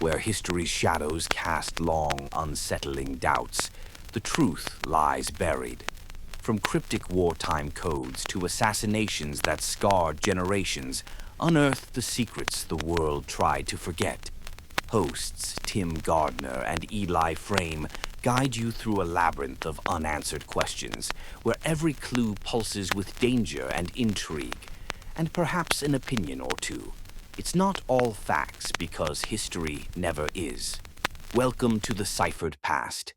where history's shadows cast long, unsettling doubts, the truth lies buried. From cryptic wartime codes to assassinations that scarred generations, unearth the secrets the world tried to forget. Hosts Tim Gardner and Eli Frame guide you through a labyrinth of unanswered questions, where every clue pulses with danger and intrigue, and perhaps an opinion or two. It's not all facts because history never is. Welcome to the Ciphered Past.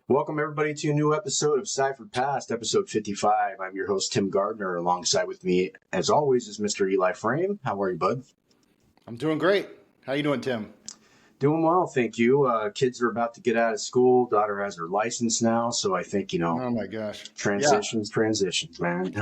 Welcome, everybody, to a new episode of Ciphered Past, episode 55. I'm your host, Tim Gardner. Alongside with me, as always, is Mr. Eli Frame. How are you, bud? I'm doing great. How you doing, Tim? Doing well, thank you. Kids are about to get out of school. Daughter has her license now, so I think, Oh, my gosh. transitions, man.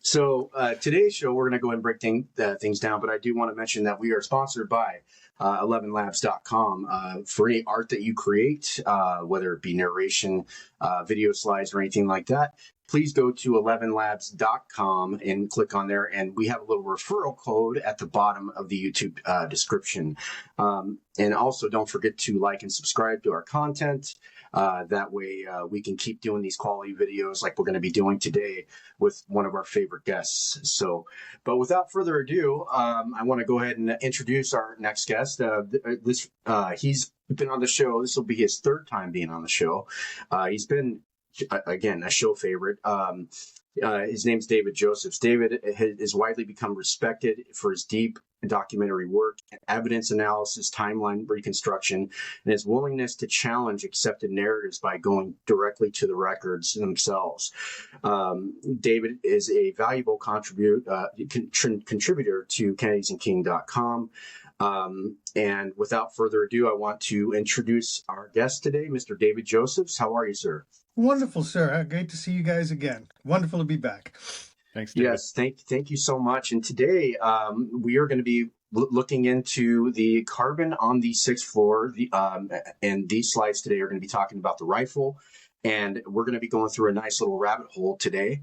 So today's show, we're going to go ahead and break things down, but I do want to mention that we are sponsored by 11labs.com. For any art that you create, whether it be narration, video slides, or anything like that, please go to 11labs.com and click on there. And we have a little referral code at the bottom of the YouTube description. And also don't forget to like and subscribe to our content. That way we can keep doing these quality videos like we're going to be doing today with one of our favorite guests. So, but without further ado, I want to go ahead and introduce our next guest. He's been on the show. This will be his third time being on the show. He's been, again, a show favorite. His name's David Josephs. David has widely become respected for his deep documentary work, evidence analysis, timeline reconstruction, and his willingness to challenge accepted narratives by going directly to the records themselves. David is a valuable contributor to KennedysandKing.com. And without further ado, I want to introduce our guest today, Mr. David Josephs. How are you, sir? Wonderful, sir. Great to see you guys again. Wonderful to be back. Thanks, David. Yes, thank you so much. And today we are going to be looking into the carbon on the sixth floor. And these slides today are going to be talking about the rifle. And we're going to be going through a nice little rabbit hole today.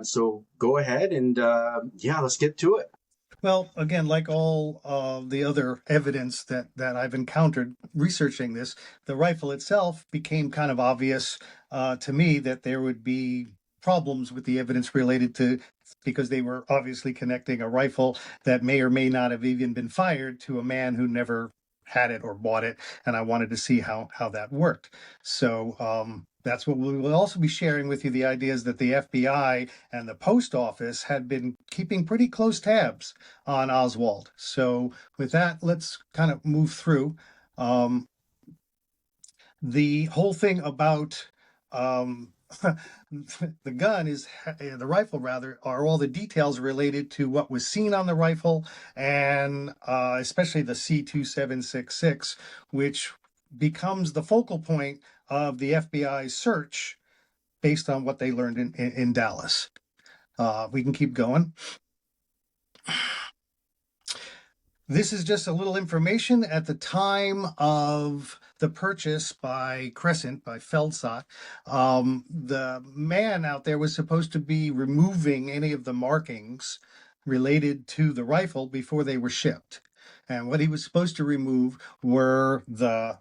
So go ahead and, let's get to it. Well, again, like all the other evidence that I've encountered researching this, the rifle itself became kind of obvious to me that there would be problems with the evidence related to, because they were obviously connecting a rifle that may or may not have even been fired to a man who never had it or bought it. And I wanted to see how that worked. So that's what we will also be sharing with you, the ideas that the FBI and the post office had been keeping pretty close tabs on Oswald. So with that, let's kind of move through. The whole thing about the gun is, the rifle rather, are all the details related to what was seen on the rifle, and especially the C2766, which becomes the focal point of the FBI's search based on what they learned in Dallas. We can keep going. This is just a little information. At the time of the purchase by Crescent, by Feldsot, the man out there was supposed to be removing any of the markings related to the rifle before they were shipped. And what he was supposed to remove were the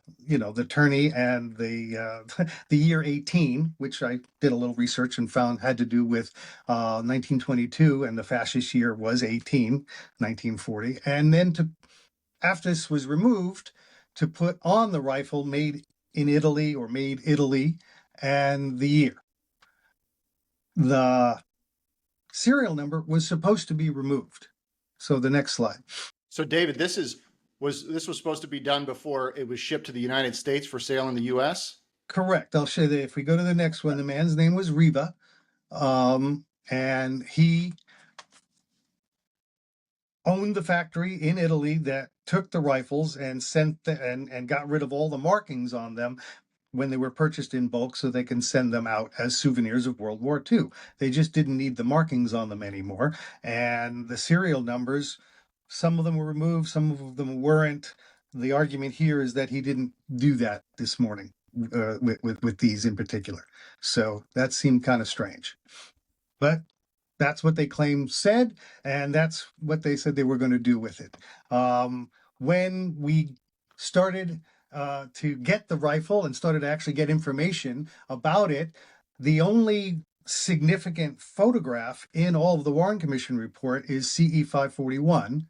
tourney and the year 18, which I did a little research and found had to do with 1922, and the fascist year was 1940. And then after this was removed, to put on the rifle made in Italy or made Italy, and the year. The serial number was supposed to be removed. So the next slide. So David, this was supposed to be done before it was shipped to the United States for sale in the U.S.? Correct. I'll show you that. If we go to the next one, the man's name was Riva, and he owned the factory in Italy that took the rifles and and got rid of all the markings on them when they were purchased in bulk so they can send them out as souvenirs of World War II. They just didn't need the markings on them anymore. And the serial numbers, some of them were removed, some of them weren't. The argument here is that he didn't do that this morning with these in particular. So that seemed kind of strange. But that's what they claimed said, and that's what they said they were going to do with it. When we started to get the rifle and started to actually get information about it, the only significant photograph in all of the Warren Commission report is CE 541,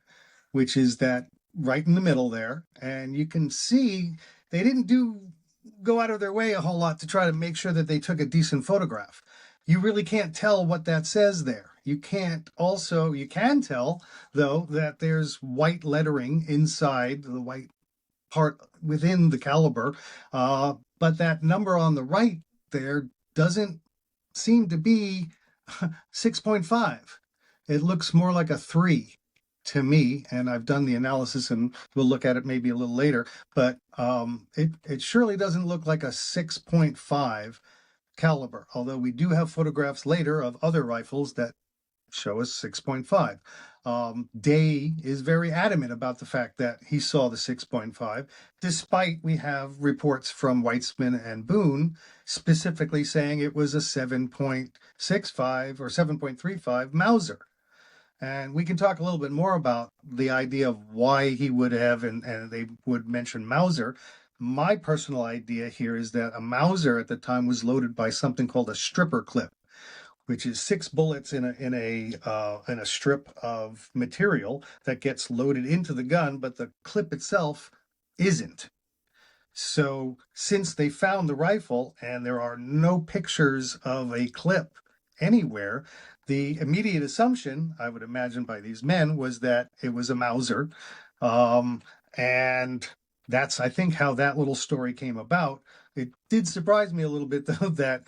which is that right in the middle there. And you can see they didn't go out of their way a whole lot to try to make sure that they took a decent photograph. You really can't tell what that says there. You can tell, though, that there's white lettering inside the white part within the caliber. But that number on the right there doesn't seem to be 6.5. It looks more like a 3 to me, and I've done the analysis and we'll look at it maybe a little later, but it surely doesn't look like a 6.5 caliber, although we do have photographs later of other rifles that show us 6.5. Day is very adamant about the fact that he saw the 6.5, despite we have reports from Weitzman and Boone specifically saying it was a 7.65 or 7.35 Mauser. And we can talk a little bit more about the idea of why he would have, and they would mention Mauser. My personal idea here is that a Mauser at the time was loaded by something called a stripper clip, which is 6 bullets in a strip of material that gets loaded into the gun, but the clip itself isn't. So since they found the rifle and there are no pictures of a clip anywhere, the immediate assumption, I would imagine, by these men was that it was a Mauser. And that's, I think, how that little story came about. It did surprise me a little bit, though, that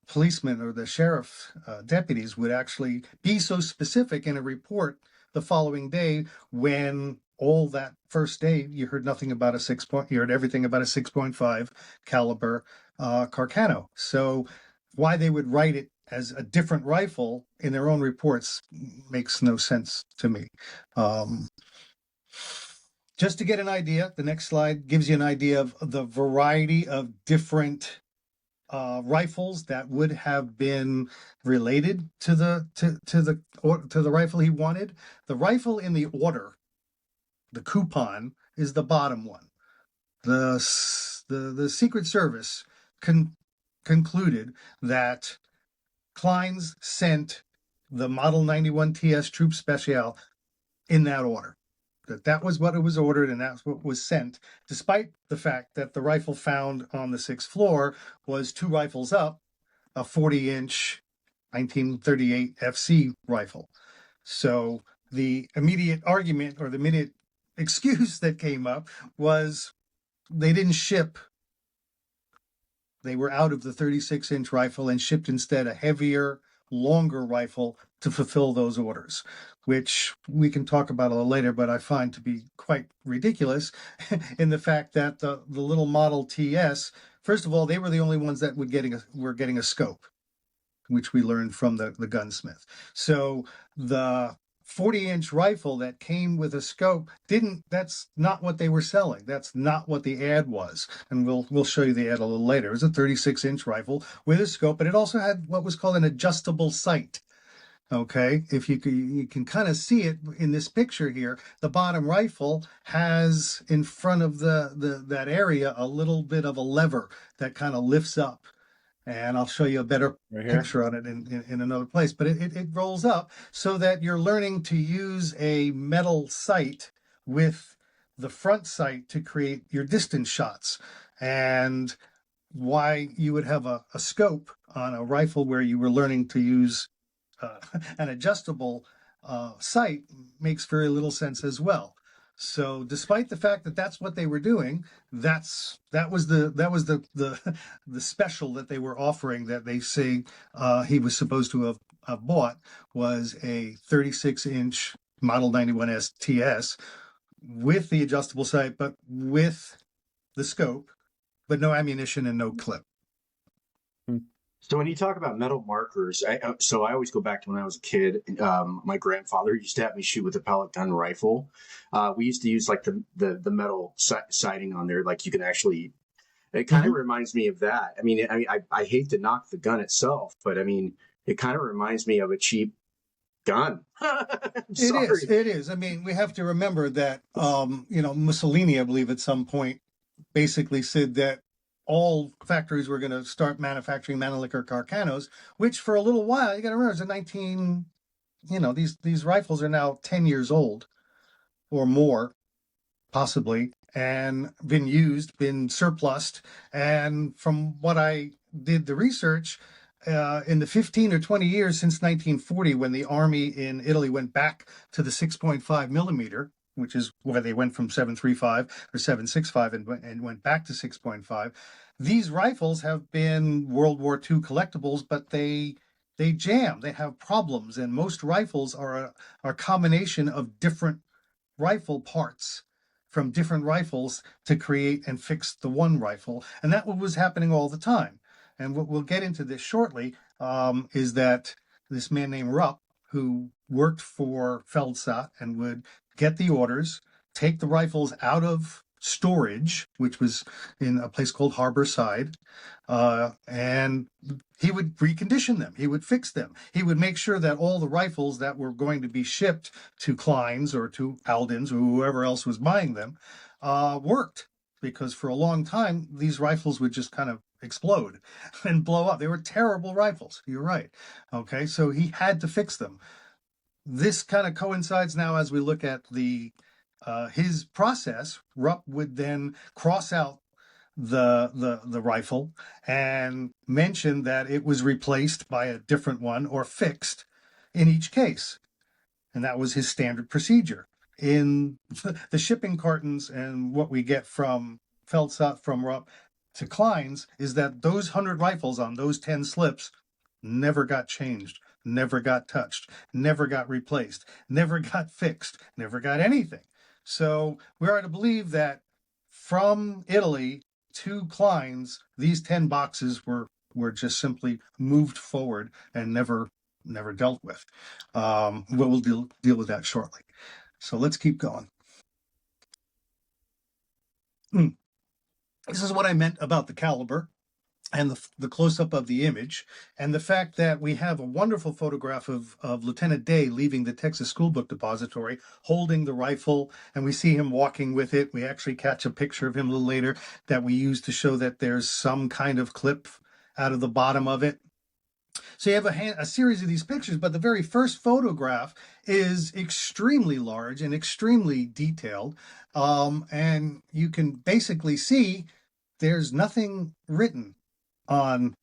policemen or the sheriff deputies would actually be so specific in a report the following day when all that first day you heard nothing about you heard everything about a 6.5 caliber Carcano. So why they would write it as a different rifle in their own reports makes no sense to me. Just to get an idea, the next slide gives you an idea of the variety of different rifles that would have been related to the rifle he wanted. The rifle in the order, the coupon, is the bottom one. The Secret Service concluded that Klein's sent the Model 91 TS Troop Special in that order. That was what it was ordered, and that's what was sent, despite the fact that the rifle found on the 6th floor was 2 rifles up, a 40-inch 1938 FC rifle. So the immediate argument or the immediate excuse that came up was they didn't ship. They were out of the 36-inch rifle and shipped instead a heavier, longer rifle to fulfill those orders, which we can talk about a little later, but I find to be quite ridiculous in the fact that the little Model TS, first of all, they were the only ones that were getting a scope, which we learned from the gunsmith. So the 40-inch rifle that came with a scope that's not what they were selling. That's not what the ad was. And we'll show you the ad a little later. It was a 36-inch rifle with a scope, and it also had what was called an adjustable sight. Okay, if you can kind of see it in this picture here, the bottom rifle has in front of that area a little bit of a lever that kind of lifts up. And I'll show you a better picture on it in another place. But it rolls up so that you're learning to use a metal sight with the front sight to create your distance shots. and why you would have a scope on a rifle where you were learning to use an adjustable sight makes very little sense as well. So, despite the fact that that's what they were doing, that was the special that they were offering, that they say he was supposed to have bought, was a 36-inch Model 91 STS with the adjustable sight, but with the scope, but no ammunition and no clip. So when you talk about metal markers, so I always go back to when I was a kid. My grandfather used to have me shoot with a pellet gun rifle. We used to use like the metal sighting on there, like you can actually. It kind of reminds me of that. I mean, I hate to knock the gun itself, but I mean, it kind of reminds me of a cheap gun. It is. I mean, we have to remember that Mussolini, I believe, at some point basically said that all factories were going to start manufacturing Mannlicher Carcanos, which for a little while, you got to remember, these rifles are now 10 years old or more, possibly, and been surplused. And from what I did the research, in the 15 or 20 years since 1940, when the army in Italy went back to the 6.5 millimeter, which is where they went from 7.35 or 7.65 and went back to 6.5. These rifles have been World War II collectibles, but they jam. They have problems, and most rifles are a combination of different rifle parts from different rifles to create and fix the one rifle, and that was happening all the time. And what we'll get into this shortly is that this man named Rupp, who worked for Feldsat and would get the orders, take the rifles out of storage, which was in a place called Harborside, and he would recondition them. He would fix them. He would make sure that all the rifles that were going to be shipped to Klein's or to Alden's or whoever else was buying them worked. Because for a long time, these rifles would just kind of explode and blow up. They were terrible rifles. You're right. Okay, so he had to fix them. This kind of coincides now as we look at his process. Rupp would then cross out the rifle and mention that it was replaced by a different one or fixed in each case. And that was his standard procedure. In the shipping cartons and what we get from Feldsat, from Rupp to Klein's, is that those 100 rifles on those 10 slips never got changed, never got touched, never got replaced, never got fixed, never got anything. So we are to believe that from Italy to Klein's, these 10 boxes were just simply moved forward and never dealt with. We'll deal with that shortly. So let's keep going. This is what I meant about the caliber and the close-up of the image, and the fact that we have a wonderful photograph of Lieutenant Day leaving the Texas School Book Depository, holding the rifle, and we see him walking with it. We actually catch a picture of him a little later that we use to show that there's some kind of clip out of the bottom of it. So you have a series of these pictures, but the very first photograph is extremely large and extremely detailed, and you can basically see there's nothing written on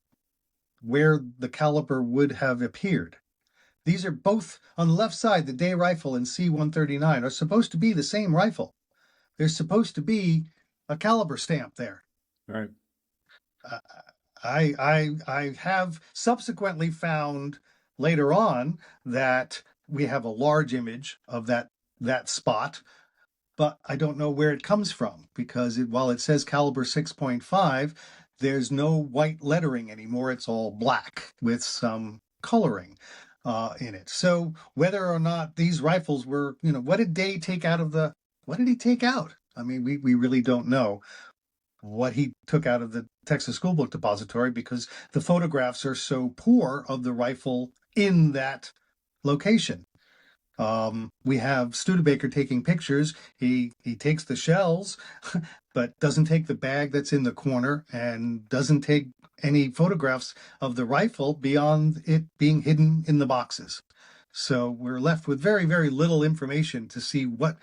where the caliber would have appeared. These are both on the left side. The Day rifle and C-139 are supposed to be the same rifle. There's supposed to be a caliber stamp there. Right. I have subsequently found later on that we have a large image of that spot, but I don't know where it comes from, because while it says caliber 6.5, there's no white lettering anymore. It's all black with some coloring in it. So whether or not these rifles were, what did Day take out what did he take out? I mean, we really don't know what he took out of the Texas School Book Depository, because the photographs are so poor of the rifle in that location. We have Studebaker taking pictures. He takes the shells, but doesn't take the bag that's in the corner, and doesn't take any photographs of the rifle beyond it being hidden in the boxes. So we're left with very, very little information to see what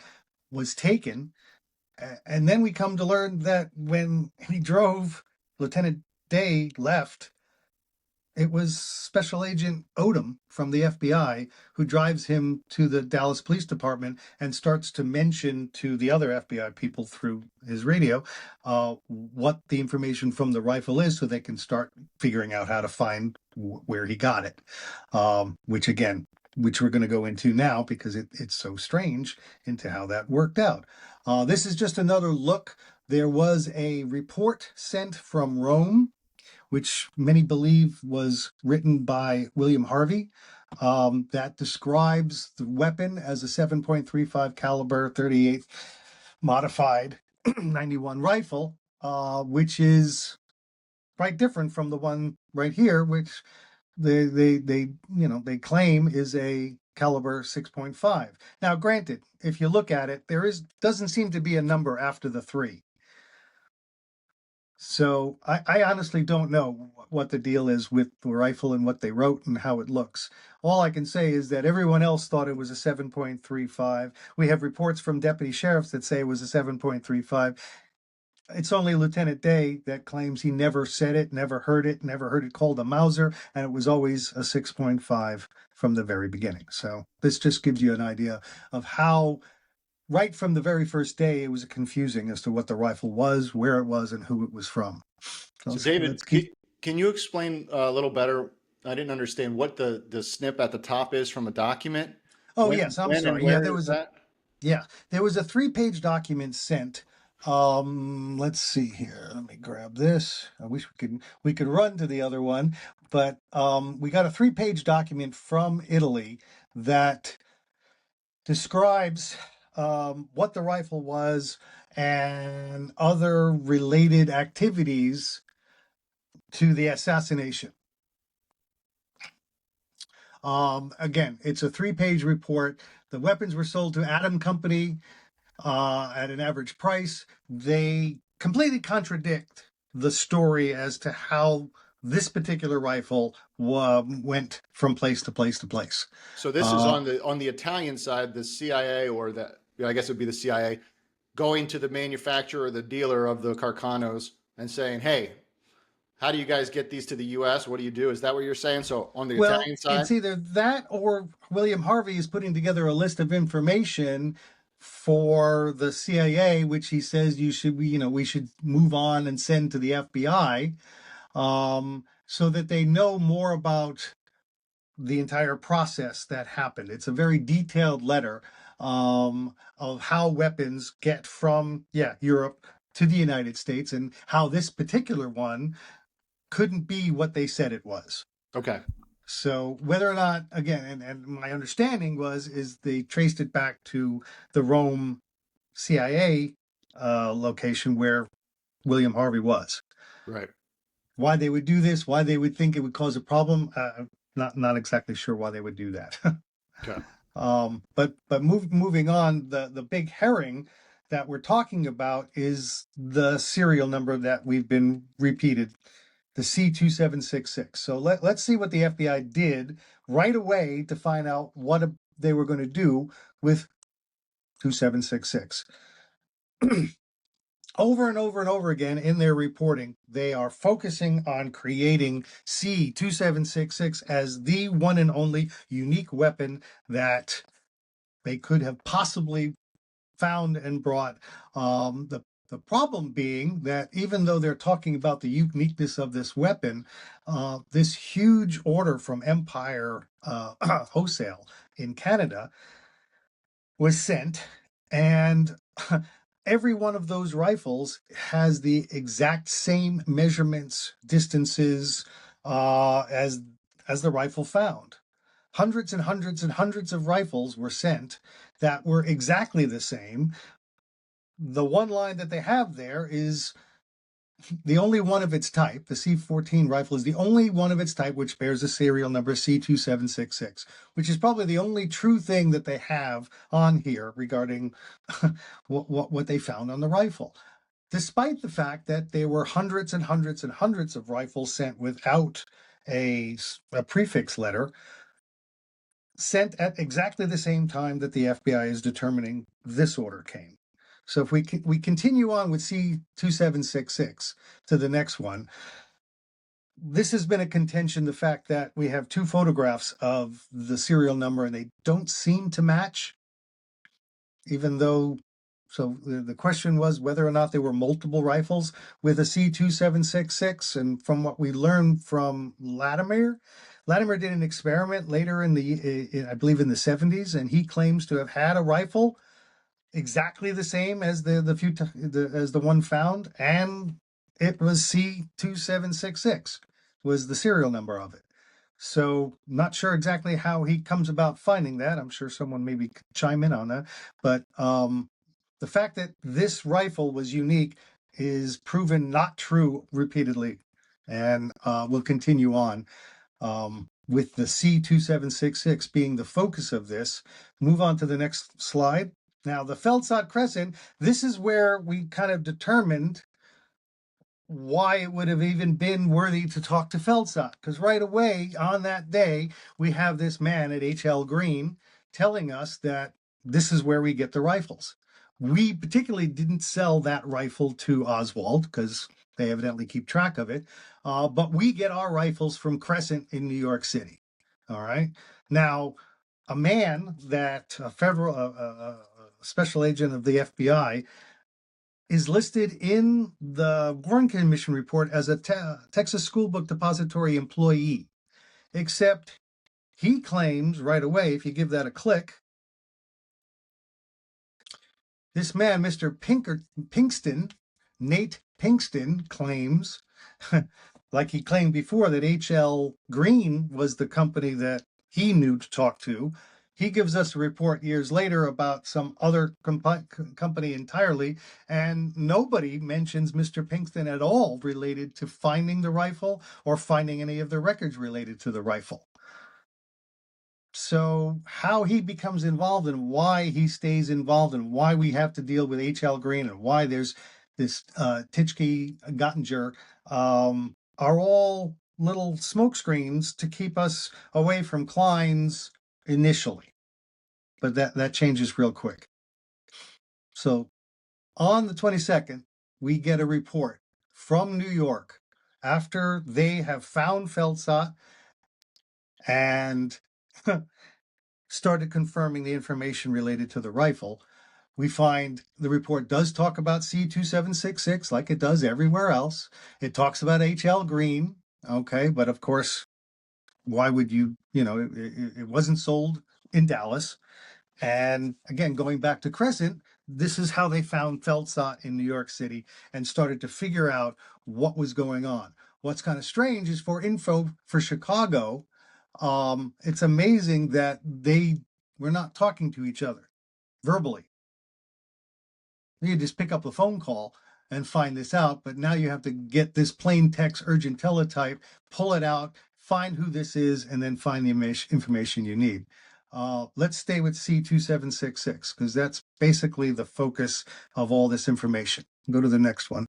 was taken. And then we come to learn that when he drove, Lieutenant Day left, it was Special Agent Odom from the FBI who drives him to the Dallas Police Department and starts to mention to the other FBI people through his radio what the information from the rifle is so they can start figuring out how to find where he got it. Which we're going to go into now because it's so strange into how that worked out. This is just another look. There was a report sent from Rome, which many believe was written by William Harvey, that describes the weapon as a 7.35 caliber 38 modified 91 rifle, which is quite different from the one right here, which they claim is a caliber 6.5. Now, granted, if you look at it, doesn't seem to be a number after the 3. So I honestly don't know what the deal is with the rifle and what they wrote and how it looks. All I can say is that everyone else thought it was a 7.35. We have reports from deputy sheriffs that say it was a 7.35. It's only Lieutenant Day that claims he never said it, never heard it called a Mauser, and it was always a 6.5 from the very beginning. So this just gives you an idea of how right from the very first day, it was confusing as to what the rifle was, where it was, and who it was from. So David, can you explain a little better? I didn't understand what the snip at the top is from a document. Oh, yes, I'm sorry. Yeah, there was there was a 3-page document sent. Let's see here. Let me grab this. I wish we could run to the other one, but we got a 3-page document from Italy that describes what the rifle was and other related activities to the assassination. Again, it's a 3-page report. The weapons were sold to Adam Company at an average price. They completely contradict the story as to how this particular rifle went from place to place to place. So this is on the Italian side, the CIA, or I guess it would be the CIA, going to the manufacturer or the dealer of the Carcanos and saying, "Hey, how do you guys get these to the U.S.? What do you do?" Is that what you're saying? So on the Italian side, it's either that or William Harvey is putting together a list of information for the CIA, which he says we should move on and send to the FBI, so that they know more about the entire process that happened. It's a very detailed letter of how weapons get from Europe to the United States and how this particular one couldn't be what they said it was. Okay. So whether or not, again, and my understanding is they traced it back to the Rome CIA location where William Harvey was. Right. Why they would do this, why they would think it would cause a problem, not exactly sure why they would do that. Okay. But moving on, the big herring that we're talking about is the serial number that we've been repeated, the C2766. So let's see what the FBI did right away to find out what they were going to do with 2766. Over and over and over again in their reporting, they are focusing on creating C2766 as the one and only unique weapon that they could have possibly found and brought. The problem being that even though they're talking about the uniqueness of this weapon, this huge order from Empire Wholesale in Canada was sent, and every one of those rifles has the exact same measurements, distances as the rifle found. Hundreds and hundreds and hundreds of rifles were sent that were exactly the same. The one line that they have there is the only one of its type. The C14 rifle is the only one of its type which bears a serial number C2766, which is probably the only true thing that they have on here regarding what they found on the rifle. Despite the fact that there were hundreds and hundreds and hundreds of rifles sent without a prefix letter, sent at exactly the same time that the FBI is determining this order came. So if we continue on with C2766 to the next one, this has been a contention, the fact that we have two photographs of the serial number and they don't seem to match, even though, so the question was whether or not there were multiple rifles with a C2766. And from what we learned from Latimer did an experiment later I believe in the 70s, and he claims to have had a rifle exactly the same as the one found, and it was C2766 was the serial number of it. So not sure exactly how he comes about finding that. I'm sure someone maybe could chime in on that. But the fact that this rifle was unique is proven not true repeatedly. And we'll continue on with the C2766 being the focus of this. Move on to the next slide. Now, the Feldsot Crescent, this is where we kind of determined why it would have even been worthy to talk to Feldsot. Because right away on that day, we have this man at H.L. Green telling us that this is where we get the rifles. We particularly didn't sell that rifle to Oswald because they evidently keep track of it. But we get our rifles from Crescent in New York City. All right. Now, a man that a federal special agent of the FBI is listed in the Warren Commission report as a Texas School Book Depository employee, except he claims right away, if you give that a click, this man, Mr. Pinkston, Nate Pinkston, claims, like he claimed before, that H.L. Green was the company that he knew to talk to. He gives us a report years later about some other company entirely, and nobody mentions Mr. Pinkston at all related to finding the rifle or finding any of the records related to the rifle. So how he becomes involved and why he stays involved and why we have to deal with H.L. Green and why there's this Titchke Gottinger are all little smoke screens to keep us away from Klein's initially. But that changes real quick. So on the 22nd, we get a report from New York after they have found Feldsot and started confirming the information related to the rifle. We find the report does talk about C2766 like it does everywhere else. It talks about H.L. Green, okay, but of course, why would it wasn't sold in Dallas. And again, going back to Crescent, this is how they found Feldsot in New York City and started to figure out what was going on. What's kind of strange is for info for Chicago, it's amazing that they were not talking to each other verbally. You just pick up the phone call and find this out, but now you have to get this plain text urgent teletype, pull it out, find who this is, and then find the information you need. Let's stay with C2766 because that's basically the focus of all this information. Go to the next one.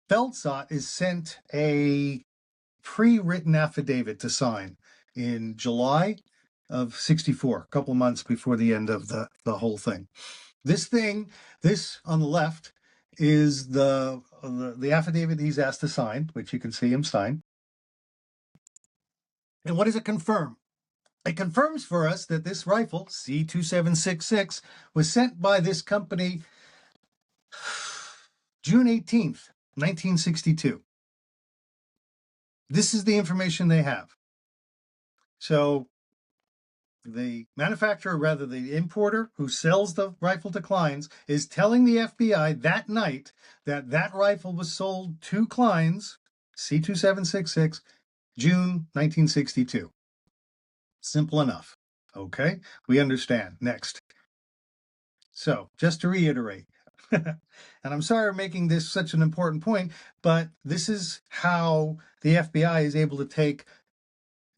Feldsot is sent a pre-written affidavit to sign in July of 64, a couple months before the end of the whole thing. This on the left is the affidavit he's asked to sign, which you can see him sign. And what does it confirm? It confirms for us that this rifle, C2766, was sent by this company June 18th, 1962. This is the information they have. So the manufacturer, rather the importer who sells the rifle to Klein's, is telling the FBI that night that that rifle was sold to Klein's, C2766, June 1962. Simple enough. Okay, we understand. Next. So, just to reiterate, and I'm sorry for making this such an important point, but this is how the FBI is able to take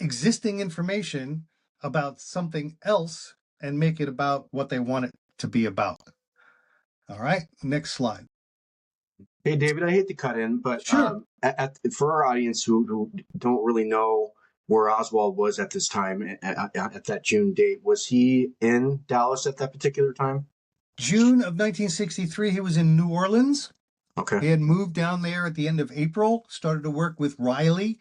existing information about something else and make it about what they want it to be about. All right, next slide. Hey, David, I hate to cut in, but Sure. For our audience who don't really know where Oswald was at this time, at that June date, was he in Dallas at that particular time? June of 1963, he was in New Orleans. Okay. He had moved down there at the end of April, started to work with Riley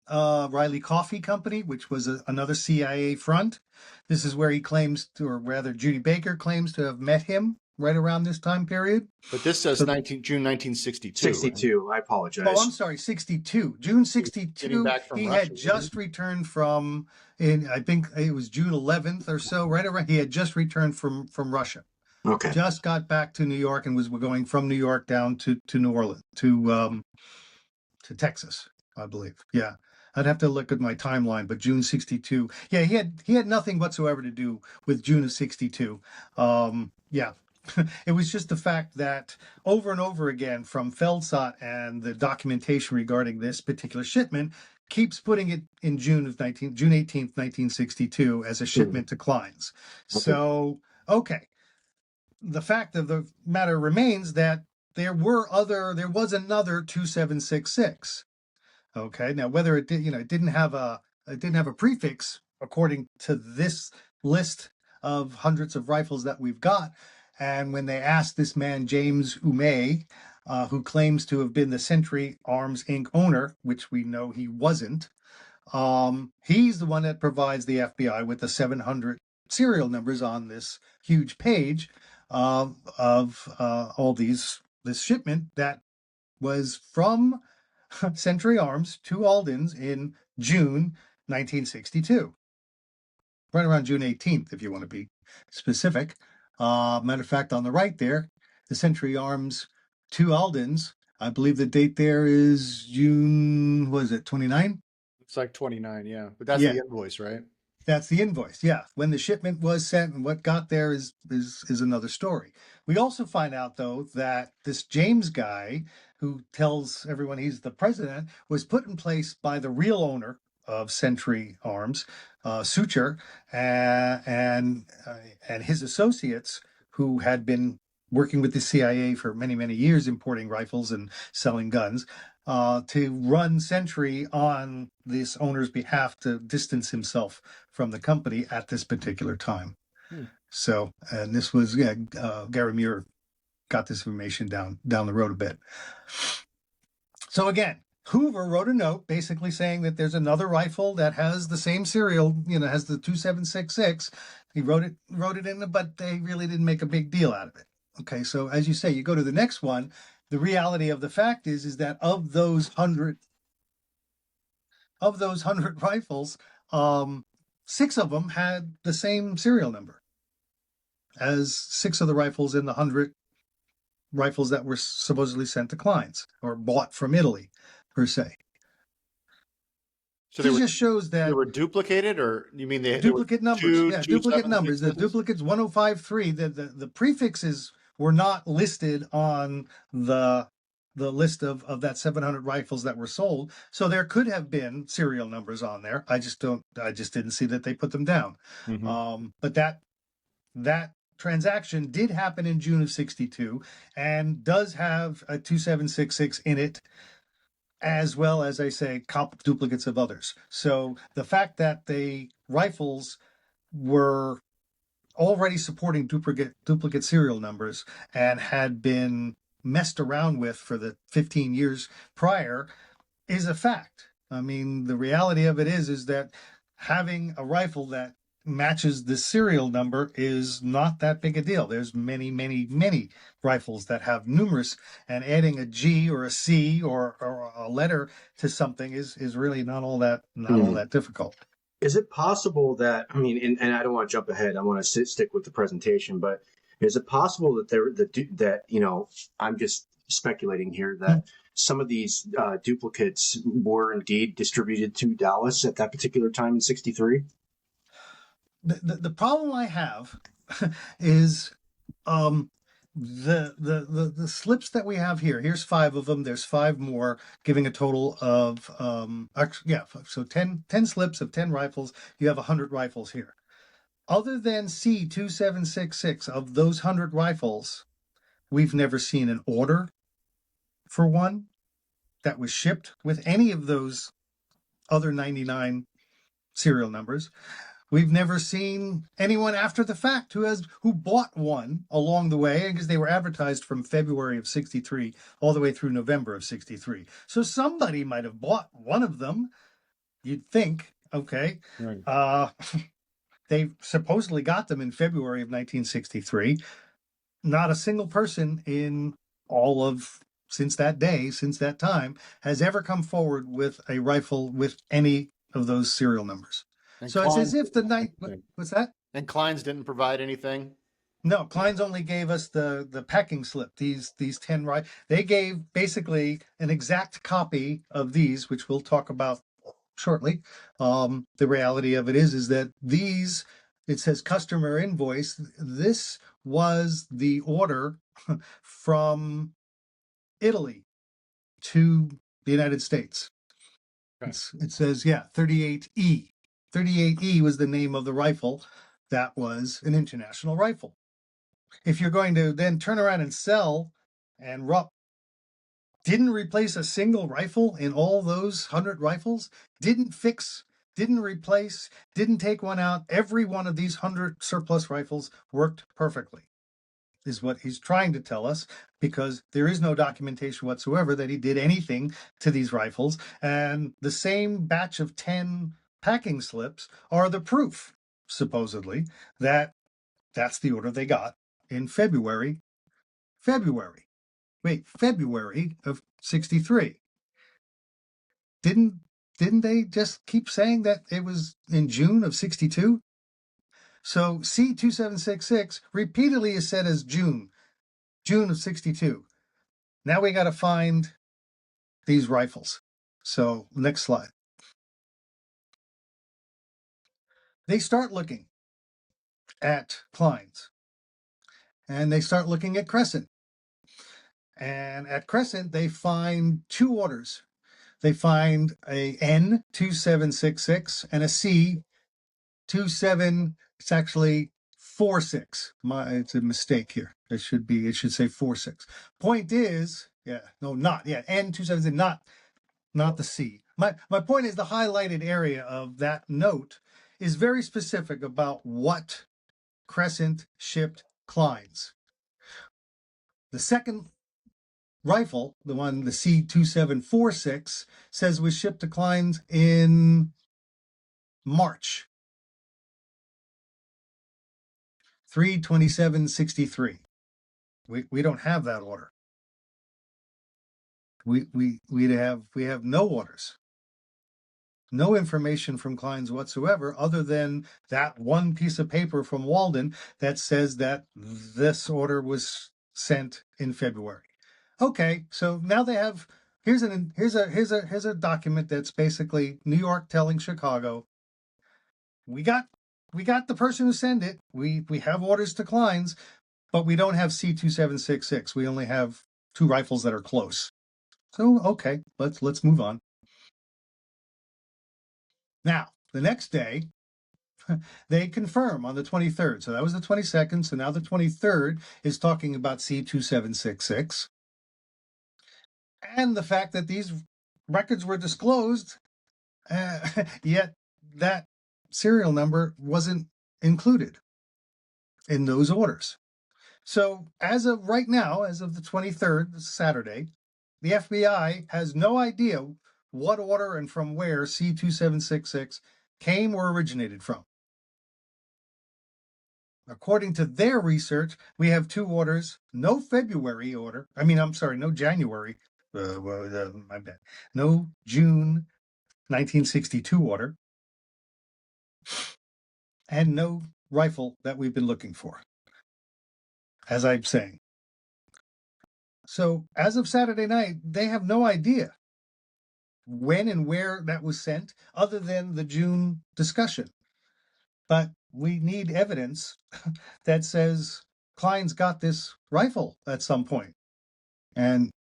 Coffee Company, which was another CIA front. This is where he claims to, or rather Judy Baker claims to have met him right around this time period. But this says So, June 1962. 62. I oh, apologize. I'm sorry, 62. June Getting 62, back from he Russia, had just returned from, I think it was June 11th or so, right around, he had just returned from Russia. Okay. Just got back to New York and was going from New York down to New Orleans, to Texas, I believe. Yeah. I'd have to look at my timeline, but June 62. Yeah, he had nothing whatsoever to do with June of 62. Yeah. It was just the fact that over and over again from Feldsot and the documentation regarding this particular shipment keeps putting it in June 18th, 1962 as a shipment to Klein's. Okay. So, okay. The fact of the matter remains that there was another 2766. Okay. Now, whether it did, it didn't have a prefix according to this list of hundreds of rifles that we've got. And when they asked this man, James Umay, who claims to have been the Century Arms Inc. owner, which we know he wasn't, he's the one that provides the FBI with the 700 serial numbers on this huge page of all this shipment that was from Century Arms to Alden's in June 1962. Right around June 18th, if you want to be specific. Matter of fact, on the right there, the Century Arms to Alden's, I believe the date there is June, was it 29? It's like 29, yeah. But that's Yeah. the invoice, right? That's the invoice. Yeah. When the shipment was sent and what got there is another story. We also find out though that this James guy who tells everyone he's the president was put in place by the real owner of Century Arms, Suture, and his associates who had been working with the CIA for many, many years, importing rifles and selling guns, to run Century on this owner's behalf to distance himself from the company at this particular time. So, and this was, Gary Muir got this information down the road a bit. So again, Hoover wrote a note basically saying that there's another rifle that has the same serial, has the 2766. He wrote it in, but they really didn't make a big deal out of it. Okay, so as you say, you go to the next one. The reality of the fact is that of those 100 rifles, 6 of them had the same serial number as 6 of the rifles in the 100 rifles that were supposedly sent to Klein's or bought from Italy, per se. So this just shows that they were duplicated, or you mean they duplicate numbers? Duplicate numbers. The 766s? duplicates 1053. The prefixes were not listed on the list of that 700 rifles that were sold. So there could have been serial numbers on there. I just didn't see that they put them down. But that transaction did happen in June of 62 and does have a 2766 in it, as well as, I say, duplicates of others. So the fact that the rifles were already supporting duplicate serial numbers and had been messed around with for the 15 years prior is a fact. I mean, the reality of it is that having a rifle that matches the serial number is not that big a deal. There's many, many, many rifles that have numerous, and adding a G or a C or a letter to something is really not all that difficult. Is it possible that, and I don't want to jump ahead, I want to stick with the presentation, but is it possible that I'm just speculating here, that some of these duplicates were indeed distributed to Dallas at that particular time in 63? The problem I have is the slips that we have here. Here's 5 of them. There's 5 more, giving a total of so 10 slips of 10 rifles. You have 100 rifles here. Other than C2766, of those 100 rifles, we've never seen an order for one that was shipped with any of those other 99 serial numbers. We've never seen anyone after the fact who bought one along the way, because they were advertised from February of 63 all the way through November of 63. So somebody might have bought one of them, you'd think. Okay. Right. They supposedly got them in February of 1963. Not a single person in all of since that time, has ever come forward with a rifle with any of those serial numbers. And So it's as if the night. Klein, What's that? and Klein's didn't provide anything. No, Klein's only gave us the packing slip. These 10 right. They gave basically an exact copy of these, which we'll talk about shortly. The reality of it is that these, it says customer invoice. This was the order from Italy to the United States. Okay. It says, 38E. 38E was the name of the rifle. That was an international rifle. If you're going to then turn around and sell and didn't replace a single rifle in all those 100 rifles, didn't fix, didn't replace, didn't take one out. Every one of these 100 surplus rifles worked perfectly, is what he's trying to tell us, because there is no documentation whatsoever that he did anything to these rifles. And the same batch of 10 packing slips are the proof, supposedly, that that's the order they got in February of 63. Didn't they just keep saying that it was in June of 62? So C2766 repeatedly is said as June of 62. Now we got to find these rifles. So next slide. They start looking at Klein's, and they start looking at Crescent. And at Crescent, they find two orders. They find a N2766 and a C27. It's actually 46. It's a mistake here. It should say 46. Point is, N27, not the C. My point is the highlighted area of that note is very specific about what Crescent shipped Klein's. The second rifle, the C2746, says was shipped to Klein's in March. 3/27/63. We don't have that order. We have no orders. No information from Klein's whatsoever, other than that one piece of paper from Walden that says that this order was sent in February. Okay, so now they have here's a document that's basically New York telling Chicago, we got the person who sent it. We have orders to Klein's, but we don't have C2766. We only have two rifles that are close. So okay, let's move on. Now, the next day, they confirm on the 23rd. So that was the 22nd. So now the 23rd is talking about C2766. And the fact that these records were disclosed, yet that serial number wasn't included in those orders. So as of right now, as of the 23rd, Saturday, the FBI has no idea what order and from where C2766 came or originated from. According to their research, we have two orders, no February order. No January. My bad. No June 1962 order. And no rifle that we've been looking for, as I'm saying. So as of Saturday night, they have no idea when and where that was sent, other than the June discussion. But we need evidence that says Klein's got this rifle at some point. And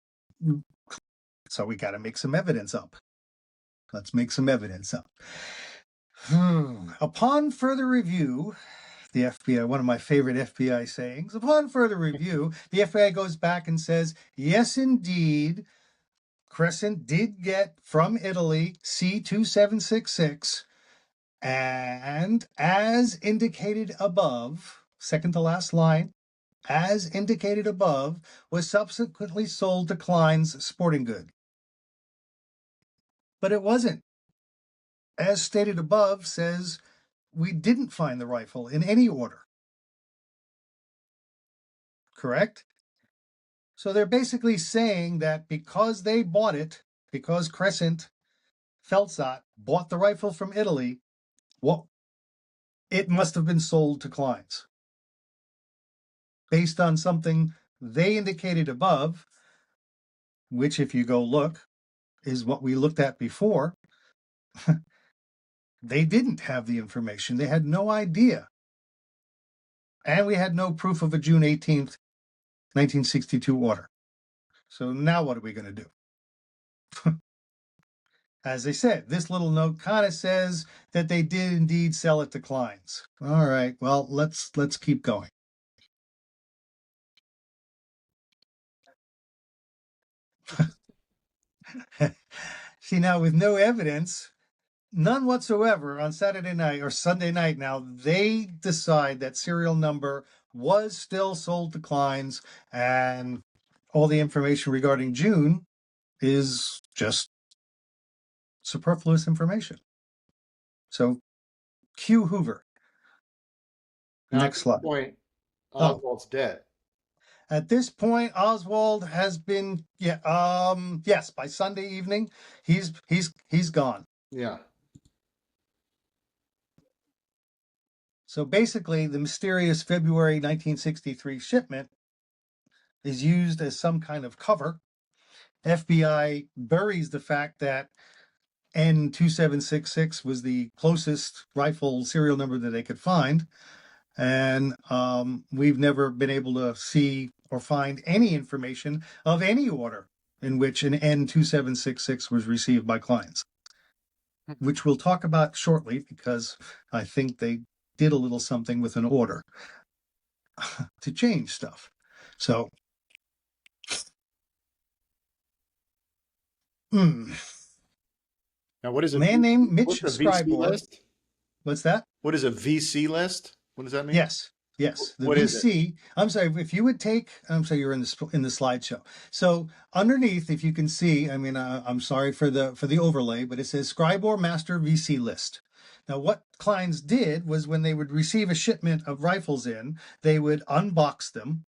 so we got to make some evidence up. Let's make some evidence up. Upon further review, the FBI, one of my favorite FBI sayings, upon further review, the FBI goes back and says, yes, indeed, Crescent did get from Italy C2766, And as indicated above, second to last line, as indicated above, was subsequently sold to Klein's Sporting Good. But it wasn't. As stated above says we didn't find the rifle in any order. Correct? So they're basically saying that because they bought it, because Crescent Felsat bought the rifle from Italy, well, it must have been sold to Klein's. Based on something they indicated above, which if you go look, is what we looked at before, they didn't have the information. They had no idea. And we had no proof of a June 18th, 1962 order. So now what are we going to do? As I said, this little note kind of says that they did indeed sell it to Klein's. All right, well, let's keep going. See, now with no evidence, none whatsoever, on Saturday night or Sunday night now, they decide that serial number was still sold to Klein's, and all the information regarding June is just superfluous information. So, cue Hoover. Now, Next at slide. this point, Oh, Oswald's dead. at this point, Oswald has been, yes, by Sunday evening, he's gone. Yeah. So basically, the mysterious February 1963 shipment is used as some kind of cover. FBI buries the fact that N2766 was the closest rifle serial number that they could find. And we've never been able to see or find any information of any order in which an N2766 was received by Klein's, which we'll talk about shortly because I think they did a little something with an order to change stuff. So, Now, what is a man named Mitch what's a VC Scribor. list? What's that? What is a VC list? What does that mean? Yes. The What is it? VC. I'm sorry. If you would take, I'm sorry, you're in the slideshow. So underneath, if you can see, I mean, I'm sorry for the overlay, but it says Scribor Master VC List. Now, what Klein's did was when they would receive a shipment of rifles in, they would unbox them.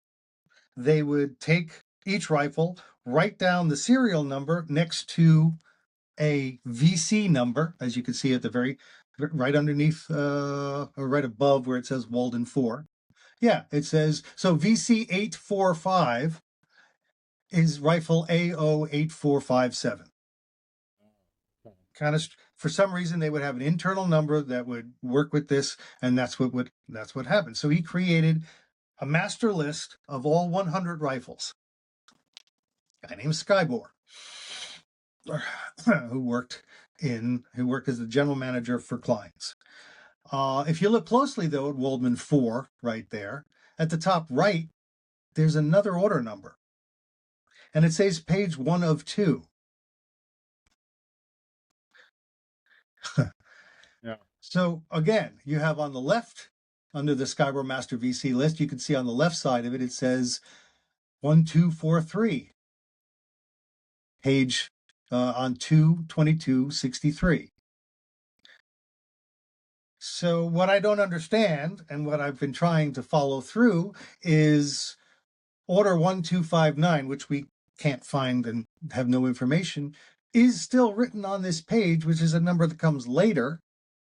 They would take each rifle, write down the serial number next to a VC number, as you can see at the very right underneath, or right above where it says Walden 4. Yeah, it says, so VC 845 is rifle AO8457. Kind of, for some reason, they would have an internal number that would work with this, and that's what happened. So he created a master list of all 100 rifles. A guy named Skybor, who worked as the general manager for Klein's. If you look closely, though, at Waldman 4 right there, at the top right, there's another order number. And it says page 1 of 2. Yeah. So again, you have on the left, under the Skybor Master VC list, you can see on the left side of it, it says 1243. Page on 22263. So what I don't understand, and what I've been trying to follow through, is order 1259, which we can't find and have no information, is still written on this page, which is a number that comes later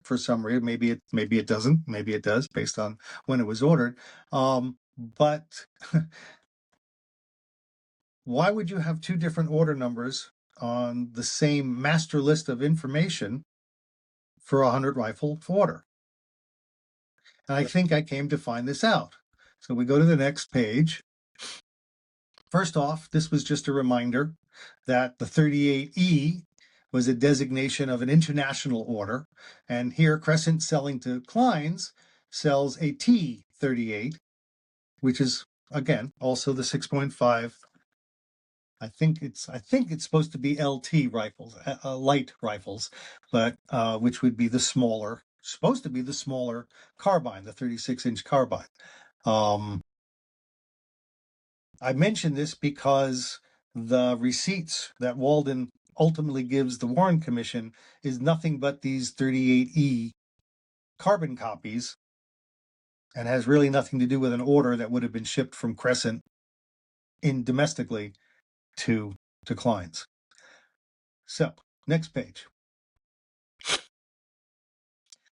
for some reason. Maybe it doesn't. Maybe it does, based on when it was ordered. But why would you have two different order numbers on the same master list of information for a 100 rifle order? And I think I came to find this out. So we go to the next page. First off, this was just a reminder that the 38E was a designation of an international order. And here Crescent selling to Klein's sells a T38, which is, again, also the 6.5. I think it's supposed to be LT rifles, light rifles, but which would be the smaller supposed to be the smaller carbine, the 36-inch carbine. I mention this because the receipts that Walden ultimately gives the Warren Commission is nothing but these 38E carbon copies, and has really nothing to do with an order that would have been shipped from Crescent in domestically to Klein's. So, next page.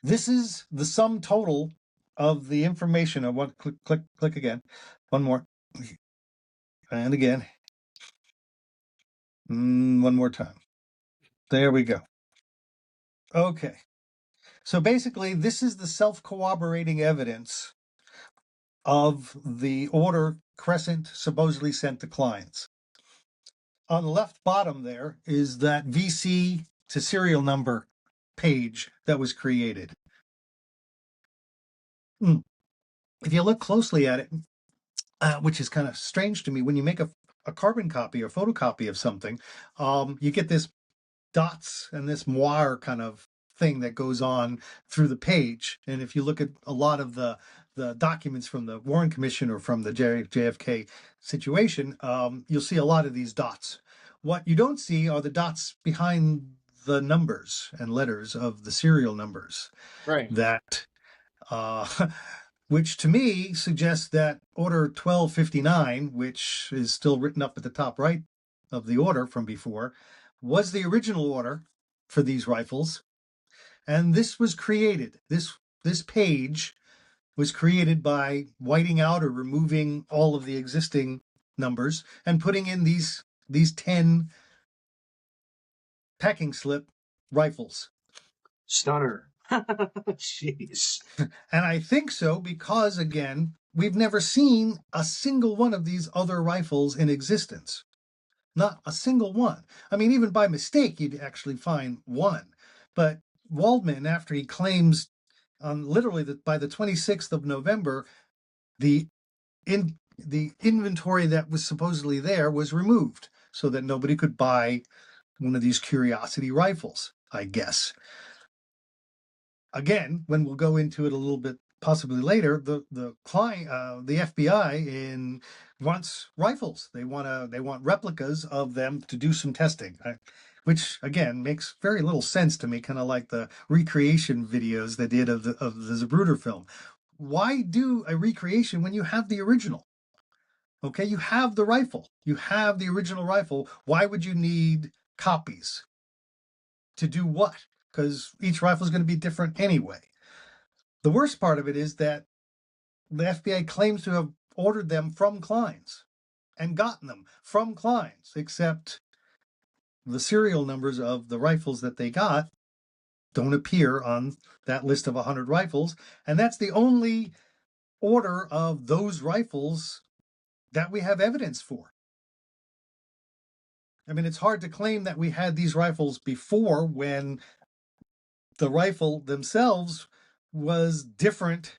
This is the sum total of the information. I want click again. One more. And again. One more time. There we go. Okay. So basically, this is the self-corroborating evidence of the order Crescent supposedly sent to Klein's. On the left bottom there is that VC to serial number page that was created. If you look closely at it, which is kind of strange to me, when you make a carbon copy or photocopy of something, you get this dots and this moire kind of thing that goes on through the page. And if you look at a lot of the documents from the Warren Commission or from the JFK situation, you'll see a lot of these dots. What you don't see are the dots behind the numbers and letters of the serial numbers. Right. That, which to me suggests that order 1259, which is still written up at the top right of the order from before, was the original order for these rifles. And this was created, this page was created by whiting out or removing all of the existing numbers and putting in these 10 packing slip rifles. Stunner. Jeez. And I think so because, again, we've never seen a single one of these other rifles in existence. Not a single one. I mean, even by mistake, you'd actually find one. But Waldman, after he claims literally that by the 26th of November, the inventory that was supposedly there was removed so that nobody could buy one of these curiosity rifles, I guess. Again, when we'll go into it a little bit possibly later, the Klein, the FBI wants rifles. They want replicas of them to do some testing, which again makes very little sense to me. Kind of like the recreation videos they did of the Zapruder film. Why do a recreation when you have the original? Okay, you have the rifle. You have the original rifle. Why would you need copies? To do what? Because each rifle is going to be different anyway. The worst part of it is that the FBI claims to have ordered them from Klein's and gotten them from Klein's, except the serial numbers of the rifles that they got don't appear on that list of 100 rifles. And that's the only order of those rifles that we have evidence for. I mean, it's hard to claim that we had these rifles before when the rifle themselves was different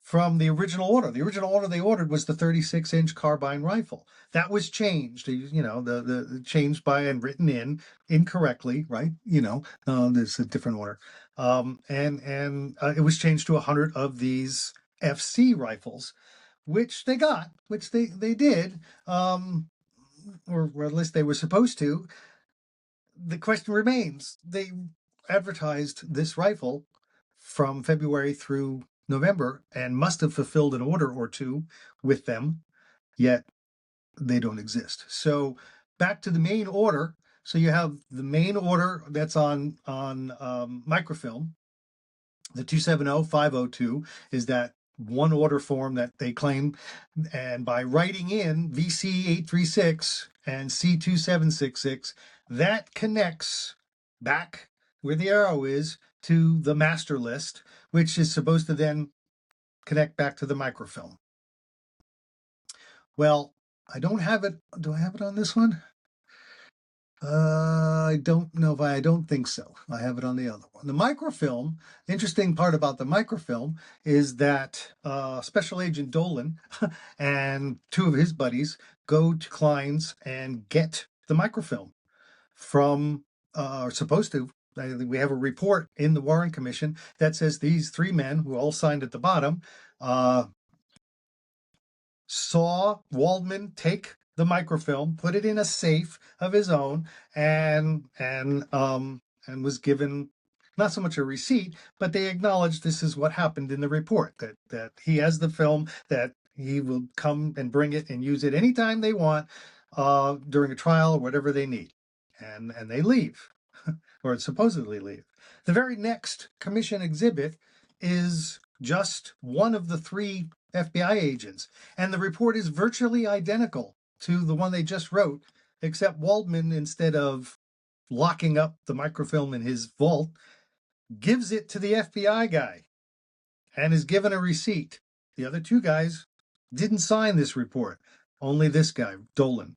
from the original order. The original order they ordered was the 36-inch carbine rifle. That was changed, the changed by and written in incorrectly, right? There's a different order. And it was changed to 100 of these FC rifles, which they got, which they did, or at least they were supposed to. The question remains, they advertised this rifle from February through November and must have fulfilled an order or two with them, yet they don't exist. So back to the main order. So you have the main order that's on microfilm. The 270502 is that one order form that they claim, and by writing in VC836 and C2766, that connects back where the arrow is to the master list, which is supposed to then connect back to the microfilm. Well, I don't have it. Do I have it on this one? I don't know if I don't think so. I have it on the other one. The microfilm, interesting part about the microfilm is that Special Agent Dolan and two of his buddies go to Klein's and get the microfilm from, are supposed to, We have a report in the Warren Commission that says these three men, who all signed at the bottom, saw Waldman take the microfilm, put it in a safe of his own, and was given not so much a receipt, but they acknowledged this is what happened in the report, that he has the film, that he will come and bring it and use it anytime they want during a trial or whatever they need. And they leave, or supposedly leave. The very next commission exhibit is just one of the three FBI agents, and the report is virtually identical to the one they just wrote, except Waldman, instead of locking up the microfilm in his vault, gives it to the FBI guy and is given a receipt. The other two guys didn't sign this report, only this guy, Dolan.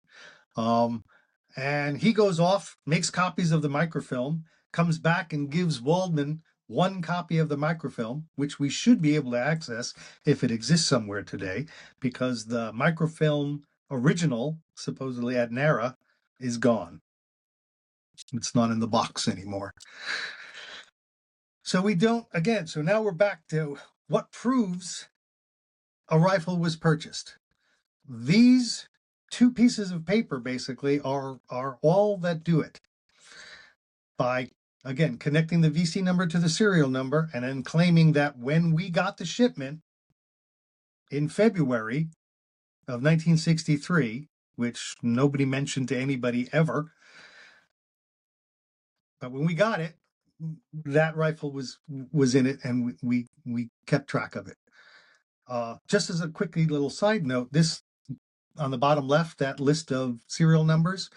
And he goes off, makes copies of the microfilm, comes back and gives Waldman one copy of the microfilm, which we should be able to access if it exists somewhere today, because the microfilm original, supposedly at NARA, is gone. It's not in the box anymore. So we don't, again, so now we're back to what proves a rifle was purchased. These two pieces of paper basically are all that do it. By, again, connecting the VC number to the serial number and then claiming that when we got the shipment in February of 1963, which nobody mentioned to anybody ever, but when we got it, that rifle was in it, and we kept track of it. Just as a quickly little side note, this on the bottom left, that list of serial numbers,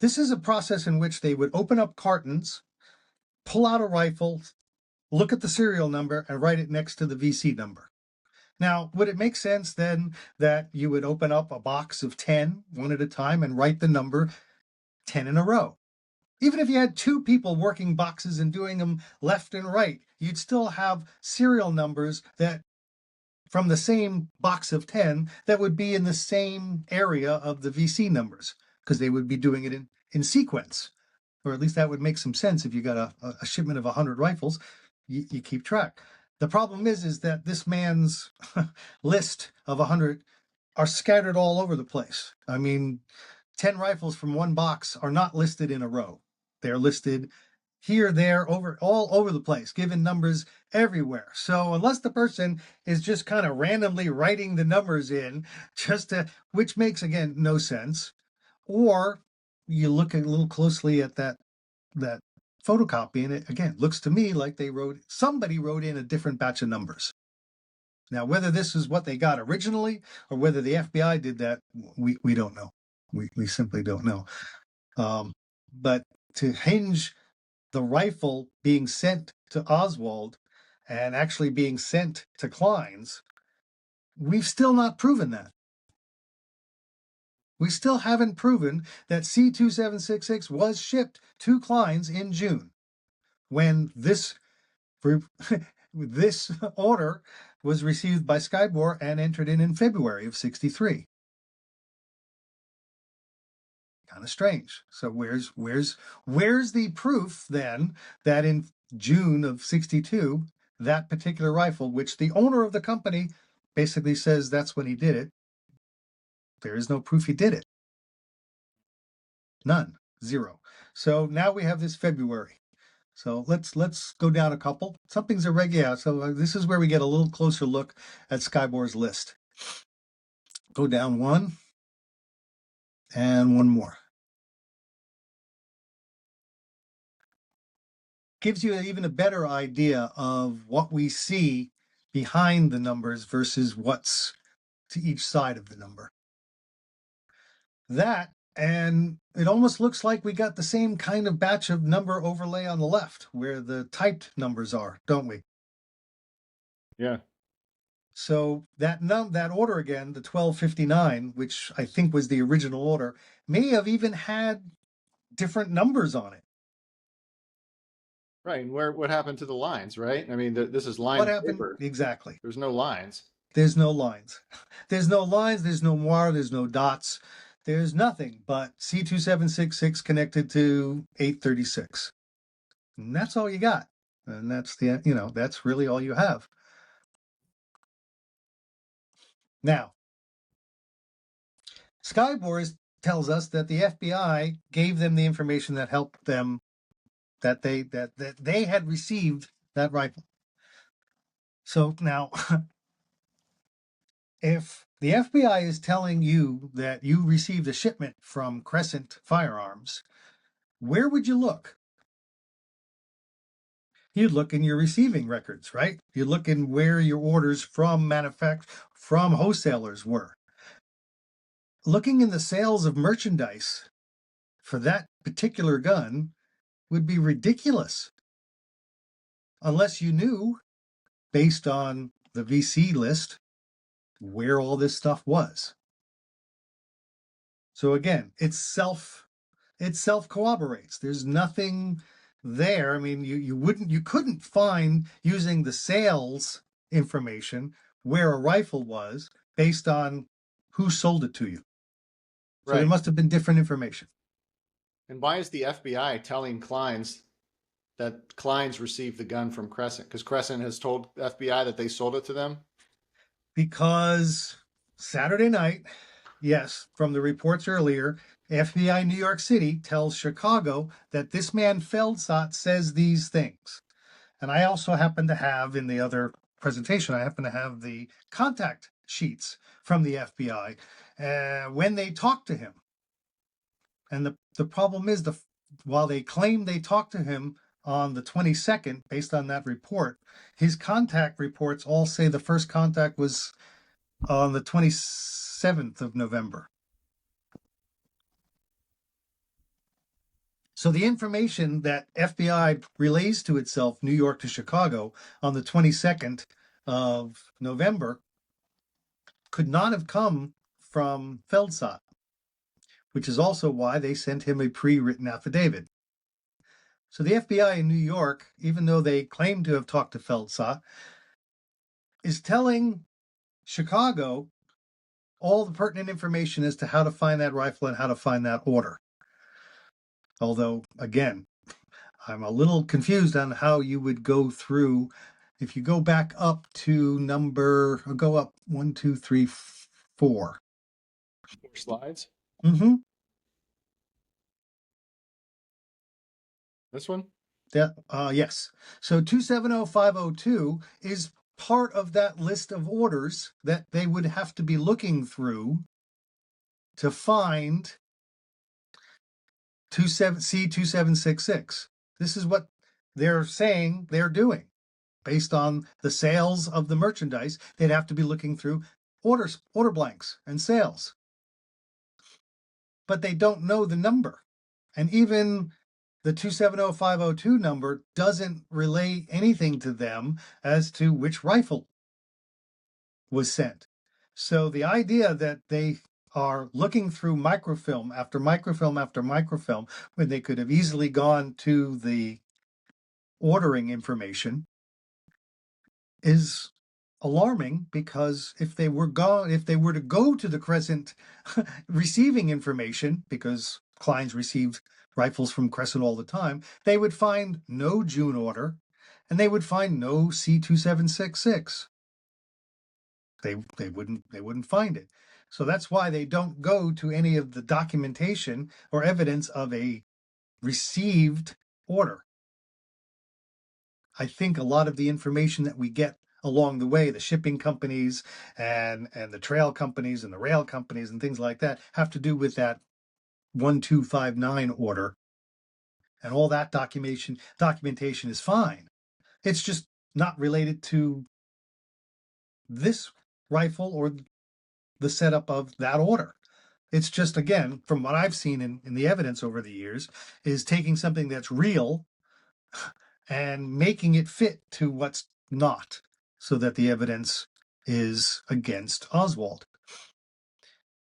this is a process in which they would open up cartons, pull out a rifle, look at the serial number, and write it next to the VC number. Now, would it make sense then that you would open up a box of 10 one at a time and write the number 10 in a row? Even if you had two people working boxes and doing them left and right, you'd still have serial numbers that from the same box of 10 that would be in the same area of the VC numbers, because they would be doing it in sequence. Or at least that would make some sense. If you got a shipment of 100 rifles, you keep track. The problem is that this man's list of 100 are scattered all over the place. I mean, 10 rifles from one box are not listed in a row. They're listed here, there, all over the place, given numbers everywhere. So unless the person is just kind of randomly writing the numbers in, which makes, again, no sense, or you look a little closely at that photocopy, and it, again, looks to me like somebody wrote in a different batch of numbers. Now, whether this is what they got originally or whether the FBI did that, we don't know. We simply don't know. But to hinge the rifle being sent to Oswald and actually being sent to Klein's, we've still not proven that. We still haven't proven that C2766 was shipped to Klein's in June, when this order was received by Skybor and entered in February of 63. Kind of strange. So where's the proof then that in June of 62, that particular rifle, which the owner of the company basically says that's when he did it, there is no proof he did it. None. Zero. So now we have this February. So let's go down a couple. Something's irregular. So this is where we get a little closer look at Skybor's list. Go down one and one more. Gives you even a better idea of what we see behind the numbers versus what's to each side of the number. That, and it almost looks like we got the same kind of batch of number overlay on the left where the typed numbers are, don't we? Yeah. So that order again, the 1259, which I think was the original order, may have even had different numbers on it. Right. And what happened to the lines, right? I mean, this is line What happened? paper. Exactly. There's no lines. There's no lines. There's no lines, there's no moire, there's no dots. There's nothing but C2766 connected to 836. And that's all you got. And that's that's really all you have. Now, Skyboard tells us that the FBI gave them the information that helped them, that they had received that rifle. So now, if the FBI is telling you that you received a shipment from Crescent Firearms, where would you look? You'd look in your receiving records, right? You'd look in where your orders from from wholesalers were. Looking in the sales of merchandise for that particular gun would be ridiculous. Unless you knew, based on the VC list, where all this stuff was. So again, it self corroborates. There's nothing there. I mean, you couldn't find, using the sales information, where a rifle was based on who sold it to you. So there must have been different information. And why is the FBI telling Klein's that Klein's received the gun from Crescent? Because Crescent has told the FBI that they sold it to them? Because Saturday night, yes, from the reports earlier, FBI New York City tells Chicago that this man Feldsot says these things. And I also happen to have, in the other presentation, I happen to have the contact sheets from the FBI when they talked to him. And the problem is, while they claim they talked to him on the 22nd, based on that report, his contact reports all say the first contact was on the 27th of November. So the information that FBI relays to itself, New York to Chicago, on the 22nd of November, could not have come from Feldsot, which is also why they sent him a pre-written affidavit. So the FBI in New York, even though they claim to have talked to Feldsot, is telling Chicago all the pertinent information as to how to find that rifle and how to find that order. Although, again, I'm a little confused on how you would go through. If you go back up to go up 1, 2, 3, 4. 4 slides? Mm-hmm. This one? Yes. So 270502 is part of that list of orders that they would have to be looking through to find C2766. This is what they're saying they're doing. Based on the sales of the merchandise, they'd have to be looking through order blanks and sales. But they don't know the number. And even the 270502 number doesn't relay anything to them as to which rifle was sent. So the idea that they are looking through microfilm after microfilm after microfilm, when they could have easily gone to the ordering information, is alarming, because if they were to go to the Crescent receiving information, because Klein's received rifles from Crescent all the time, they would find no June order, and they would find no C2766. They wouldn't find it. So that's why they don't go to any of the documentation or evidence of a received order. I think a lot of the information that we get along the way, the shipping companies and the trail companies and the rail companies and things like that, have to do with that 1259 order. And all that documentation is fine. It's just not related to this rifle or the setup of that order. It's just, again, from what I've seen in the evidence over the years, is taking something that's real and making it fit to what's not, so that the evidence is against Oswald.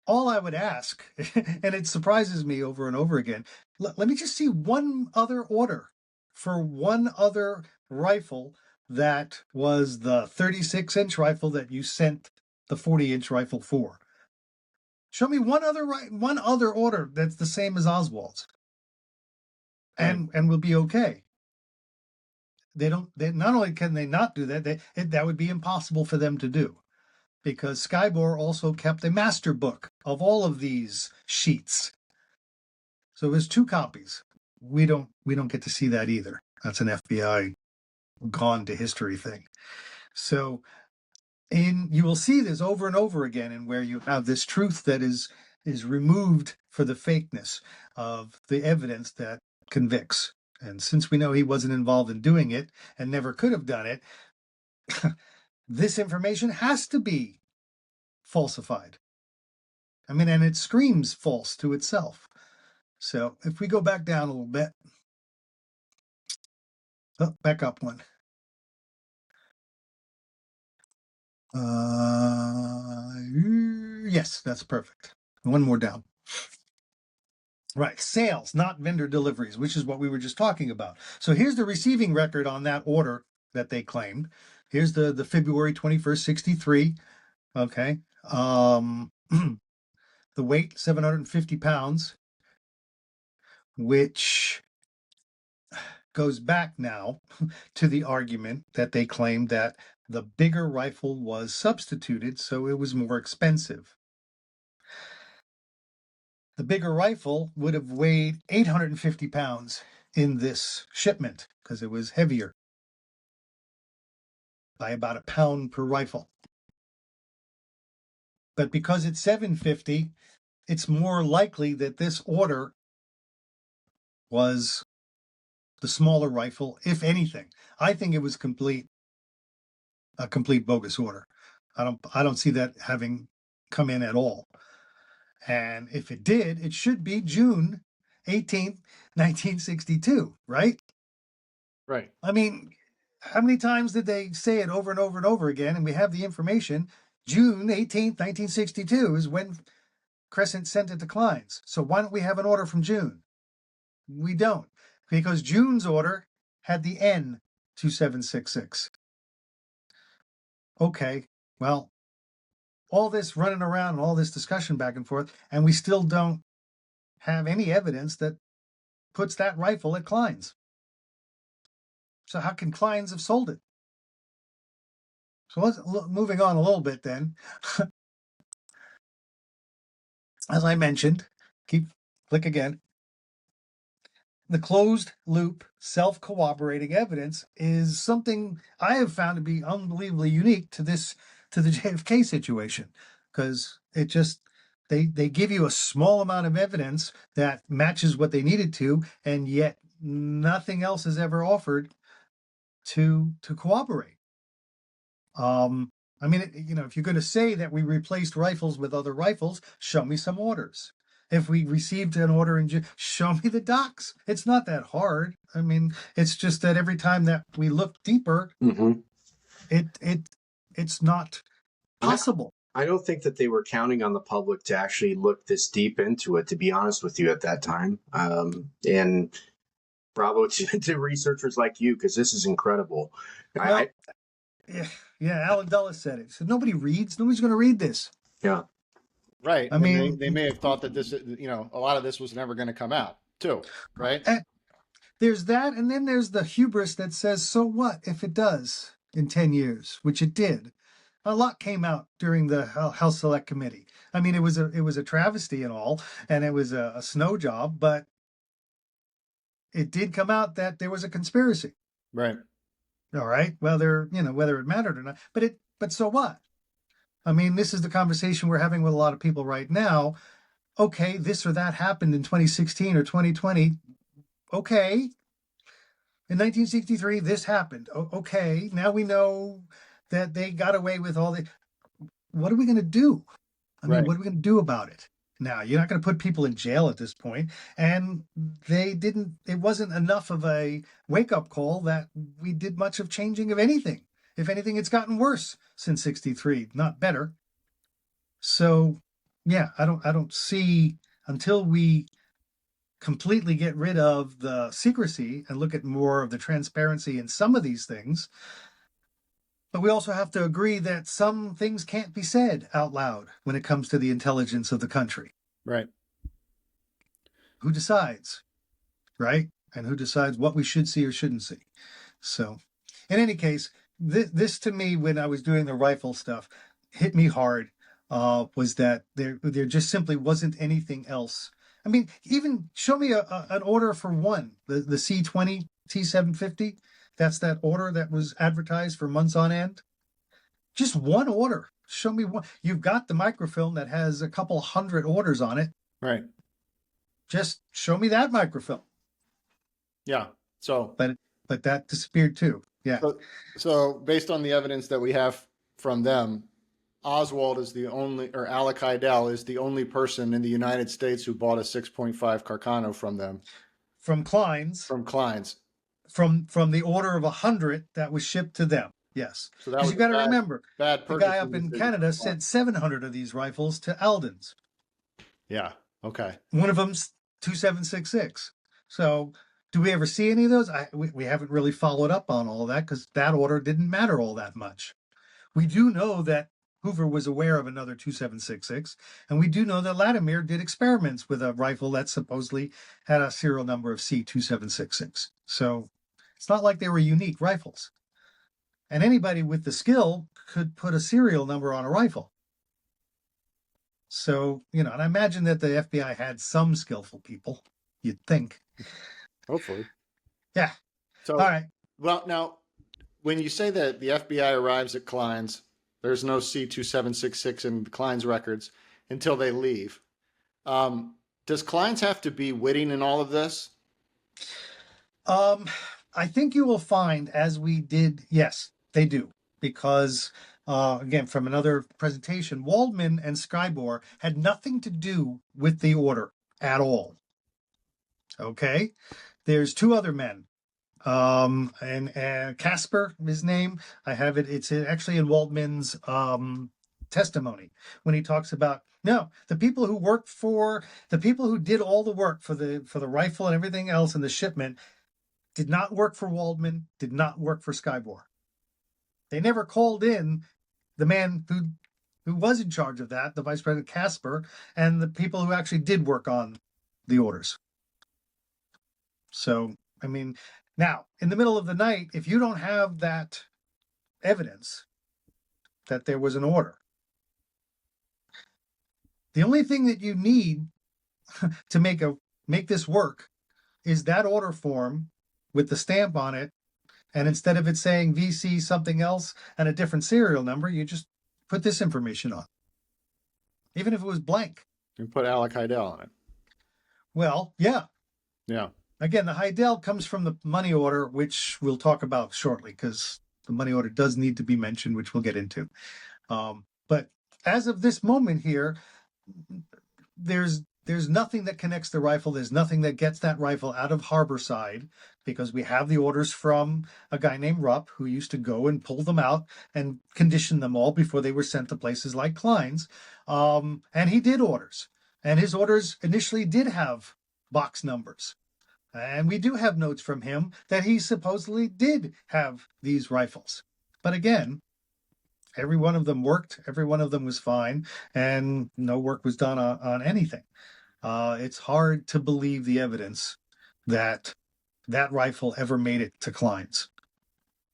All I would ask, and it surprises me over and over again, let me just see one other order for one other rifle that was the 36-inch rifle that you sent the 40-inch rifle for. Show me one other order that's the same as Oswald's, and we'll be okay. they don't. They not only can they not do that, that would be impossible for them to do, because Skybore also kept a master book of all of these sheets. So there's 2 copies. We don't get to see that either. That's an FBI gone to history thing. So you will see this over and over again, and where you have this truth that is removed for the fakeness of the evidence that convicts. And since we know he wasn't involved in doing it and never could have done it, this information has to be falsified. I mean, and it screams false to itself. So if we go back down a little bit, back up one. Yes, that's perfect. One more down. Right, sales, not vendor deliveries, which is what we were just talking about. So here's the receiving record on that order that they claimed. Here's the February 21st, 63. Okay. The weight, 750 pounds, which goes back now to the argument that they claimed that the bigger rifle was substituted, so it was more expensive. The bigger rifle would have weighed 850 pounds in this shipment because it was heavier by about a pound per rifle. But because it's 750, it's more likely that this order was the smaller rifle, if anything. I think it was a complete bogus order. I don't see that having come in at all. And if it did, it should be June 18th, 1962, right? Right. I mean, how many times did they say it over and over and over again? And we have the information. June 18th, 1962 is when Crescent sent it to Klein's. So why don't we have an order from June? We don't, because June's order had the N2766. Okay, well, all this running around and all this discussion back and forth, and we still don't have any evidence that puts that rifle at Klein's. So how can Klein's have sold it? So let's moving on a little bit then. As I mentioned, click again. The closed loop self-corroborating evidence is something I have found to be unbelievably unique to the JFK situation, because it just they give you a small amount of evidence that matches what they needed to, and yet nothing else is ever offered to corroborate. I mean, if you're going to say that we replaced rifles with other rifles, show me some orders. If we received an order in June, show me the docs. It's not that hard. I mean, it's just that every time that we look deeper, it's not possible. I don't think that they were counting on the public to actually look this deep into it, to be honest with you, at that time. And bravo to researchers like you, because this is incredible. Well, yeah, Alan Dulles said it. So nobody reads. Nobody's going to read this. Yeah. Right. I mean, they may have thought that this, a lot of this was never going to come out too, right? There's that, and then there's the hubris that says, so what if it does in 10 years, which it did. A lot came out during the House Select Committee. I mean, it was a travesty and all, and it was a snow job, but it did come out that there was a conspiracy. Right. All right. Whether it mattered or not, but so what? I mean, this is the conversation we're having with a lot of people right now. Okay, this or that happened in 2016 or 2020. Okay. In 1963, this happened. Okay. Now we know that they got away with all the. What are we going to do? I mean, what are we going to do about it? Now, you're not going to put people in jail at this point. And it wasn't enough of a wake-up call that we did much of changing of anything. If anything, it's gotten worse since 63, not better. So, yeah, I don't see, until we completely get rid of the secrecy and look at more of the transparency in some of these things. But we also have to agree that some things can't be said out loud when it comes to the intelligence of the country. Right. Who decides, right? And who decides what we should see or shouldn't see? So In any case, this to me, when I was doing the rifle stuff, hit me hard. Was that there just simply wasn't anything else. I mean, even show me an order for one, the C20 T750. That's that order that was advertised for months on end. Just one order. Show me one. You've got the microfilm that has a couple hundred orders on it. Right. Just show me that microfilm. Yeah. So, but that disappeared too. Yeah. So based on the evidence that we have from them, Oswald is the only, or Alec Heidel is the only person in the United States who bought a 6.5 Carcano from them. From Klein's. From Klein's. From the order of 100 that was shipped to them. Yes. So that was you got to remember, the guy up in Canada sent 700 of these rifles to Alden's. Yeah. Okay. One of them's 2766. So do we ever see any of those? We haven't really followed up on all of that because that order didn't matter all that much. We do know that Hoover was aware of another 2766, and we do know that Latimer did experiments with a rifle that supposedly had a serial number of C2766. So it's not like they were unique rifles. And anybody with the skill could put a serial number on a rifle. So, and I imagine that the FBI had some skillful people, you'd think. Hopefully. Yeah. So, all right. Well, now, when you say that the FBI arrives at Klein's, there's no C2766 in Klein's records until they leave. Does Klein's have to be witting in all of this? I think you will find, as we did, yes, they do. Because, again, from another presentation, Waldman and Skybor had nothing to do with the order at all. Okay? There's two other men. And Casper, his name, I have it. It's actually in Waldman's testimony when he talks about the people who did all the work for the rifle and everything else in the shipment did not work for Waldman, did not work for Skybor. They never called in the man who was in charge of that, the Vice President Casper, and the people who actually did work on the orders. So, I mean, now, in the middle of the night, if you don't have that evidence that there was an order, the only thing that you need to make this work is that order form with the stamp on it, and instead of it saying VC something else and a different serial number, you just put this information on. Even if it was blank. You put Alec Heidel on it. Well, yeah. Yeah. Again, the Heidel comes from the money order, which we'll talk about shortly, because the money order does need to be mentioned, which we'll get into. But as of this moment here, there's nothing that connects the rifle. There's nothing that gets that rifle out of Harborside, because we have the orders from a guy named Rupp who used to go and pull them out and condition them all before they were sent to places like Klein's. And he did orders. And his orders initially did have box numbers. And we do have notes from him that he supposedly did have these rifles. But again, every one of them worked. Every one of them was fine. And no work was done on anything. It's hard to believe the evidence that that rifle ever made it to Klein's.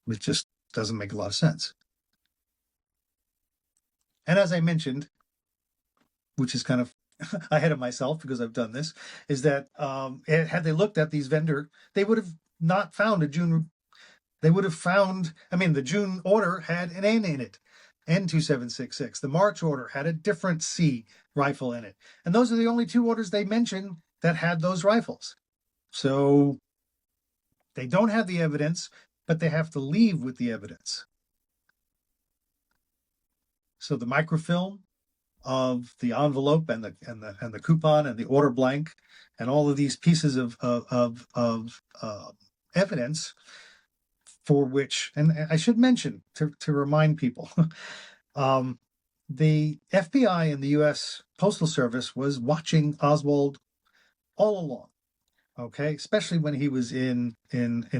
It just doesn't make a lot of sense. And as I mentioned, which is kind of ahead of myself because I've done this, is that had they looked at these vendor, they would have not found a June. They would have found, the June order had an N in it, N2766. The March order had a different C rifle in it. And those are the only two orders they mentioned that had those rifles. So they don't have the evidence, but they have to leave with the evidence. So the microfilm of the envelope and the coupon and the order blank and all of these pieces of evidence for which, and I should mention to remind people, the FBI and the U.S. Postal Service was watching Oswald all along. Okay, especially when he was in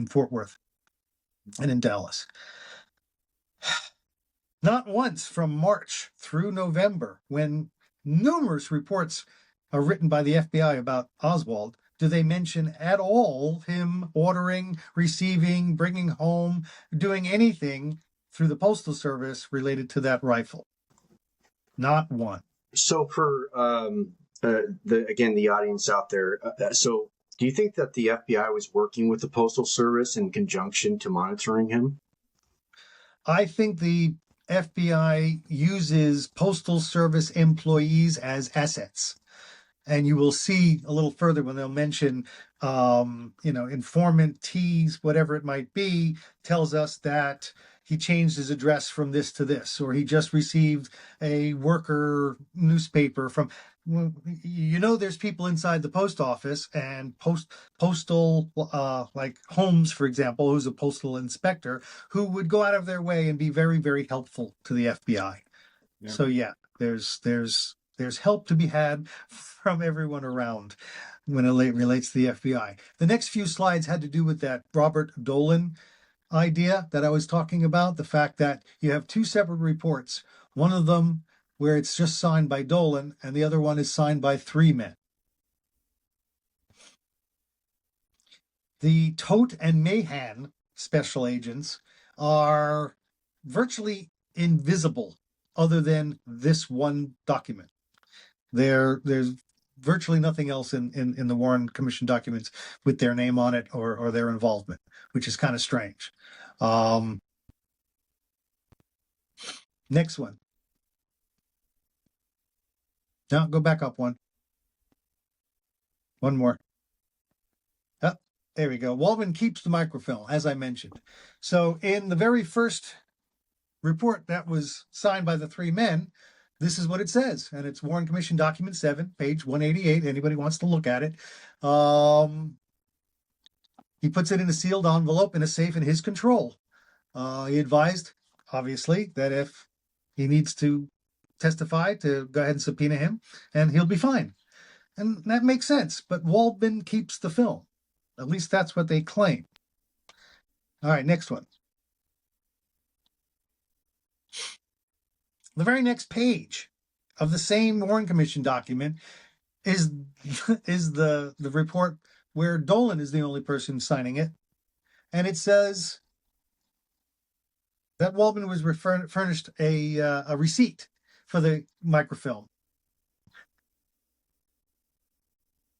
Fort Worth and in Dallas. Not once from March through November, when numerous reports are written by the FBI about Oswald, do they mention at all him ordering, receiving, bringing home, doing anything through the Postal Service related to that rifle? Not one. So for the audience out there, so do you think that the FBI was working with the Postal Service in conjunction to monitoring him? I think the FBI uses Postal Service employees as assets. And you will see a little further when they'll mention, informant T's, whatever it might be, tells us that he changed his address from this to this, or he just received a worker newspaper from. There's people inside the post office and postal, like Holmes, for example, who's a postal inspector, who would go out of their way and be very, very helpful to the FBI. Yeah. So yeah, there's help to be had from everyone around when it relates to the FBI. The next few slides had to do with that Robert Dolan idea that I was talking about, the fact that you have two separate reports, one of them where it's just signed by Dolan and the other one is signed by three men. The Tote and Mahan special agents are virtually invisible other than this one document. There's virtually nothing else in the Warren Commission documents with their name on it or their involvement, which is kind of strange. Next one. No, go back up one. One more. Oh, there we go. Waldman keeps the microfilm, as I mentioned. So in the very first report that was signed by the three men, this is what it says, and it's Warren Commission Document 7, page 188. Anybody wants to look at it. He puts it in a sealed envelope in a safe in his control. He advised, obviously, that if he needs to testify, to go ahead and subpoena him, and he'll be fine. And that makes sense, but Waldman keeps the film. At least that's what they claim. All right, next one. The very next page of the same Warren Commission document is the report where Dolan is the only person signing it. And it says that Waldman was furnished a receipt for the microfilm.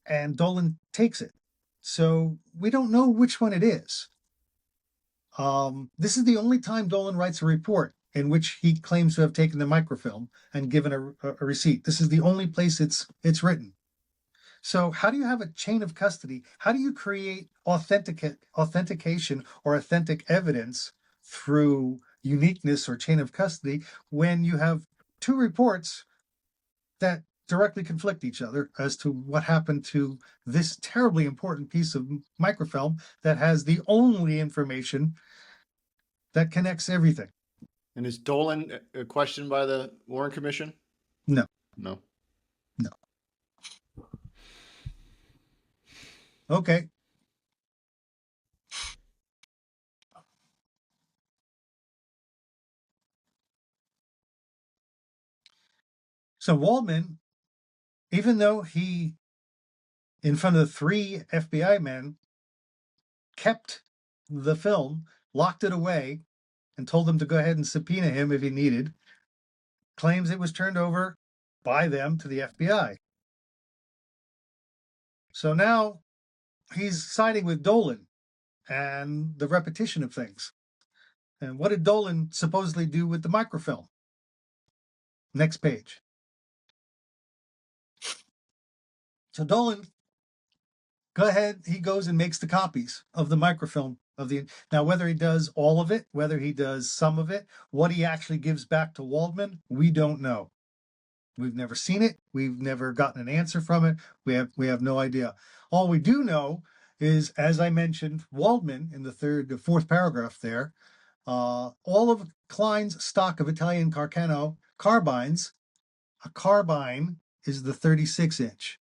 And Dolan takes it. So we don't know which one it is. This is the only time Dolan writes a report in which he claims to have taken the microfilm and given a receipt. This is the only place it's written. So how do you have a chain of custody? How do you create authentication or authentic evidence through uniqueness or chain of custody when you have two reports that directly conflict each other as to what happened to this terribly important piece of microfilm that has the only information that connects everything? And is Dolan questioned by the Warren Commission? No. No. No. Okay. So Waldman, even though he, in front of the three FBI men, kept the film, locked it away, and told them to go ahead and subpoena him if he needed, claims it was turned over by them to the FBI. So now he's siding with Dolan and the repetition of things. And what did Dolan supposedly do with the microfilm? Next page. So Dolan, go ahead, he goes and makes the copies of the microfilm now, whether he does all of it, whether he does some of it, what he actually gives back to Waldman, we don't know. We've never seen it. We've never gotten an answer from it. We have no idea. All we do know is, as I mentioned, Waldman in the fourth paragraph there, all of Klein's stock of Italian Carcano carbines, a carbine is the 36-inch.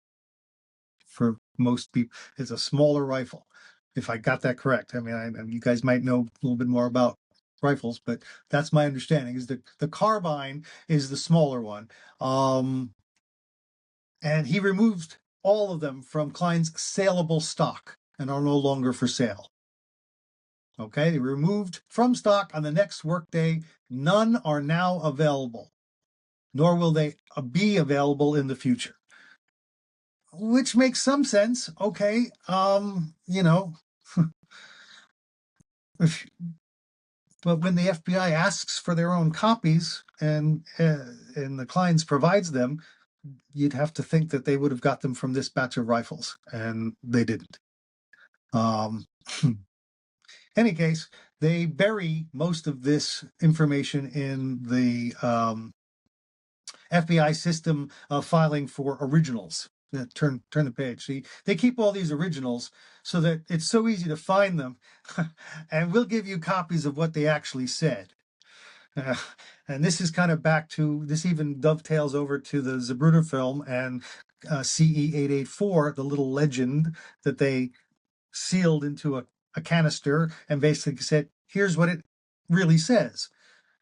For most people, it's a smaller rifle. If I got that correct. I mean, you guys might know a little bit more about rifles, but that's my understanding, is the carbine is the smaller one. And he removed all of them from Klein's saleable stock and are no longer for sale. Okay, they were removed from stock on the next workday. None are now available, nor will they be available in the future. Which makes some sense. Okay, if, but when the FBI asks for their own copies and the Kleins provides them, you'd have to think that they would have got them from this batch of rifles, and they didn't. Any case, they bury most of this information in the FBI system of filing for originals. Turn the page. See, they keep all these originals so that it's so easy to find them, and we'll give you copies of what they actually said. And this is kind of back to, this even dovetails over to the Zapruder film and CE-884, the little legend that they sealed into a canister and basically said, here's what it really says.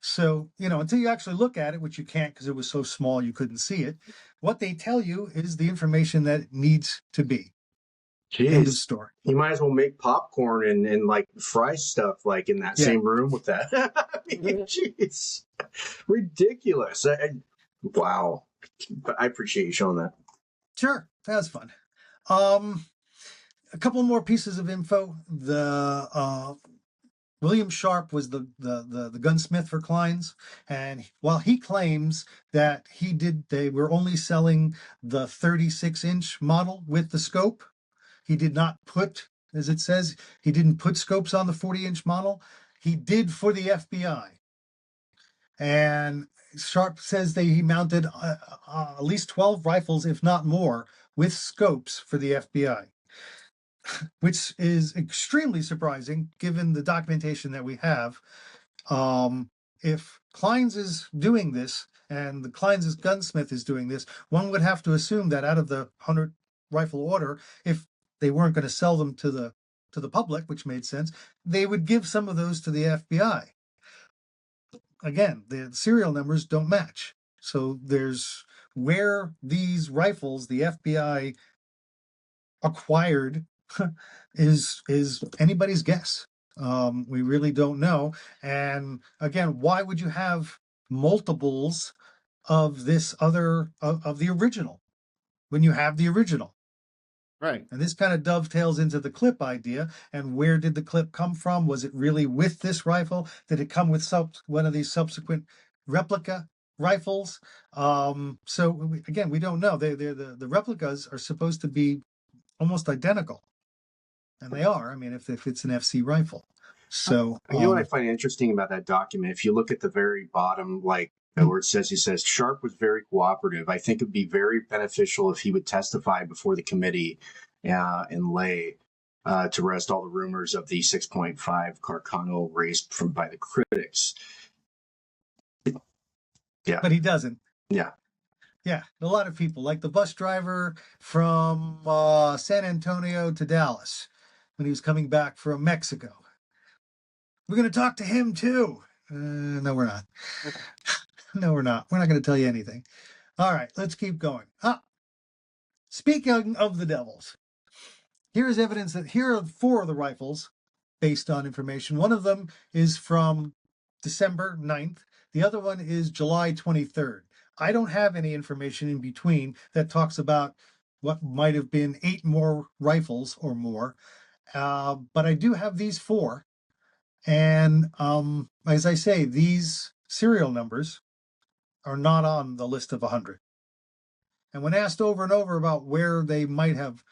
So, until you actually look at it, which you can't because it was so small you couldn't see it, what they tell you is the information that it needs to be. Jeez. End of story. You might as well make popcorn and like fry stuff like in that same room with that. I mean, jeez. Ridiculous. Wow. But I appreciate you showing that. Sure. That was fun. A couple more pieces of info. The William Sharp was the gunsmith for Klein's, and while he claims that they were only selling the 36-inch model with the scope, he did not put, as it says, he didn't put scopes on the 40-inch model. He did for the FBI. And Sharp says that he mounted at least 12 rifles, if not more, with scopes for the FBI, which is extremely surprising given the documentation that we have. If Klein's is doing this and the Klein's gunsmith is doing this, one would have to assume that out of the 100 rifle order, if they weren't going to sell them to the public, which made sense, they would give some of those to the FBI. Again, the serial numbers don't match. So there's where these rifles the FBI acquired is anybody's guess. We really don't know. And again, why would you have multiples of this other of the original when you have the original? Right. And this kind of dovetails into the clip idea. And where did the clip come from? Was it really with this rifle? Did it come with one of these subsequent replica rifles? So again, we don't know. The replicas are supposed to be almost identical, and they are. I mean, if it's an FC rifle. So you know what I find interesting about that document? If you look at the very bottom, like where it says, Sharp was very cooperative. I think it'd be very beneficial if he would testify before the committee in lay to rest all the rumors of the 6.5 Carcano raised by the critics. Yeah, but he doesn't. Yeah. Yeah, a lot of people, like the bus driver from San Antonio to Dallas when he was coming back from Mexico. We're going to talk to him too. No, we're not. No, we're not. We're not going to tell you anything. All right, let's keep going. Speaking of the devils, here is evidence that here are 4 of the rifles based on information. One of them is from December 9th. The other one is July 23rd. I don't have any information in between that talks about what might have been 8 more rifles or more. But I do have these 4. And as I say, these serial numbers are not on the list of 100. And when asked over and over about where they might have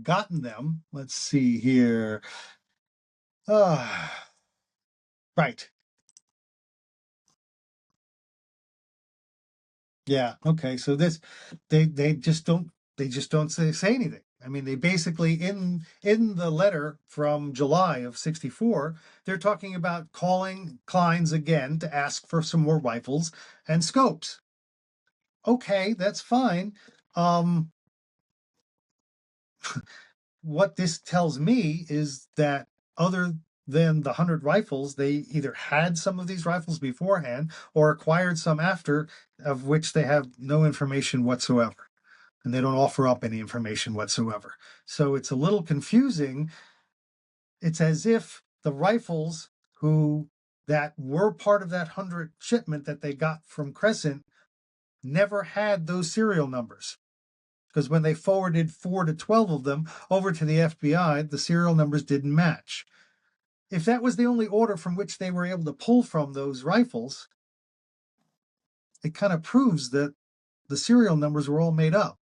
gotten them, let's see here. Right. Yeah. Okay. So this, they just don't say anything. I mean, they basically in the letter from July of '64, they're talking about calling Klein's again to ask for some more rifles and scopes. Okay, that's fine. What this tells me is that other than the 100 rifles, they either had some of these rifles beforehand or acquired some after, of which they have no information whatsoever. and they don't offer up any information whatsoever. So it's a little confusing. It's as if the rifles that were part of that 100 shipment that they got from Crescent never had those serial numbers. Because when they forwarded 4 to 12 of them over to the FBI, the serial numbers didn't match. If that was the only order from which they were able to pull from those rifles, it kind of proves that the serial numbers were all made up.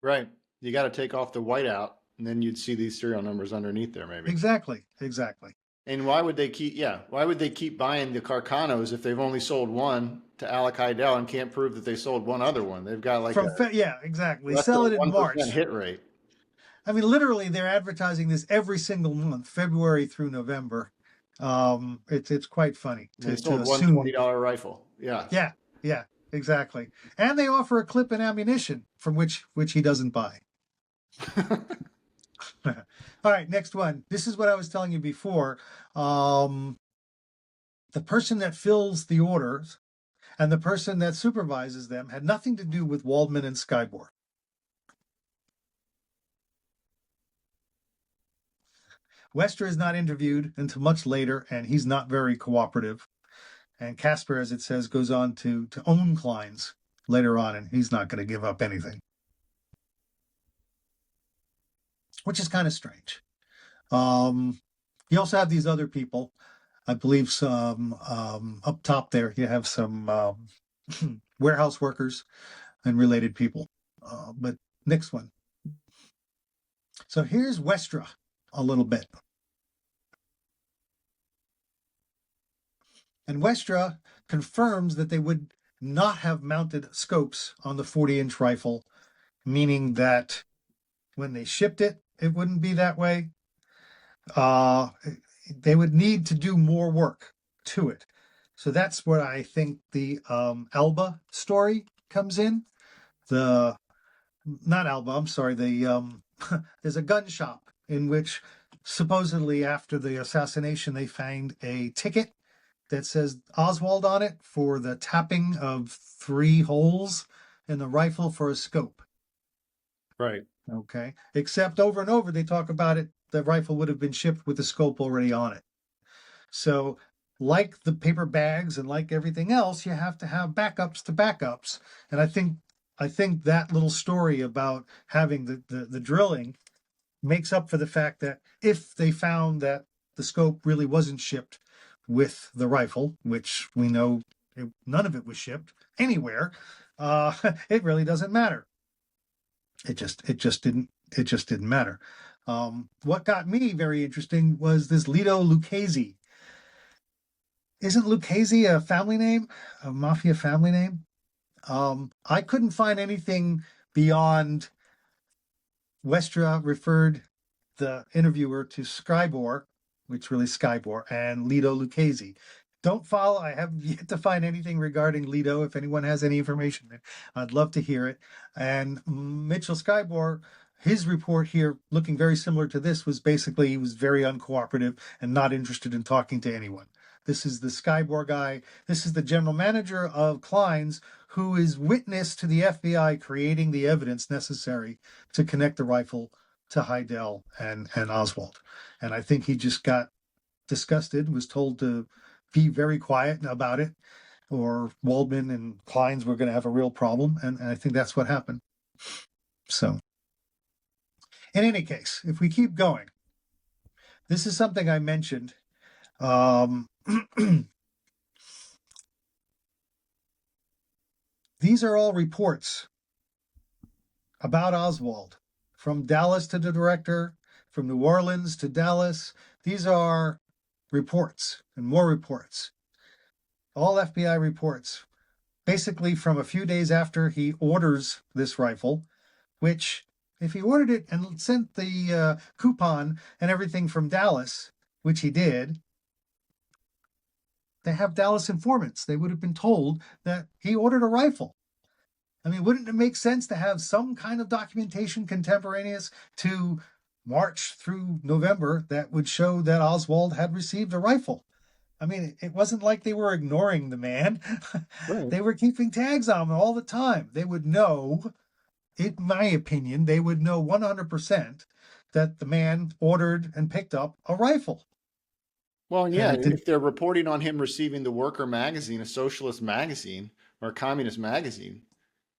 Right. You got to take off the whiteout, and then you'd see these serial numbers underneath there, maybe. Exactly. And why would they keep buying the Carcanos if they've only sold one to Alec Heidel and can't prove that they sold one other one? They've got like exactly. less Sell than it in 1% March. hit rate. I mean, literally, they're advertising this every single month, February through November. It's quite funny They to sold one assume. $20 rifle. Yeah. Yeah, exactly. And they offer a clip and ammunition from which he doesn't buy. All right, next one. This is what I was telling you before. The person that fills the orders and the person that supervises them had nothing to do with Waldman and Skybor. Westra is not interviewed until much later, and he's not very cooperative. And Casper, as it says, goes on to own Klein's later on, and he's not going to give up anything, which is kind of strange. You also have these other people. I believe some up top there, you have some warehouse workers and related people. But next one. So here's Westra a little bit. And Westra confirms that they would not have mounted scopes on the 40-inch rifle, meaning that when they shipped it, it wouldn't be that way. They would need to do more work to it. So that's where I think the Alba story comes in. Not Alba, I'm sorry. There's a gun shop in which supposedly after the assassination, they found a ticket that says Oswald on it for the tapping of 3 holes in the rifle for a scope. Right. Okay. Except over and over, they talk about it. The rifle would have been shipped with the scope already on it. So like the paper bags and like everything else, you have to have backups to backups. And I think that little story about having the drilling makes up for the fact that if they found that the scope really wasn't shipped with the rifle, which we know none of it was shipped anywhere, it really doesn't matter. It just didn't matter. What got me very interesting was this Lido Lucchese. Isn't Lucchese a family name, a mafia family name? I couldn't find anything beyond Westra referred the interviewer to Skybor, which really Skybor, and Lido Lucchese. Don't follow. I have yet to find anything regarding Lido. If anyone has any information, I'd love to hear it. And Mitchell Skybor, his report here, looking very similar to this, was basically he was very uncooperative and not interested in talking to anyone. This is the Skybor guy. This is the general manager of Klein's, who is witness to the FBI creating the evidence necessary to connect the rifle to Heidel and Oswald. And I think he just got disgusted, was told to be very quiet about it, or Waldman and Klein's were going to have a real problem. And I think that's what happened. So in any case, if we keep going, this is something I mentioned. These are all reports about Oswald, from Dallas to the director, from New Orleans to Dallas. These are reports and more reports, all FBI reports, basically from a few days after he orders this rifle, which if he ordered it and sent the coupon and everything from Dallas, which he did, they have Dallas informants. They would have been told that he ordered a rifle. I mean, wouldn't it make sense to have some kind of documentation contemporaneous to March through November that would show that Oswald had received a rifle? I mean, it wasn't like they were ignoring the man. Right. They were keeping tags on him all the time. They would know in my opinion, they would know 100% that the man ordered and picked up a rifle. Well, And yeah, it did, if they're reporting on him receiving the Worker magazine, a socialist magazine or a communist magazine,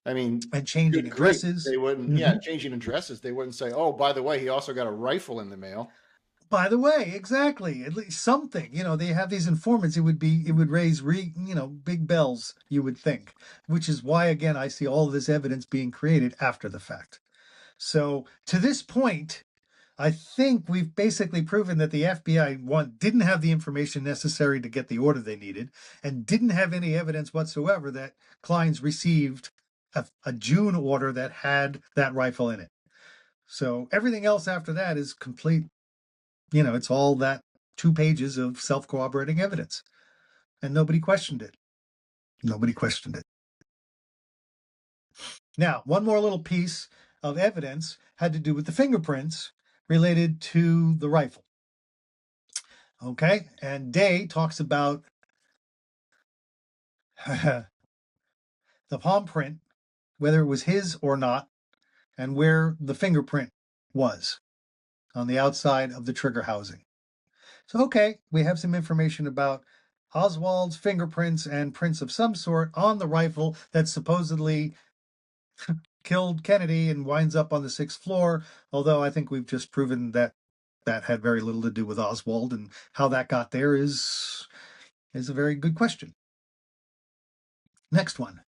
I mean, and changing good grief, addresses. they wouldn't, yeah, Mhm. changing addresses, they wouldn't say, oh, by the way, he also got a rifle in the mail. By the way, exactly. At least something. They have these informants. It would raise big bells, you would think, which is why, again, I see all of this evidence being created after the fact. So to this point, I think we've basically proven that the FBI, one, didn't have the information necessary to get the order they needed, and didn't have any evidence whatsoever that Klein's received a June order that had that rifle in it. So everything else after that is complete. It's all that 2 pages of self-corroborating evidence, and nobody questioned it. Nobody questioned it. Now, one more little piece of evidence had to do with the fingerprints related to the rifle. Okay, and Day talks about the palm print, whether it was his or not, and where the fingerprint was on the outside of the trigger housing. So, okay, we have some information about Oswald's fingerprints and prints of some sort on the rifle that supposedly killed Kennedy and winds up on the 6th floor, although I think we've just proven that that had very little to do with Oswald, and how that got there is a very good question. Next one.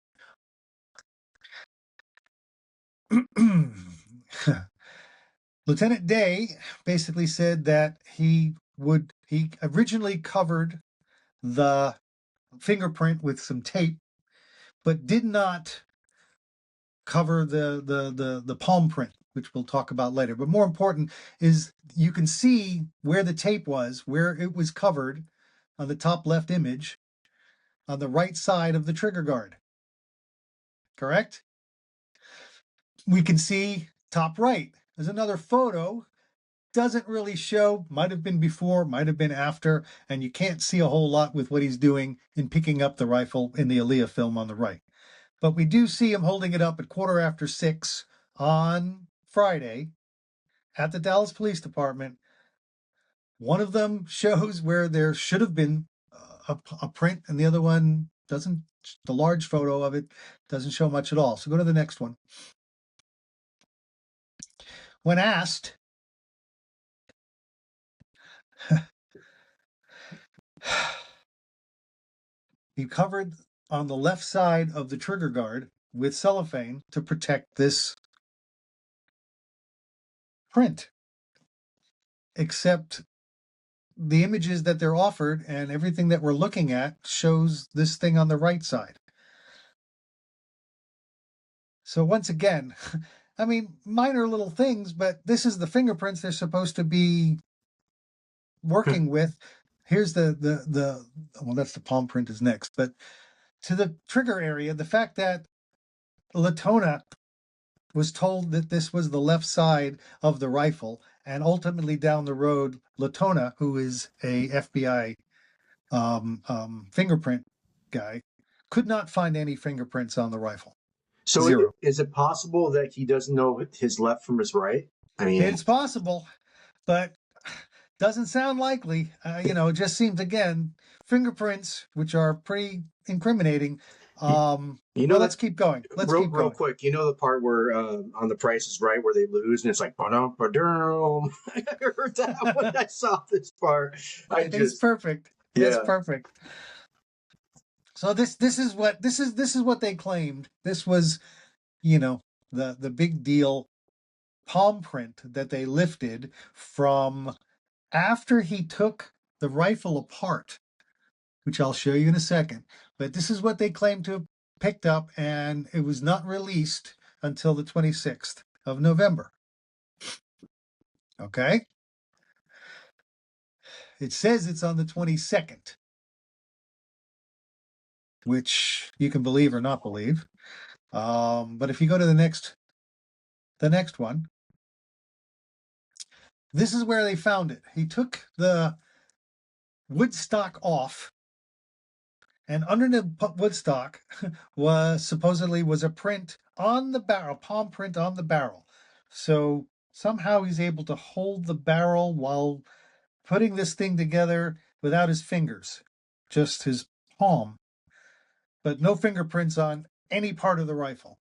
Lieutenant Day basically said that he originally covered the fingerprint with some tape, but did not cover the palm print, which we'll talk about later. But more important is you can see where the tape was, where it was covered on the top left image on the right side of the trigger guard. Correct? We can see top right. There's another photo. Doesn't really show, might have been before, might have been after, and you can't see a whole lot with what he's doing in picking up the rifle in the Aaliyah film on the right. But we do see him holding it up at 6:15 on Friday at the Dallas Police Department. One of them shows where there should have been a print, and the other one doesn't. The large photo of it doesn't show much at all. So go to the next one. When asked, he covered on the left side of the trigger guard with cellophane to protect this print. Except the images that they're offered and everything that we're looking at shows this thing on the right side. So once again, I mean, minor little things, but this is the fingerprints they're supposed to be working with. Here's well, that's the palm print is next, but to the trigger area, the fact that Latona was told that this was the left side of the rifle, and ultimately down the road, Latona, who is a FBI fingerprint guy, could not find any fingerprints on the rifle. So Zero. is it possible that he doesn't know his left from his right? I mean, It's possible, but doesn't sound likely. It just seems, again, fingerprints, which are pretty incriminating. Let's keep going. Real quick. You know the part where on The Price is Right where they lose and it's like, ba-dum, ba-dum. I heard that when I saw this part. It's perfect. Yeah. It's perfect. So this is what they claimed. This was, the big deal palm print that they lifted from after he took the rifle apart, which I'll show you in a second. But this is what they claimed to have picked up, and it was not released until the 26th of November. Okay? It says it's on the 22nd, which you can believe or not believe. But if you go to the next one, this is where they found it. He took the wood stock off And underneath woodstock was supposedly was a print on the barrel, palm print on the barrel. So somehow he's able to hold the barrel while putting this thing together without his fingers, just his palm, but no fingerprints on any part of the rifle.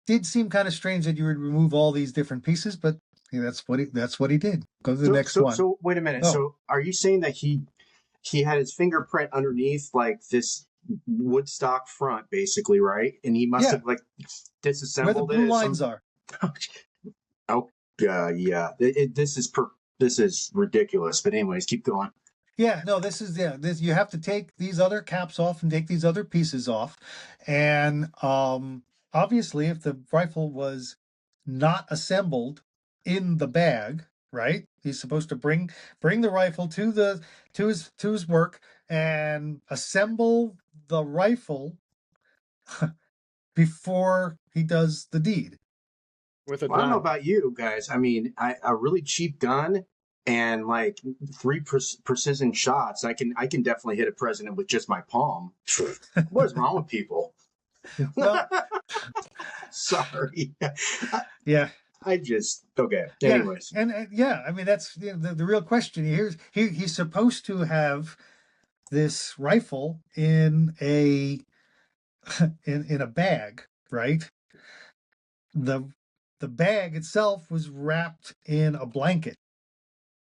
Did seem kind of strange that you would remove all these different pieces, but that's what he did. Go to the next one. So wait a minute. Oh. So are you saying that he had his fingerprint underneath like this woodstock front, basically, right? And he must have like disassembled where the blue lines are. Oh, yeah. This is ridiculous. But anyways, keep going. Yeah, no, this you have to take these other caps off and take these other pieces off. And obviously if the rifle was not assembled in the bag, right? He's supposed to bring the rifle to his work and assemble the rifle before he does the deed. With a I don't know about you guys. I mean, a really cheap gun and like 3 precision shots, I can definitely hit a president with just my palm. What is wrong with people? Well, sorry. Yeah. Okay. Anyways. Yeah. And yeah, I mean that's the real question. He's supposed to have this rifle in a in a bag, right? The bag itself was wrapped in a blanket,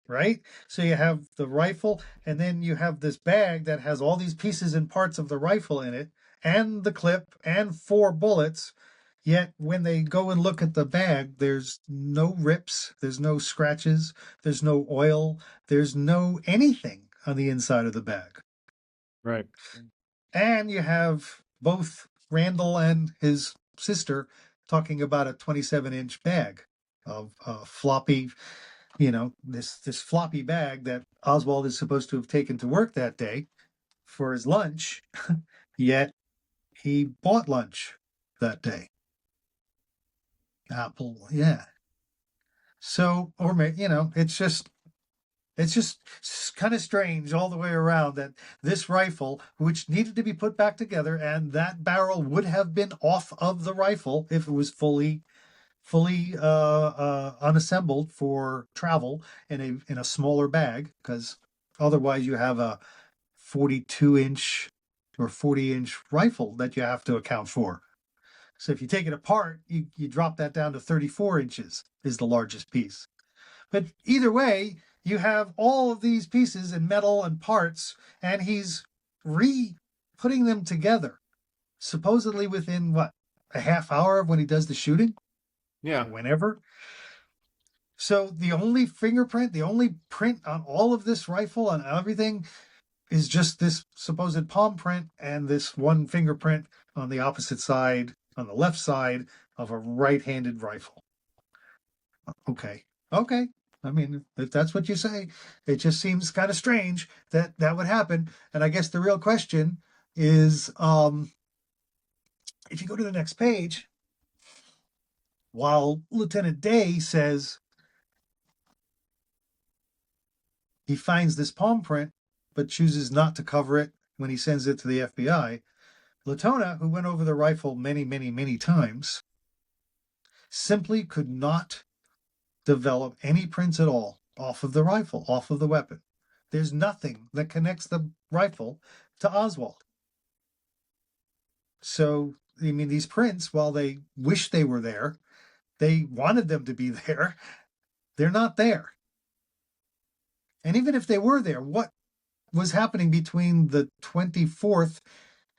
right? So you have the rifle, and then you have this bag that has all these pieces and parts of the rifle in it, and the clip, and 4 bullets. Yet when they go and look at the bag, there's no rips, there's no scratches, there's no oil, there's no anything on the inside of the bag. Right. And you have both Randall and his sister talking about a 27-inch bag of floppy, this floppy bag that Oswald is supposed to have taken to work that day for his lunch, yet he bought lunch that day. Apple, yeah. So, or it's just kind of strange all the way around that this rifle, which needed to be put back together, and that barrel would have been off of the rifle if it was fully unassembled for travel in a smaller bag, because otherwise you have a 42-inch or 40-inch rifle that you have to account for. So if you take it apart, you drop that down to 34 inches is the largest piece. But either way, you have all of these pieces and metal and parts, and he's putting them together, supposedly within a half hour of when he does the shooting? Yeah. Whenever. So the only fingerprint, the only print on all of this rifle, on everything, is just this supposed palm print and this one fingerprint on the opposite side, on the left side of a right-handed rifle. Okay. I mean, if that's what you say, it just seems kind of strange that would happen. And I guess the real question is, if you go to the next page, while Lieutenant Day says he finds this palm print, but chooses not to cover it when he sends it to the FBI, Latona, who went over the rifle many, many, many times, simply could not develop any prints at all off of the rifle, off of the weapon. There's nothing that connects the rifle to Oswald. So, I mean, these prints, while they wish they were there, they wanted them to be there, they're not there. And even if they were there, what was happening between the 24th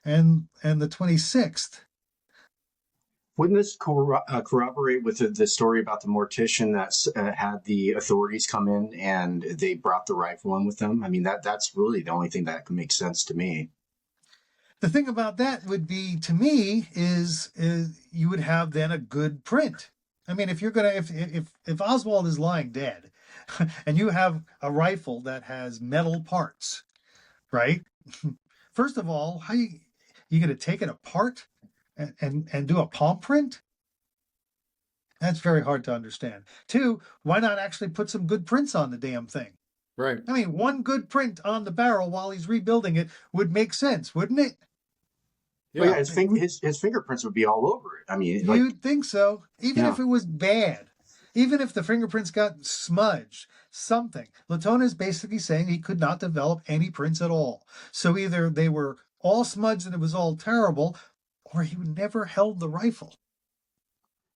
and the 26th? Wouldn't this corroborate with the story about the mortician that had the authorities come in and they brought the rifle in with them? I mean, that's really the only thing that can make sense to me. The thing about that would be, to me, is you would have then a good print. I mean, if you're gonna, if Oswald is lying dead, and you have a rifle that has metal parts, right? First of all, how you gonna take it apart and do a palm print? That's very hard to understand. 2, why not actually put some good prints on the damn thing? Right. I mean, one good print on the barrel while he's rebuilding it would make sense, wouldn't it? Well, yeah, Yeah. his fingerprints would be all over it. I mean, like, You'd think so, even yeah. if it was bad, even if the fingerprints got smudged, something. Latona is basically saying he could not develop any prints at all. So either they were all smudged and it was all terrible, or he never held the rifle.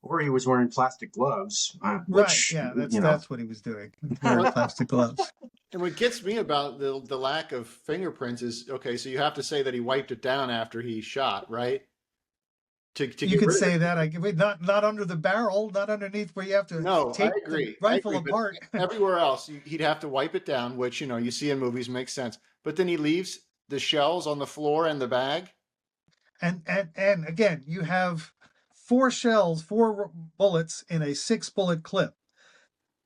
Or he was wearing plastic gloves, Right? which, Yeah, you know, that's what he was doing, wearing plastic gloves. And what gets me about the lack of fingerprints is, okay, so you have to say that he wiped it down after he shot, right? To You get could rid of say it. that. Not under the barrel, not underneath where you have to No, I take the agree. I rifle agree. But apart. everywhere else, he'd have to wipe it down, which, you see in movies makes sense. But then he leaves the shells on the floor and the bag. And again, you have four bullets in a 6 bullet clip.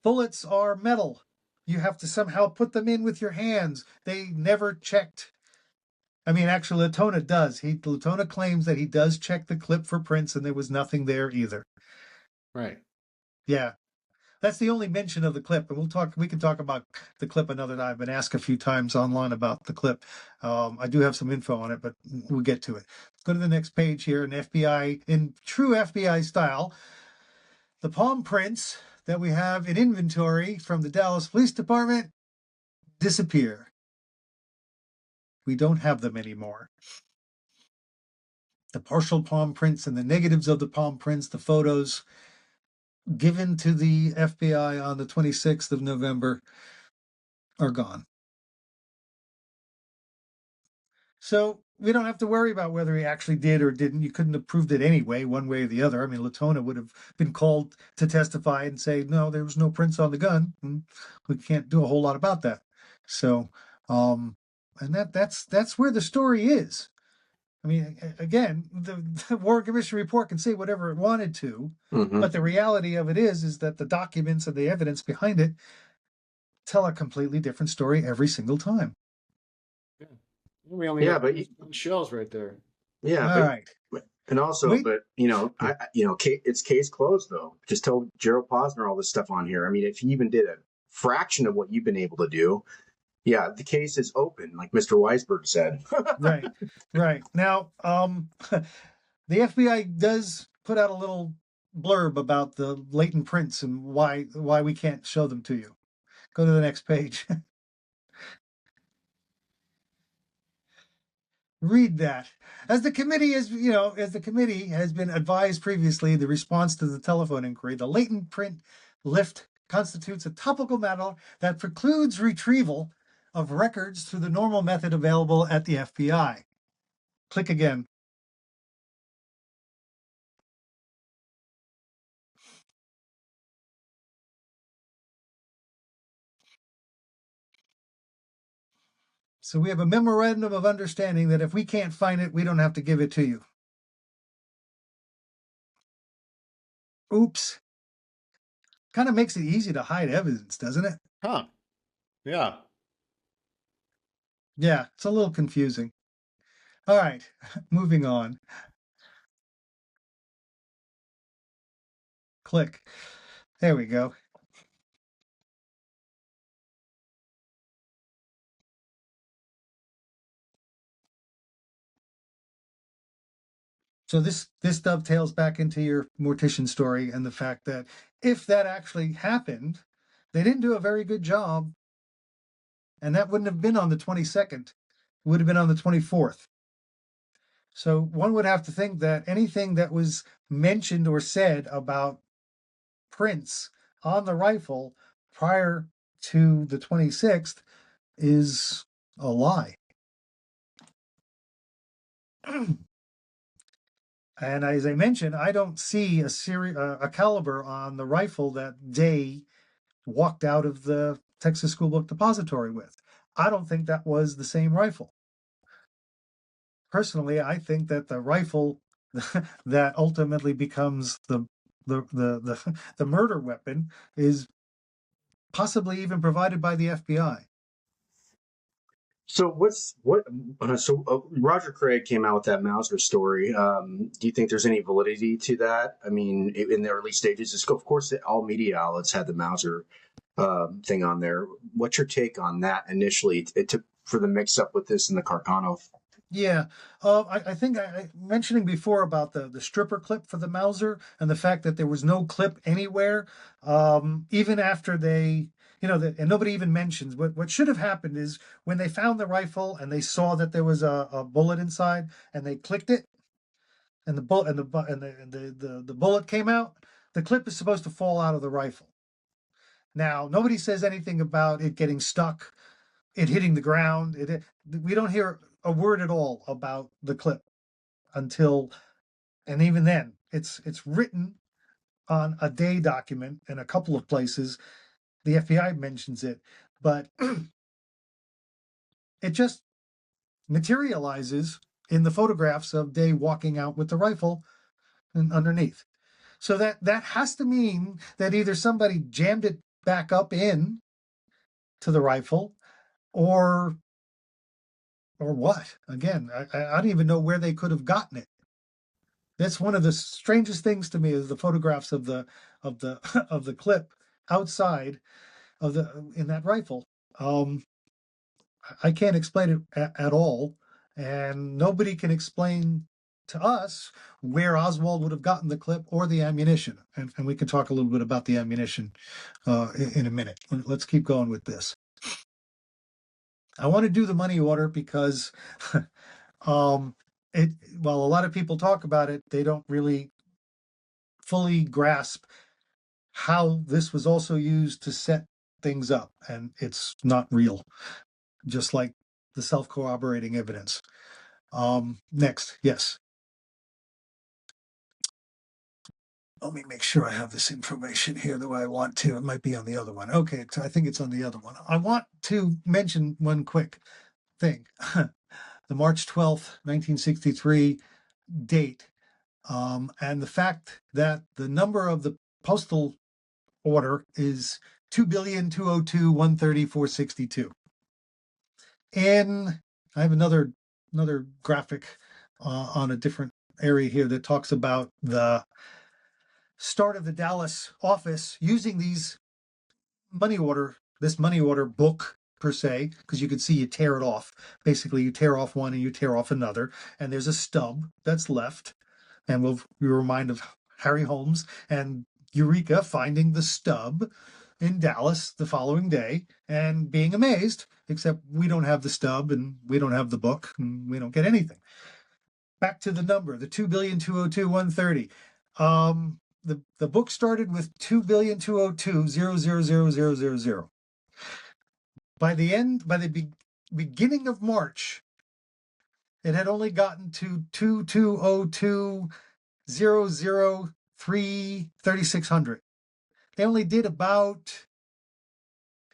Bullets are metal. You have to somehow put them in with your hands. They never checked. I mean, actually, Latona does. Latona claims that he does check the clip for prints, and there was nothing there either. Right. Yeah, that's the only mention of the clip, and we can talk about the clip another time. I've been asked a few times online about the clip. I do have some info on it, but we'll get to it. Let's go to the next page here in true FBI style. The palm prints that we have in inventory from the Dallas Police Department disappear. We don't have them anymore. The partial palm prints and the negatives of the palm prints, the photos given to the FBI on the 26th of November are gone. So we don't have to worry about whether he actually did or didn't. You couldn't have proved it anyway, one way or the other. I mean, Latona would have been called to testify and say, no, there was no prints on the gun. And we can't do a whole lot about that. So, and that's where the story is. I mean, again, the Warren Commission report can say whatever it wanted to, but the reality of it is that the documents and the evidence behind it tell a completely different story every single time. Yeah. We only yeah, have but shells right there. yeah, All right. and also, Wait. but it's case closed though. Just tell Gerald Posner all this stuff on here. I mean, if he even did a fraction of what you've been able to do, yeah, the case is open, like Mr. Weisberg said. Right. Now, the FBI does put out a little blurb about the latent prints and why we can't show them to you. Go to the next page. Read that. As the committee has been advised previously, the response to the telephone inquiry, the latent print lift constitutes a topical matter that precludes retrieval of records through the normal method available at the FBI. Click again. So we have a memorandum of understanding that if we can't find it, we don't have to give it to you. Oops. Kind of makes it easy to hide evidence, doesn't it? Huh. Yeah. Yeah, it's a little confusing. All right, moving on. Click. There we go. So this dovetails back into your mortician story and the fact that if that actually happened, they didn't do a very good job, and that wouldn't have been on the 22nd. It would have been on the 24th. So one would have to think that anything that was mentioned or said about prints on the rifle prior to the 26th is a lie. And as I mentioned, I don't see a caliber on the rifle that Day walked out of the Texas School Book Depository with. I don't think that was the same rifle. Personally, I think that the rifle that ultimately becomes the murder weapon is possibly even provided by the FBI. So Roger Craig came out with that Mauser story. Do you think there's any validity to that? I mean, in the early stages, of course, all media outlets had the Mauser thing on there. What's your take on that initially? It took for the mix up with this and the Carcano. Yeah, I think I mentioning before about the stripper clip for the Mauser and the fact that there was no clip anywhere, even after they, and nobody even mentions what should have happened is when they found the rifle and they saw that there was a bullet inside and they clicked it and the bullet and the bullet came out. The clip is supposed to fall out of the rifle. Now nobody says anything about it getting stuck, it hitting the ground. We don't hear a word at all about the clip until, and even then, it's written on a day document in a couple of places. The FBI mentions it, but it just materializes in the photographs of Day walking out with the rifle and underneath. So that has to mean that either somebody jammed it back up in to the rifle, or what? Again, I don't even know where they could have gotten it. That's one of the strangest things to me is the photographs of the of the clip outside of the in that rifle. I can't explain it at all, and nobody can explain to us where Oswald would have gotten the clip or the ammunition. And we can talk a little bit about the ammunition in a minute. Let's keep going with this. I want to do the money order because it while a lot of people talk about it, they don't really fully grasp how this was also used to set things up, and it's not real, just like the self-corroborating evidence. Next, yes. Let me make sure I have this information here the way I want to. It might be on the other one. Okay, I think it's on the other one. I want to mention one quick thing. The March 12th, 1963 date, and the fact that the number of the postal order is 2,202,130,462. And I have another graphic on a different area here that talks about the start of the Dallas office using this money order book per se, because you can see you tear it off. Basically, you tear off one and you tear off another, and there's a stub that's left. And we'll be reminded of Harry Holmes and Eureka finding the stub in Dallas the following day and being amazed, except we don't have the stub and we don't have the book and we don't get anything. Back to the number, the 2,202,130. The book started with 2,202,000,000. By the beginning of March, it had only gotten to 2,202,003,3,600. They only did about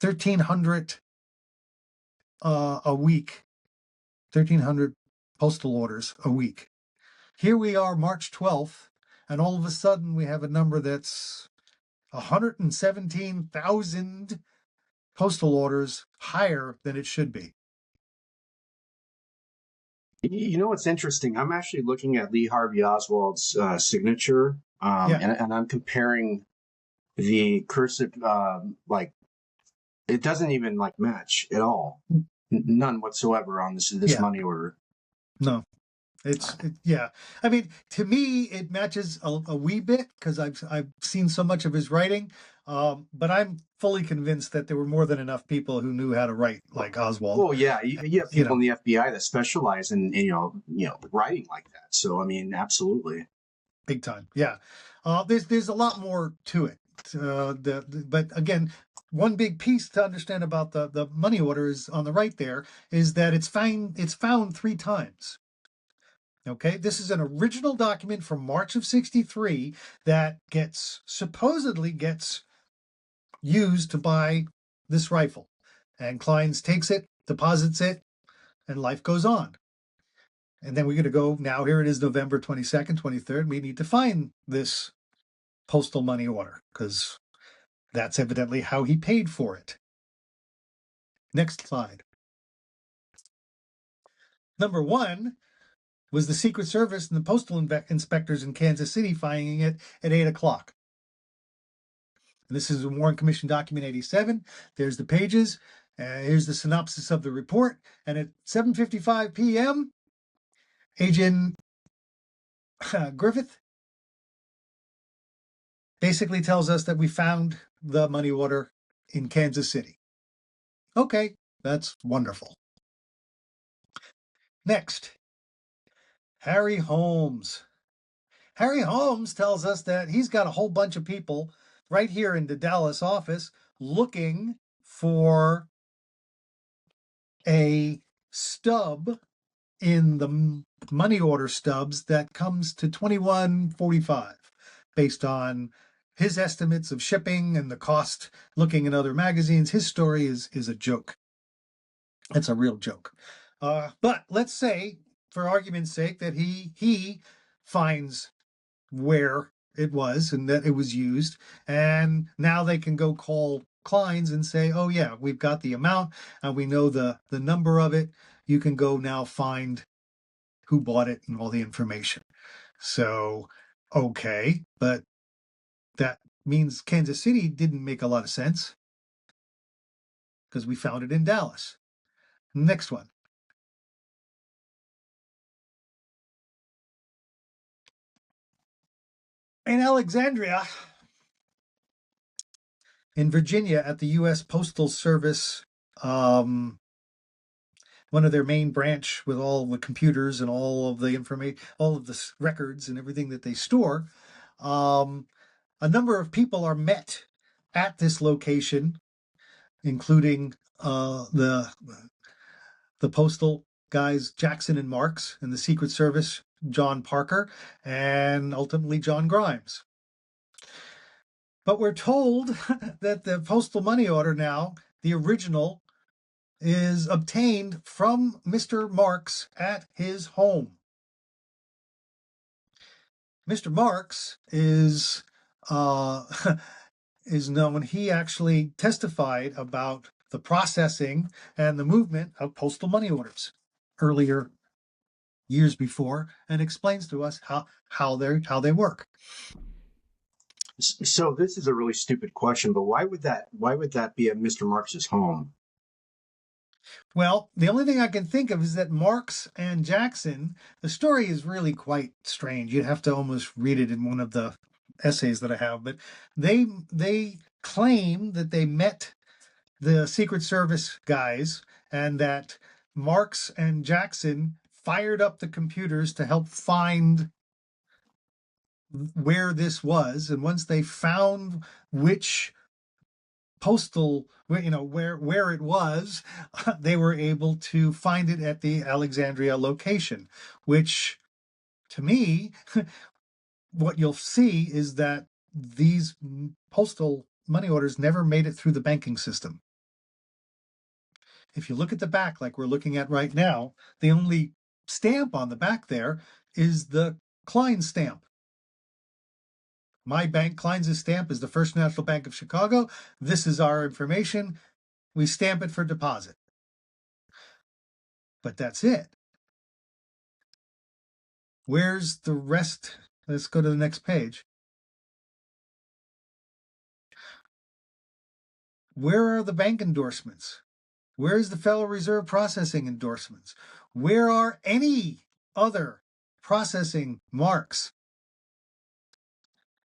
1,300 a week, 1,300 postal orders a week. Here we are, March 12th, and all of a sudden we have a number that's 117,000 postal orders higher than it should be. You know what's interesting? I'm actually looking at Lee Harvey Oswald's signature, and I'm comparing the cursive, like it doesn't even like match at all, none whatsoever on this money order. No, yeah. I mean, to me, it matches a wee bit because I've seen so much of his writing, but I'm fully convinced that there were more than enough people who knew how to write like Oswald. Oh yeah, you have people in the FBI that specialize in writing like that. So I mean, absolutely, big time. Yeah, there's a lot more to it. But again, one big piece to understand about the money order is on the right there is that it's found 3 times. Okay, this is an original document from March of 63 that supposedly gets used to buy this rifle. And Klein's takes it, deposits it, and life goes on. And then we're going to go now. Here it is, November 22nd, 23rd. We need to find this postal money order because that's evidently how he paid for it. Next slide. Number 1 was the Secret Service and the postal inspectors in Kansas City finding it at 8 o'clock. And this is a Warren Commission document 87. There's the pages. Here's the synopsis of the report. And at 7:55 p.m., Agent Griffith basically tells us that we found the money order in Kansas City. Okay, that's wonderful. Next, Harry Holmes. Harry Holmes tells us that he's got a whole bunch of people right here in the Dallas office looking for a stub in the money order stubs that comes to $21.45 based on his estimates of shipping and the cost. Looking in other magazines, his story is a joke. It's a real joke. But let's say, for argument's sake, that he finds where it was and that it was used, and now they can go call Klein's and say, oh yeah, we've got the amount and we know the number of it. You can go now find who bought it and all the information. So, okay, but that means Kansas City didn't make a lot of sense because we found it in Dallas. Next one. In Alexandria, in Virginia, at the U.S. Postal Service, one of their main branch with all the computers and all of the information, all of the records and everything that they store, a number of people are met at this location, including the postal guys Jackson and Marks, and the Secret Service John Parker, and ultimately John Grimes. But we're told that the postal money order now, the original, is obtained from Mr. Marks at his home. Mr. Marks is known. He actually testified about the processing and the movement of postal money orders earlier, years before, and explains to us how they work. So this is a really stupid question, but why would that be at Mr. Marx's home? Well, the only thing I can think of is that Marks and Jackson, the story is really quite strange. You'd have to almost read it in one of the essays that I have, but they claim that they met the Secret Service guys and that Marks and Jackson fired up the computers to help find where this was, and once they found which postal, where it was, they were able to find it at the Alexandria location, which to me, what you'll see is that these postal money orders never made it through the banking system. If you look at the back, like we're looking at right now, the only stamp on the back there is the Klein stamp. My bank, Klein's stamp, is the First National Bank of Chicago. This is our information. We stamp it for deposit. But that's it. Where's the rest? Let's go to the next page. Where are the bank endorsements? Where's the Federal Reserve processing endorsements? Where are any other processing marks?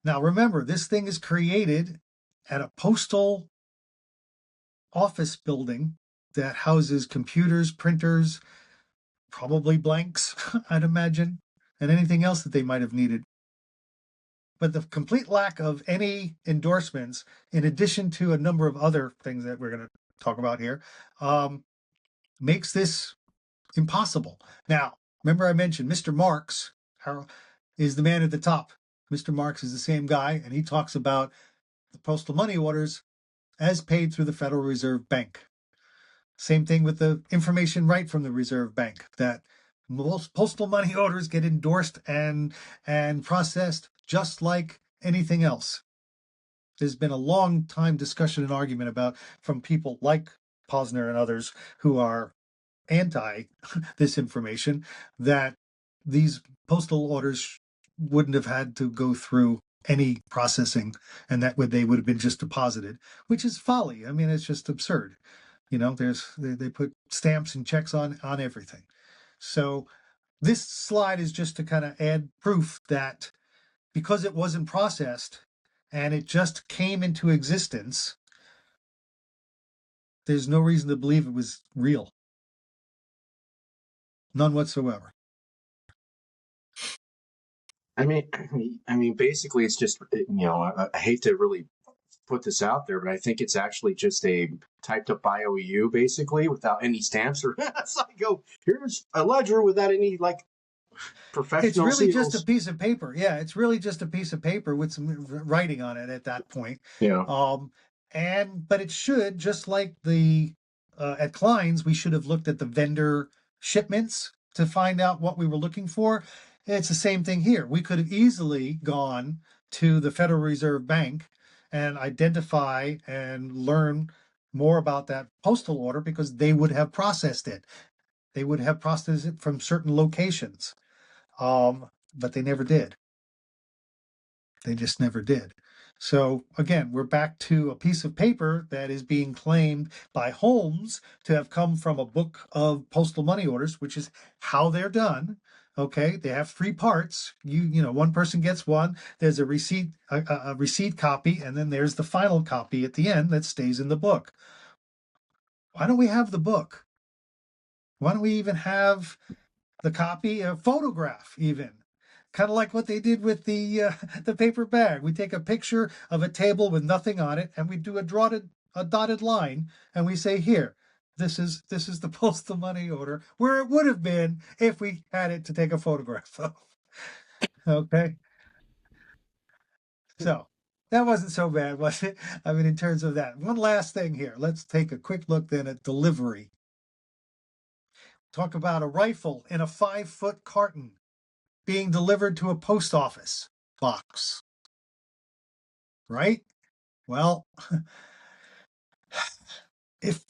Now remember, this thing is created at a postal office building that houses computers, printers, probably blanks, I'd imagine, and anything else that they might have needed. But the complete lack of any endorsements, in addition to a number of other things that we're going to talk about here, makes this impossible. Now, remember I mentioned Mr. Marks is the man at the top. Mr. Marks is the same guy, and he talks about the postal money orders as paid through the Federal Reserve Bank. Same thing with the information right from the Reserve Bank, that most postal money orders get endorsed and processed just like anything else. There's been a long time discussion and argument about, from people like Posner and others who are anti this information, that these postal orders wouldn't have had to go through any processing, and that they would have been just deposited, which is folly. I mean, it's just absurd. They put stamps and checks on everything. So this slide is just to kind of add proof that because it wasn't processed and it just came into existence, there's no reason to believe it was real. None whatsoever. I mean, basically, it's just, I hate to really put this out there, but I think it's actually just a typed up IOU, basically, without any stamps or. It's like, here's a ledger without any like professional. It's really seals. just a piece of paper. Yeah, it's really just a piece of paper with some writing on it at that point. Yeah. But it should, just like the at Klein's, we should have looked at the vendor shipments to find out what we were looking for. It's the same thing here. We could have easily gone to the Federal Reserve Bank and identify and learn more about that postal order because they would have processed it. They would have processed it from certain locations. But they never did. They just never did. So again, we're back to a piece of paper that is being claimed by Holmes to have come from a book of postal money orders, which is how they're done. Okay, they have three parts. One person gets one. There's a receipt copy, and then there's the final copy at the end that stays in the book. Why don't we have the book? Why don't we even have the copy, a photograph, even? Kind of like what they did with the paper bag. We take a picture of a table with nothing on it, and we do a dotted line, and we say, "Here, this is the postal money order," where it would have been if we had it to take a photograph of. Okay, so that wasn't so bad, was it? I mean, in terms of that. One last thing here. Let's take a quick look then at delivery. Talk about a rifle in a 5-foot carton being delivered to a post office box. Right? Well, if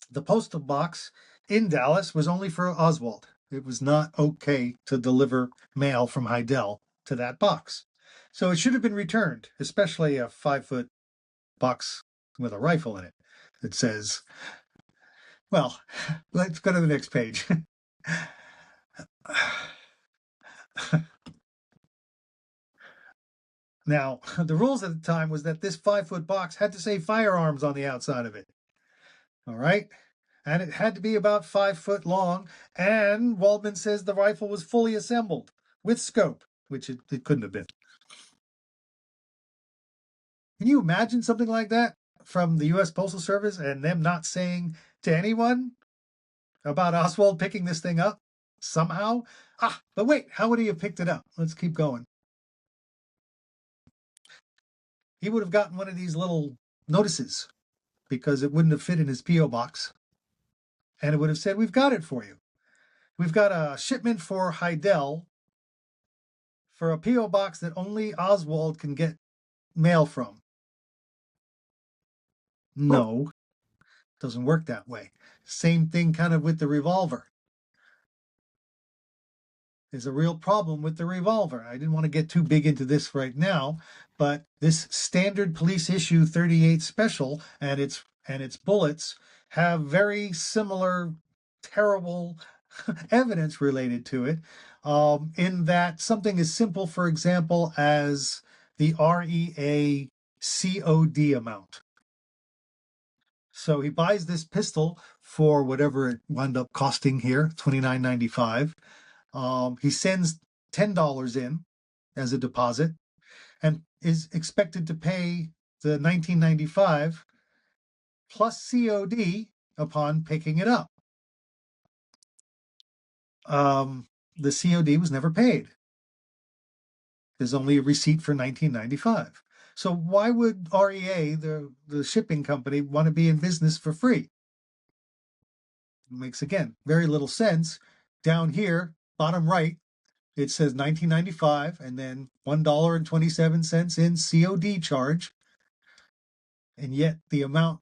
the postal box in Dallas was only for Oswald, it was not okay to deliver mail from Heidel to that box. So it should have been returned, especially a 5-foot box with a rifle in it that says, well, let's go to the next page. Now, the rules at the time was that this 5-foot box had to say firearms on the outside of it. All right. And it had to be about 5 foot long. And Waldman says the rifle was fully assembled with scope, which it couldn't have been. Can you imagine something like that from the U.S. Postal Service and them not saying to anyone about Oswald picking this thing up somehow? But wait, how would he have picked it up? Let's keep going. He would have gotten one of these little notices because it wouldn't have fit in his P.O. box. And it would have said, "We've got it for you. We've got a shipment for Heidel for a P.O. box that only Oswald can get mail from." No, doesn't work that way. Same thing kind of with the revolver. There's a real problem with the revolver. I didn't want to get too big into this right now, but this standard police issue 38 special and its bullets have very similar terrible evidence related to it, in that something as simple, for example, as the REA COD amount. So he buys this pistol for whatever it wound up costing here, $29.95. He sends $10 in as a deposit and is expected to pay the $19.95 plus COD upon picking it up. The COD was never paid. There's only a receipt for $19.95. So why would REA, the shipping company, want to be in business for free? It makes, again, very little sense. Down here, bottom right, it says $19.95 and then $1.27 in COD charge. And yet the amount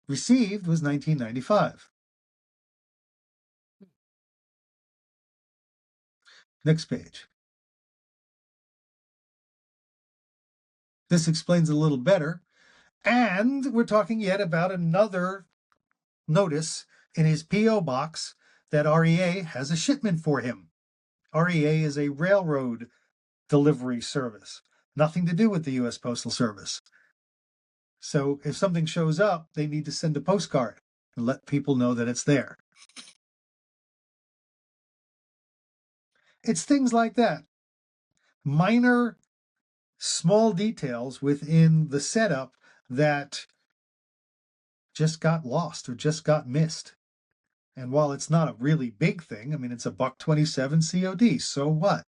received was $19.95. Next page. This explains a little better. And we're talking yet about another notice in his P.O. box that REA has a shipment for him. REA is a railroad delivery service, nothing to do with the U.S. Postal Service. So if something shows up, they need to send a postcard and let people know that it's there. It's things like that. Minor, small details within the setup that just got lost or just got missed. And while it's not a really big thing, I mean, it's a $1.27 COD, so what?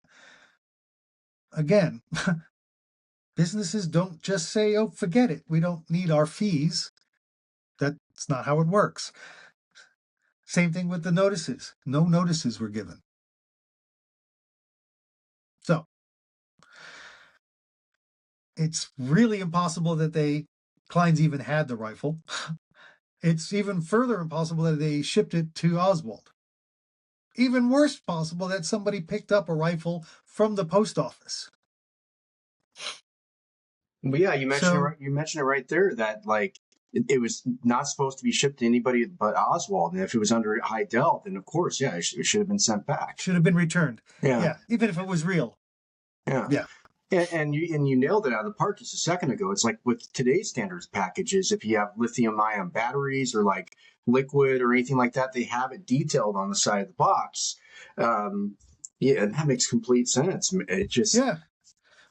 Again, businesses don't just say, oh, forget it. We don't need our fees. That's not how it works. Same thing with the notices. No notices were given. So it's really impossible that Klein's even had the rifle. It's even further impossible that they shipped it to Oswald. Even worse possible that somebody picked up a rifle from the post office. But yeah, you mentioned it right there that like it was not supposed to be shipped to anybody but Oswald, and if it was under high del, then of course, yeah, it should have been sent back. Should have been returned. Yeah, even if it was real. Yeah. And you nailed it out of the park just a second ago. It's like with today's standards packages, if you have lithium-ion batteries or like liquid or anything like that, they have it detailed on the side of the box. Yeah, and that makes complete sense. It just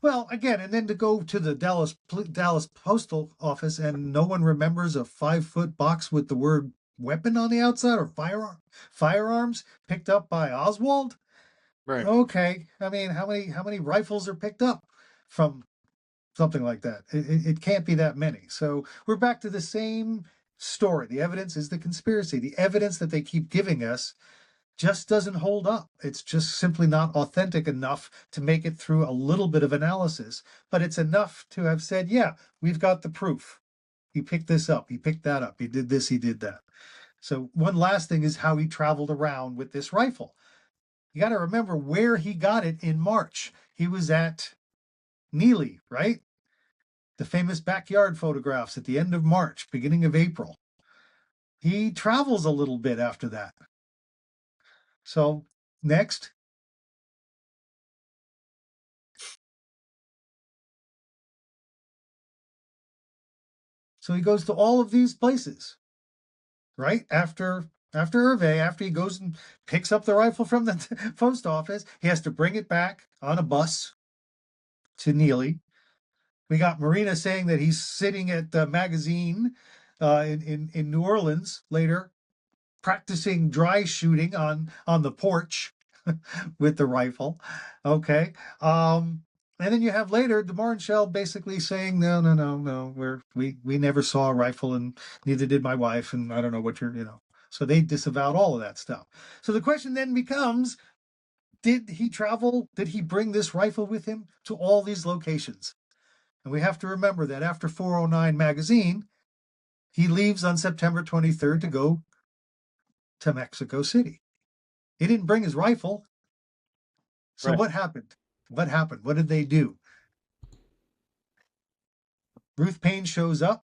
Well, again, and then to go to the Dallas Postal Office and no one remembers a 5-foot box with the word weapon on the outside or firearms picked up by Oswald. Right. Okay, I mean, how many rifles are picked up from something like that? It can't be that many. So we're back to the same story. The evidence is the conspiracy. The evidence that they keep giving us just doesn't hold up. It's just simply not authentic enough to make it through a little bit of analysis, but it's enough to have said, yeah, we've got the proof. He picked this up. He picked that up. He did this. He did that. So one last thing is how he traveled around with this rifle. You got to remember where he got it in March. He was at Neely, right? The famous backyard photographs at the end of March, beginning of April. He travels a little bit after that. So next. So he goes to all of these places, right? After Hervé, after he goes and picks up the rifle from the post office, he has to bring it back on a bus to Neely. We got Marina saying that he's sitting at the magazine in New Orleans later, practicing dry shooting on the porch with the rifle. Okay. And then you have later de Marnchel basically saying, no, we never saw a rifle, and neither did my wife, and I don't know what So they disavowed all of that stuff. So the question then becomes, did he travel? Did he bring this rifle with him to all these locations? And we have to remember that after 409 magazine, he leaves on September 23rd to go to Mexico City. He didn't bring his rifle. So Right. what happened? What happened? What did they do? Ruth Payne shows up.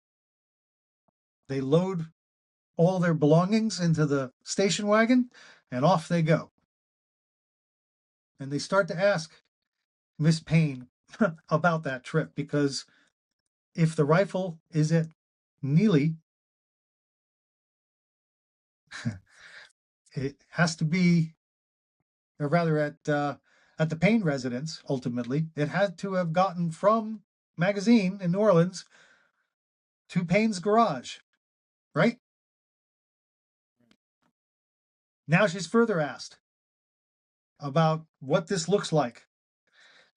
They load all their belongings into the station wagon, and off they go. And they start to ask Miss Payne about that trip, because if the rifle is at Neely, it has to be, or rather at the Payne residence, ultimately. It had to have gotten from Magazine in New Orleans to Payne's garage, right? Now she's further asked about what this looks like.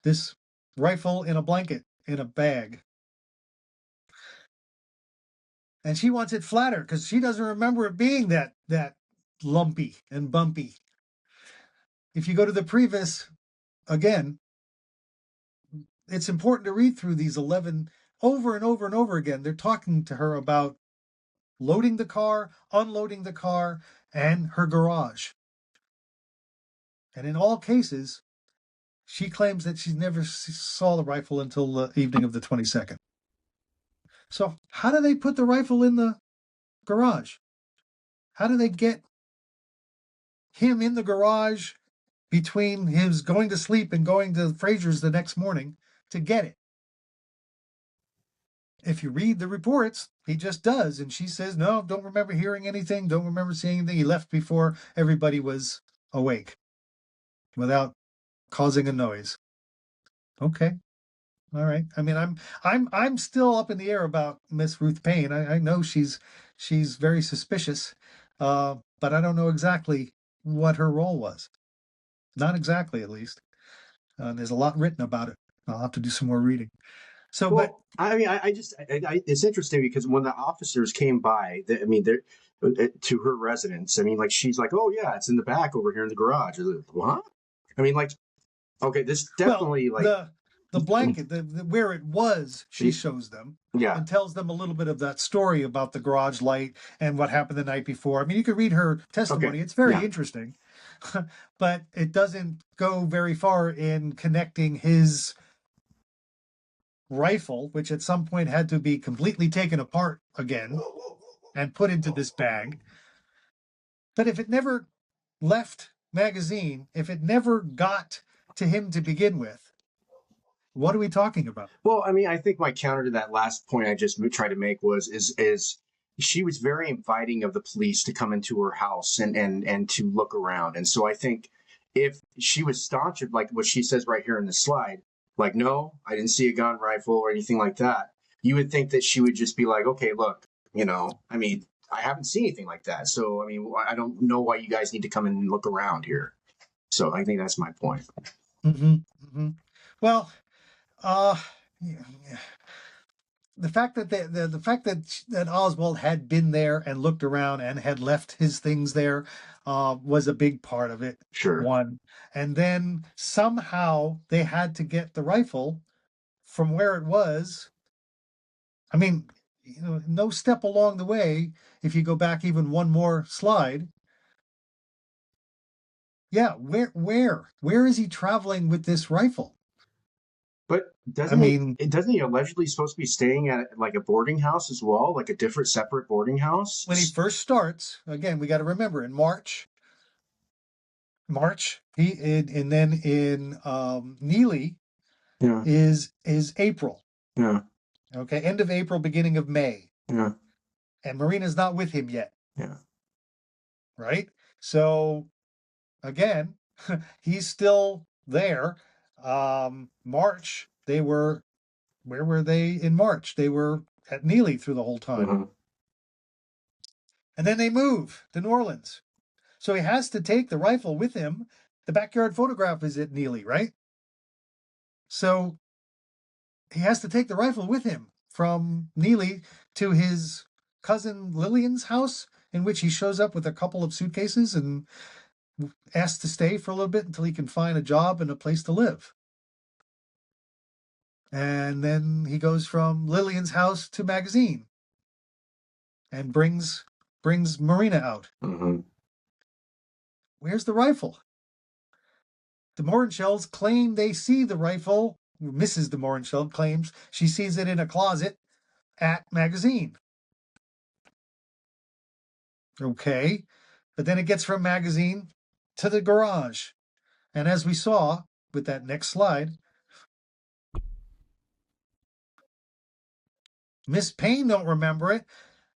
This rifle in a blanket, in a bag. And she wants it flatter because she doesn't remember it being that lumpy and bumpy. If you go to the previs, again, it's important to read through these 11 over and over and over again. They're talking to her about loading the car, unloading the car, and her garage. And in all cases, She claims that she never saw the rifle until the evening of the 22nd. So how do they put the rifle in the garage? How do they get him in the garage between his going to sleep and going to Fraser's the next morning to get it? If you read the reports, he just does. And she says, no, don't remember hearing anything. Don't remember seeing anything. He left before everybody was awake without causing a noise. Okay. All right. I mean, I'm still up in the air about Miss Ruth Payne. I know she's very suspicious, but I don't know exactly what her role was. Not exactly, at least. There's a lot written about it. I'll have to do some more reading. So, well, I mean, it's interesting because when the officers came by, they're to her residence. I mean, like she's like, oh yeah, it's in the back over here in the garage. What? I mean, like, okay, this definitely the blanket, the where it was, she shows them, and tells them a little bit of that story about the garage light and what happened the night before. I mean, you could read her testimony; okay. It's very interesting, but it doesn't go very far in connecting his rifle, which at some point had to be completely taken apart again and put into this bag. But if it never left magazine, if it never got to him to begin with, what are we talking about? Well, I mean, I think my counter to that last point I just tried to make is she was very inviting of the police to come into her house and to look around. And so I think if she was staunch, like what she says right here in the slide, like, no, I didn't see a gun, rifle, or anything like that, you would think that she would just be like, okay, look, I mean, I haven't seen anything like that. So, I mean, I don't know why you guys need to come in and look around here. So I think that's my point. Mm-hmm, mm-hmm. Well, yeah. The fact that the fact that Oswald had been there and looked around and had left his things there was a big part of it. Sure. One, and then somehow they had to get the rifle from where it was. I mean, no step along the way. If you go back even one more slide, yeah, where is he traveling with this rifle? But doesn't he allegedly supposed to be staying at like a boarding house as well, like a different separate boarding house? When he first starts, again, we got to remember in March, and then in Neely is April. Yeah. Okay, end of April, beginning of May. Yeah. And Marina's not with him yet. Yeah. Right? So again, he's still there. March, where were they in March? They were at Neely through the whole time. Mm-hmm. And then they move to New Orleans. So he has to take the rifle with him. The backyard photograph is at Neely, right? So he has to take the rifle with him from Neely to his cousin Lillian's house, in which he shows up with a couple of suitcases and asks to stay for a little bit until he can find a job and a place to live. And then he goes from Lillian's house to Magazine and brings Marina out. Mm-hmm. Where's the rifle? The Morenschelds claim they see the rifle. Mrs. de Morenscheld claims she sees it in a closet at Magazine. Okay, but then it gets from Magazine to the garage. And as we saw with that next slide, Miss Payne don't remember it.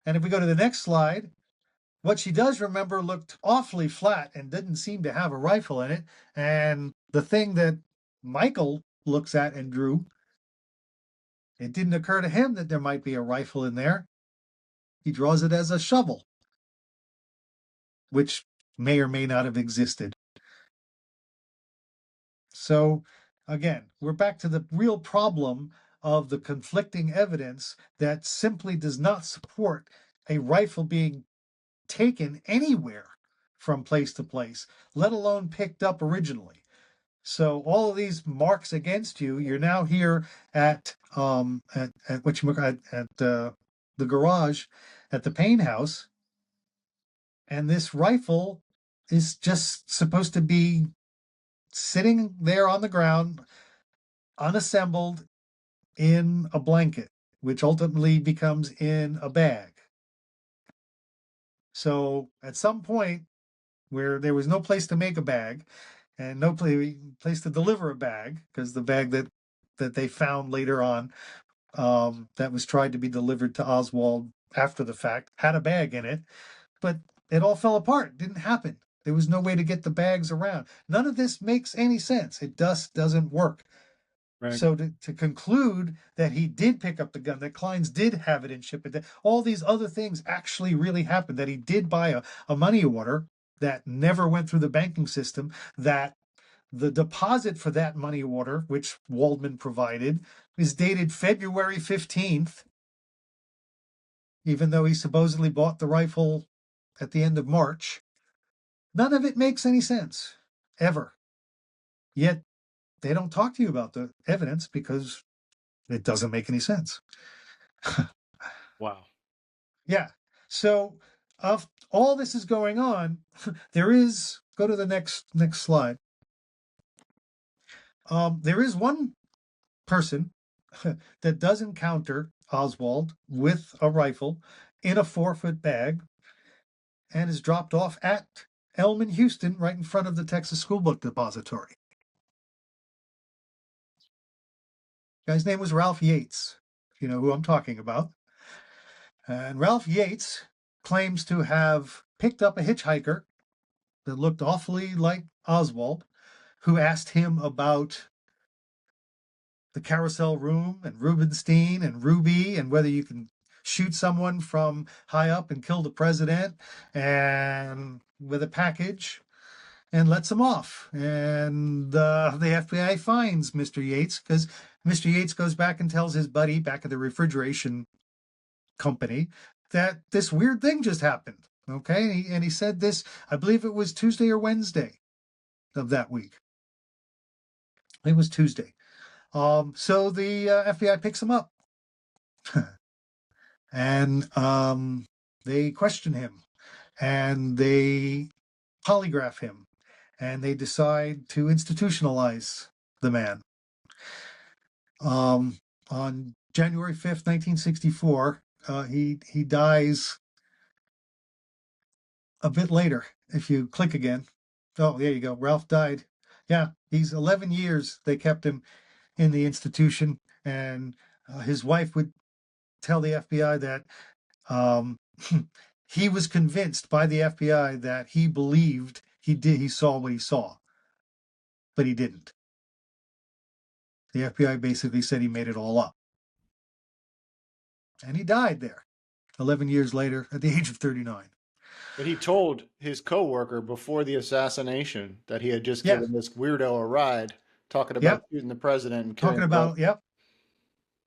And if we go to the next slide, what she does remember looked awfully flat and didn't seem to have a rifle in it. And the thing that Michael looks at and drew, it didn't occur to him that there might be a rifle in there. He draws it as a shovel, which may or may not have existed. So again, we're back to the real problem of the conflicting evidence that simply does not support a rifle being taken anywhere from place to place, let alone picked up originally. So all of these marks against you, you're now here at the garage at the Payne house, and this rifle is just supposed to be sitting there on the ground, unassembled in a blanket, which ultimately becomes in a bag. So at some point where there was no place to make a bag and no place to deliver a bag, because the bag that they found later on, that was tried to be delivered to Oswald after the fact, had a bag in it, but it all fell apart. It didn't happen. There was no way to get the bags around. None of this makes any sense. It just doesn't work. Right. So to conclude that he did pick up the gun, that Klein's did have it and ship it, that all these other things actually really happened, that he did buy a money order that never went through the banking system, that the deposit for that money order, which Waldman provided, is dated February 15th, even though he supposedly bought the rifle at the end of March. None of it makes any sense, ever. Yet they don't talk to you about the evidence because it doesn't make any sense. Wow. Yeah. So all this is going on, there is, go to the next slide. There is one person that does encounter Oswald with a rifle in a 4-foot bag and is dropped off at Elm, Houston, right in front of the Texas School Book Depository. Guy's name was Ralph Yates, if you know who I'm talking about. And Ralph Yates claims to have picked up a hitchhiker that looked awfully like Oswald, who asked him about the carousel room and Rubenstein and Ruby and whether you can shoot someone from high up and kill the president, and with a package, and lets him off. And the FBI finds Mr. Yates because Mr. Yates goes back and tells his buddy back at the refrigeration company that this weird thing just happened. Okay. And he said this, I believe it was Tuesday or Wednesday of that week. It was Tuesday. So the FBI picks him up and they question him and they polygraph him and they decide to institutionalize the man. On January 5th, 1964, he dies a bit later. If you click again. Oh, there you go. Ralph died. Yeah, he's 11 years. They kept him in the institution, and his wife would tell the FBI that he was convinced by the FBI that he believed he saw what he saw, but he didn't. The FBI basically said he made it all up. And he died there 11 years later at the age of 39. But he told his coworker before the assassination that he had just given this weirdo a ride, talking about shooting the president and killing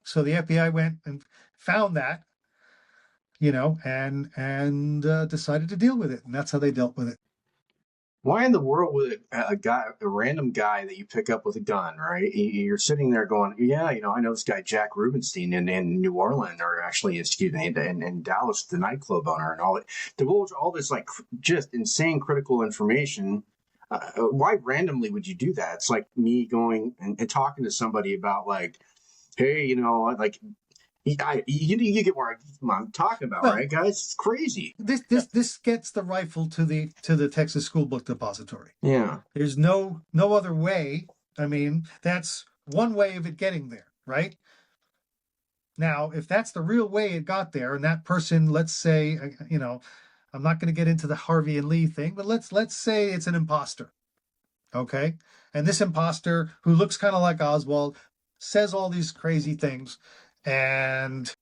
So the FBI went and found that, and decided to deal with it. And that's how they dealt with it. Why in the world would a random guy that you pick up with a gun, right? You're sitting there going, yeah, I know this guy, Jack Rubenstein in New Orleans, or actually, excuse me, in Dallas, the nightclub owner, and all it. Divulge all this like just insane critical information. Why randomly would you do that? It's like me going and talking to somebody about like, hey, like. You get what I'm talking about, right, guys? It's crazy. This gets the rifle to the Texas School Book Depository. Yeah. There's no other way. I mean, that's one way of it getting there, right? Now, if that's the real way it got there, and that person, let's say, I'm not going to get into the Harvey and Lee thing, but let's say it's an imposter, okay? And this imposter, who looks kind of like Oswald, says all these crazy things. And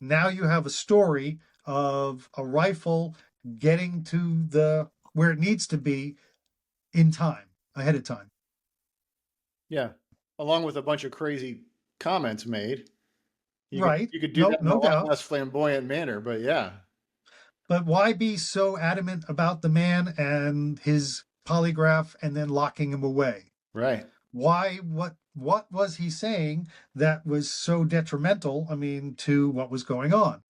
now you have a story of a rifle getting to where it needs to be in time, ahead of time. Yeah. Along with a bunch of crazy comments made. You could do that in no a doubt. lot less flamboyant manner, but yeah. But why be so adamant about the man and his polygraph and then locking him away? Right. Why, what was he saying that was so detrimental, to what was going on?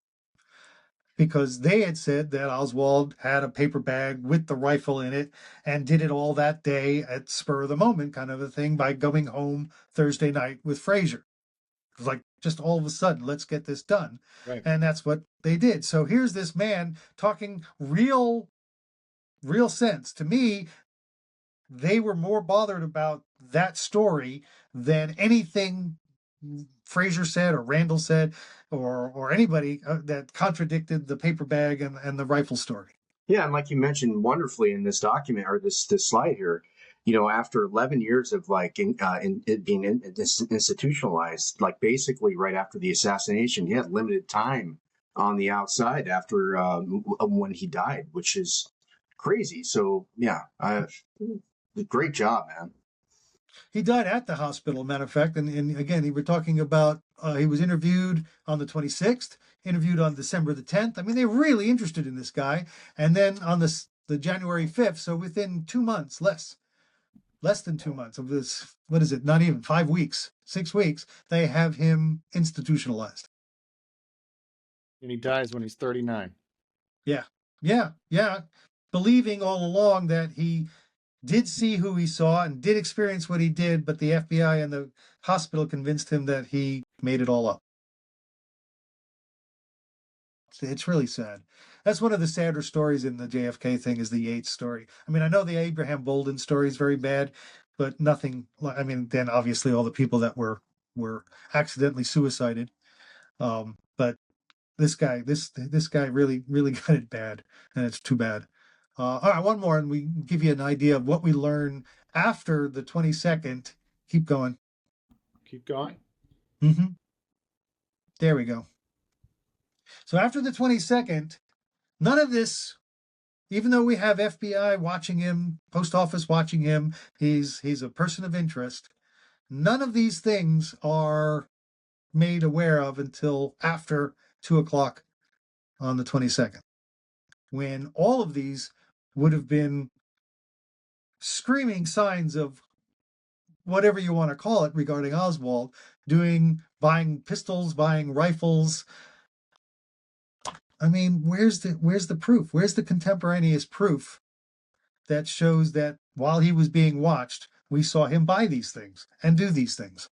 because they had said that Oswald had a paper bag with the rifle in it and did it all that day at spur of the moment kind of a thing by going home Thursday night with Frazier. It was like just all of a sudden, let's get this done. Right. And that's what they did. So here's this man talking real sense. To me, they were more bothered about that story than anything Frazier said or Randall said or anybody that contradicted the paper bag and the rifle story. Yeah, and like you mentioned wonderfully in this document or this slide here, after 11 years of it being institutionalized, like basically right after the assassination, he had limited time on the outside after when he died, which is crazy. So yeah, great job, man. He died at the hospital, matter of fact. And again, we were talking about he was interviewed on the 26th, interviewed on December the 10th. I mean, they were really interested in this guy. And then on the January 5th, so within 2 months, less than 2 months of this, what is it? Not even 5 weeks, 6 weeks, they have him institutionalized. And he dies when he's 39. Yeah. Believing all along that he did see who he saw and did experience what he did, but the FBI and the hospital convinced him that he made it all up. It's really sad. That's one of the sadder stories in the JFK thing is the Yates story. I mean, I know the Abraham Bolden story is very bad, but nothing. I mean, then obviously all the people that were accidentally suicided. But this guy really got it bad, and it's too bad. All right, one more, and we give you an idea of what we learn after the 22nd. Keep going. Keep going. Mm-hmm. There we go. So after the 22nd, none of this, even though we have FBI watching him, post office watching him, he's a person of interest. None of these things are made aware of until after 2:00 on the 22nd, when all of these would have been screaming signs of whatever you want to call it regarding Oswald, buying pistols, buying rifles. I mean, where's the proof? Where's the contemporaneous proof that shows that while he was being watched, we saw him buy these things and do these things?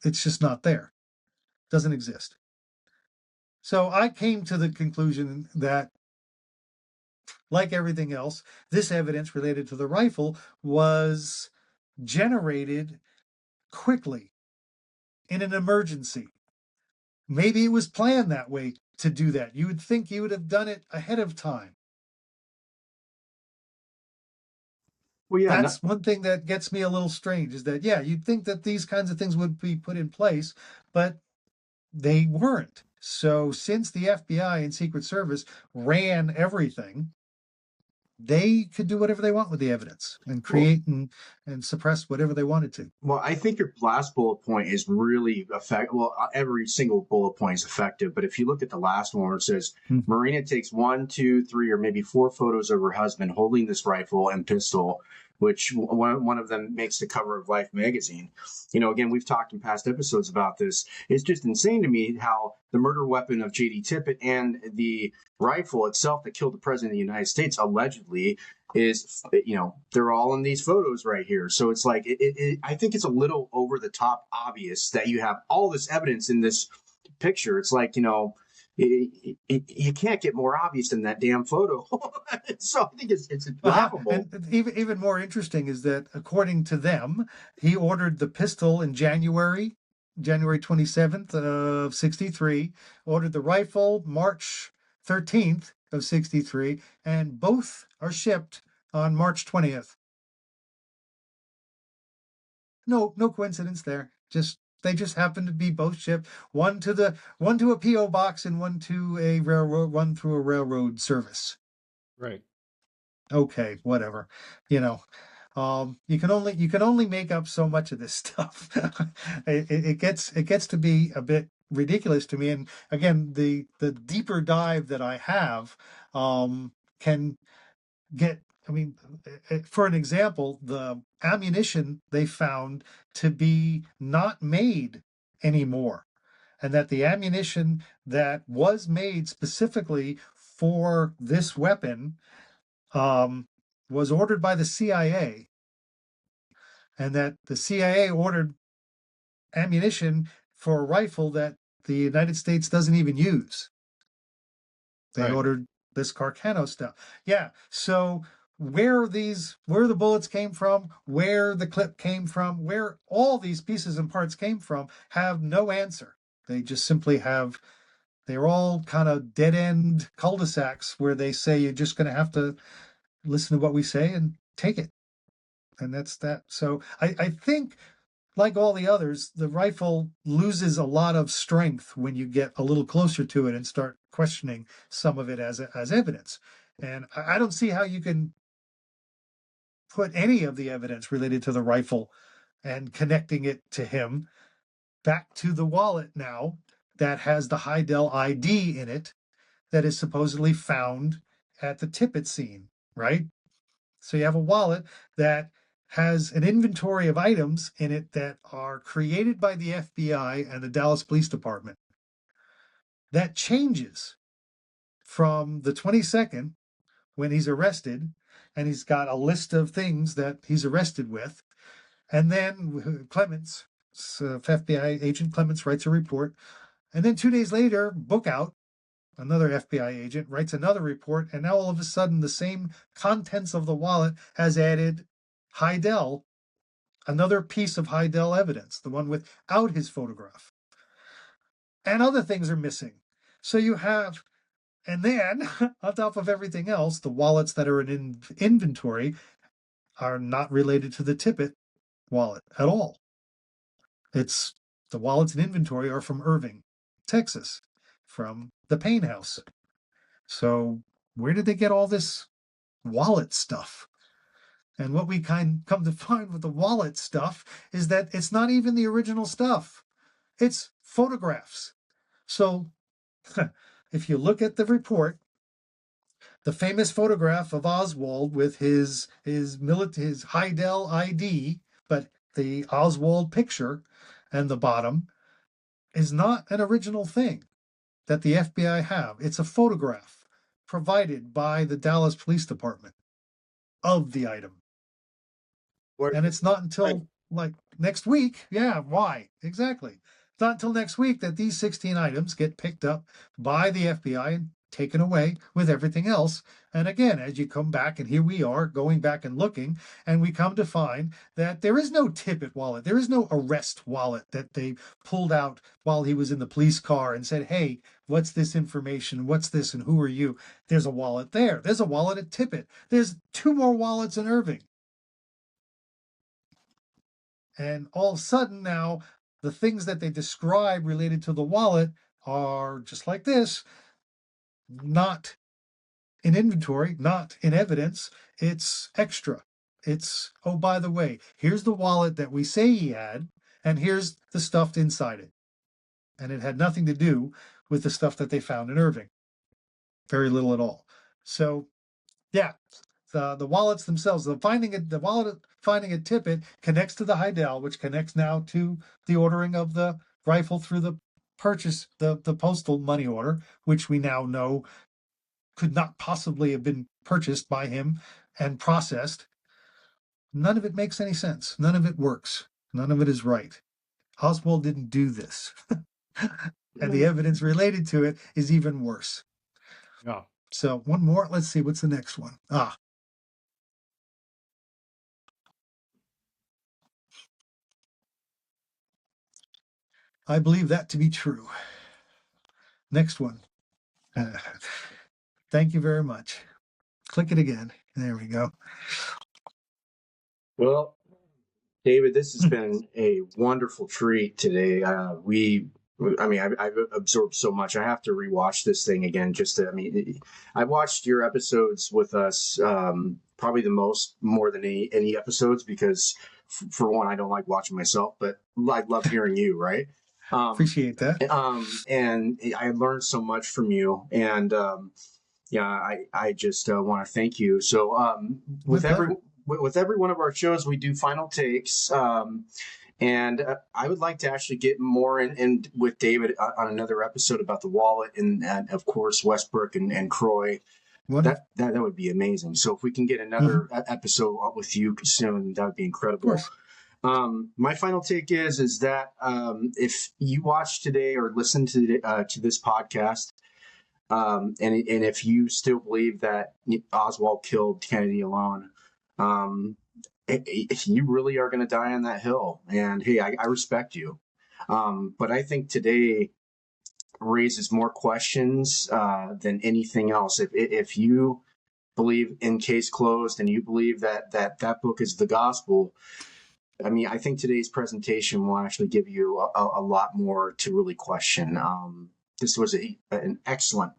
It's just not there. Doesn't exist. So I came to the conclusion that, like everything else, this evidence related to the rifle was generated quickly in an emergency. Maybe it was planned that way to do that. You would think you would have done it ahead of time. Well, yeah, That's one thing that gets me a little strange is that, yeah, you'd think that these kinds of things would be put in place, but they weren't. So since the FBI and Secret Service ran everything, they could do whatever they want with the evidence and create and suppress whatever they wanted to. Well, I think your last bullet point is really effective. Well, every single bullet point is effective, but if you look at the last one where it says Marina takes 1, 2, 3, or maybe 4 photos of her husband holding this rifle and pistol, which one of them makes the cover of Life magazine. Again, we've talked in past episodes about this. It's just insane to me how the murder weapon of J.D. Tippit and the rifle itself that killed the president of the United States allegedly is, they're all in these photos right here. So it's like, I think it's a little over the top obvious that you have all this evidence in this picture. It's like, you can't get more obvious than that damn photo. So I think it's laughable. And even more interesting is that according to them, he ordered the pistol in January 27th of 63, ordered the rifle March 13th of 63, and both are shipped on March 20th. No coincidence there. They just happen to be both shipped, one to a PO box and one to a railroad, one through a railroad service. Right. Okay, whatever. You can only make up so much of this stuff. It gets to be a bit ridiculous to me. And again, the deeper dive that I have can get. I mean, for an example, the ammunition they found to be not made anymore. and that the ammunition that was made specifically for this weapon was ordered by the CIA, and that the CIA ordered ammunition for a rifle that the United States doesn't even use. They Right. ordered this Carcano stuff. Yeah. So where the bullets came from, where the clip came from, where all these pieces and parts came from, have no answer. They just simply they're all kind of dead end cul-de-sacs where they say you're just going to have to listen to what we say and take it. And that's that. So I think, like all the others, the rifle loses a lot of strength when you get a little closer to it and start questioning some of it as evidence. And I don't see how you can put any of the evidence related to the rifle and connecting it to him back to the wallet now that has the Heidel ID in it that is supposedly found at the Tippett scene, right? So you have a wallet that has an inventory of items in it that are created by the FBI and the Dallas Police Department. That changes from the 22nd, when he's arrested, and he's got a list of things that he's arrested with. And then Clements, FBI agent Clements, writes a report. And then 2 days later, Bookout, another FBI agent, writes another report. And now all of a sudden, the same contents of the wallet has added Heidel, another piece of Heidel evidence, the one without his photograph. And other things are missing. So you have, and then on top of everything else, the wallets that are in inventory are not related to the Tippett wallet at all. It's the wallets in inventory are from Irving, Texas, from the Payne House. So where did they get all this wallet stuff? And what we come to find with the wallet stuff is that it's not even the original stuff. It's photographs. So if you look at the report, the famous photograph of Oswald with his Heidel ID, but the Oswald picture and the bottom is not an original thing that the FBI have. It's a photograph provided by the Dallas Police Department of the item. And it's not until like next week. Yeah, why? Exactly. It's not until next week that these 16 items get picked up by the FBI and taken away with everything else. And again, as you come back, and here we are going back and looking, and we come to find that there is no Tippett wallet. There is no arrest wallet that they pulled out while he was in the police car and said, hey, what's this information? What's this? And who are you? There's a wallet there. There's a wallet at Tippett. There's 2 more wallets in Irving. And all of a sudden now, the things that they describe related to the wallet are just like this, not in inventory, not in evidence. It's extra. It's, oh, by the way, here's the wallet that we say he had, and here's the stuff inside it. And it had nothing to do with the stuff that they found in Irving. Very little at all. So, yeah, the wallets themselves, the wallet finding at Tippett connects to the Heidel, which connects now to the ordering of the rifle through the purchase, the postal money order, which we now know could not possibly have been purchased by him and processed. None of it makes any sense. None of it works. None of it is right. Oswald didn't do this. And the evidence related to it is even worse. Yeah. So one more. Let's see. What's the next one? I believe that to be true. Next one. Thank you very much. Click it again. There we go. Well, David, this has been a wonderful treat today. I've absorbed so much. I have to rewatch this thing again. I watched your episodes with us probably more than any episodes, because for one, I don't like watching myself, but I love hearing you, right? Appreciate that. And I learned so much from you, and I just want to thank you. So with every one of our shows, we do final takes. And I would like to actually get more in with David on another episode about the wallet and of course, Westbrook and Croy. Wonderful. That would be amazing. So if we can get another episode up with you soon, that would be Of incredible. course. My final take is that if you watch today or listen to this podcast, and if you still believe that Oswald killed Kennedy alone, you really are going to die on that hill. And hey, I respect you, but I think today raises more questions than anything else. If you believe in case closed and you believe that book is the gospel, I mean, I think today's presentation will actually give you a lot more to really question. This was an excellent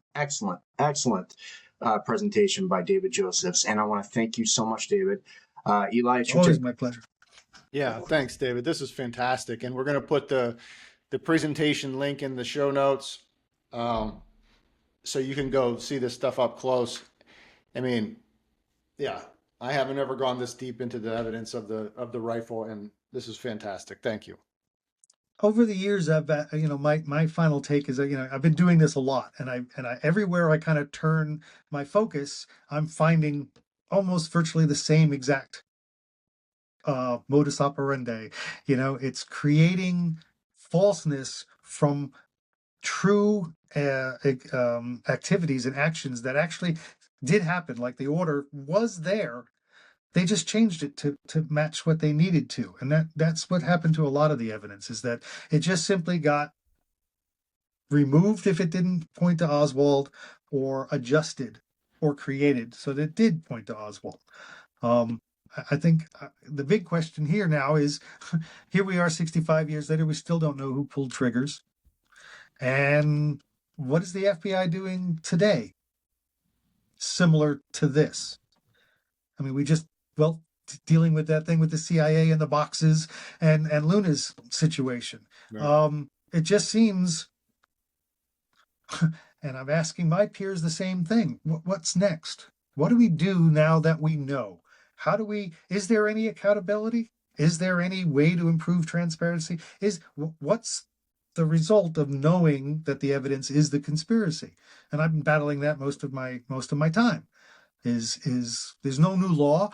presentation by David Josephs, and I want to thank you so much, David. Eli, it's your Always turn. my pleasure. Yeah, thanks, David. This is fantastic. And we're going to put the presentation link in the show notes, so you can go see this stuff up close. I mean, yeah, I haven't ever gone this deep into the evidence of the rifle, and this is fantastic. Thank you. Over the years, I've my final take is that I've been doing this a lot, and I everywhere I kind of turn my focus, I'm finding almost virtually the same exact modus operandi. It's creating falseness from true activities and actions that actually did happen. Like the order was there, they just changed it to match what they needed to, and that's what happened to a lot of the evidence, is that it just simply got removed if it didn't point to Oswald, or adjusted or created so that it did point to Oswald. I think the big question here now is, here we are 65 years later, we still don't know who pulled triggers. And what is the FBI doing today similar to this? I mean, dealing with that thing with the CIA and the boxes and Luna's situation. Right. It just seems, and I'm asking my peers the same thing. What's next? What do we do now that we know? Is there any accountability? Is there any way to improve transparency? What's the result of knowing that the evidence is the conspiracy? And I've been battling that most of my time. Is there's no new law,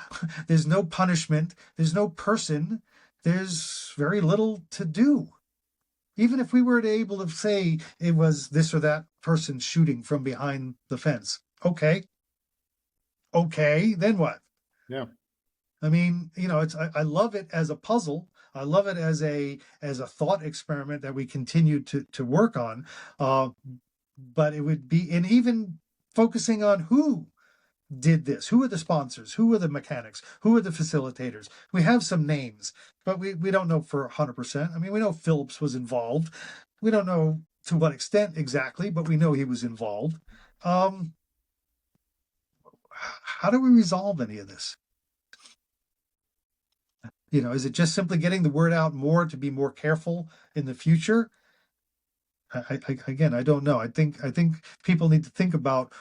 there's no punishment, there's no person, there's very little to do. Even if we were able to say it was this or that person shooting from behind the fence, okay, then what? Yeah. I mean, I love it as a puzzle. I love it as a thought experiment that we continue to work on. But it would be, and even focusing on who did this, who are the sponsors, who are the mechanics, who are the facilitators. We have some names, but we don't know for 100%. I mean, we know Phillips was involved. We don't know to what extent exactly, but we know he was involved. How do we resolve any of this? Is it just simply getting the word out more to be more careful in the future? Again, I don't know. I think people need to think about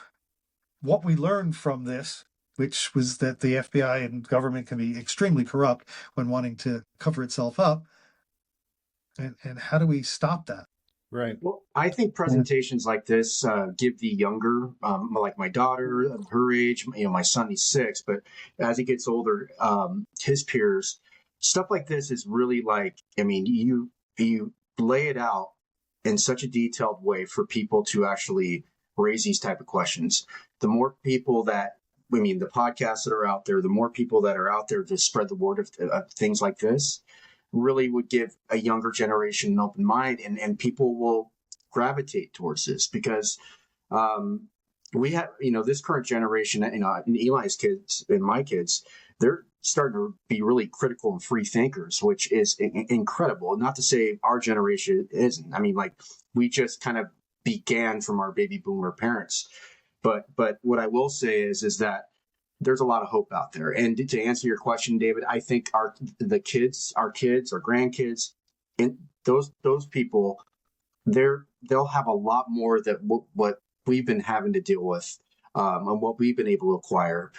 what we learned from this, which was that the FBI and government can be extremely corrupt when wanting to cover itself up. And how do we stop that? Right. Well, I think presentations like this give the younger, like my daughter, her age, my son, he's 6, but as he gets older, his peers, stuff like this is really you lay it out in such a detailed way for people to actually raise these type of questions. The more people the podcasts that are out there, the more people that are out there to spread the word of things like this, really would give a younger generation an open mind, and people will gravitate towards this, because we have, this current generation, and Eli's kids and my kids, they're starting to be really critical and free thinkers, which is incredible. Not to say our generation isn't. I mean, we just kind of began from our baby boomer parents. But what I will say is that there's a lot of hope out there. And to answer your question, David, I think our kids, our grandkids, and those people, they'll have a lot more that what we've been having to deal with, and what we've been able to acquire,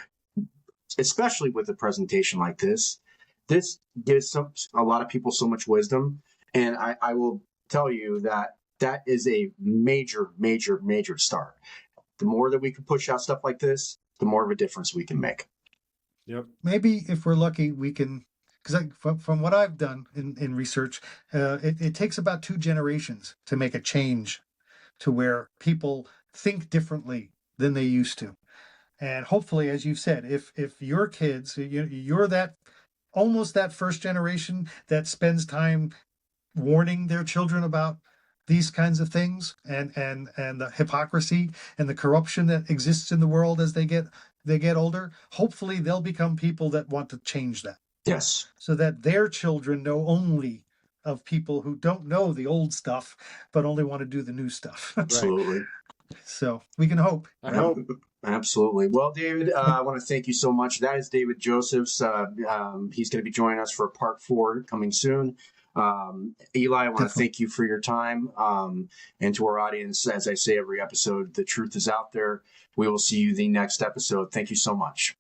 especially with a presentation like this. this gives a lot of people so much wisdom. And I will tell you that is a major, major, major start. The more that we can push out stuff like this, the more of a difference we can make. Yep. Maybe if we're lucky, we can, because from what I've done in research, it takes about 2 generations to make a change to where people think differently than they used to. And hopefully, as you've said, if your kids, you're that almost that first generation that spends time warning their children about these kinds of things and the hypocrisy and the corruption that exists in the world as they get older, hopefully they'll become people that want to change that. Yes. So that their children know only of people who don't know the old stuff, but only want to do the new stuff. Absolutely. So we can hope. I hope. Absolutely. Well, David, I want to thank you so much. That is David Josephs. He's going to be joining us for part 4 coming soon. Eli, I want to thank you for your time. And to our audience, as I say every episode, the truth is out there. We will see you the next episode. Thank you so much.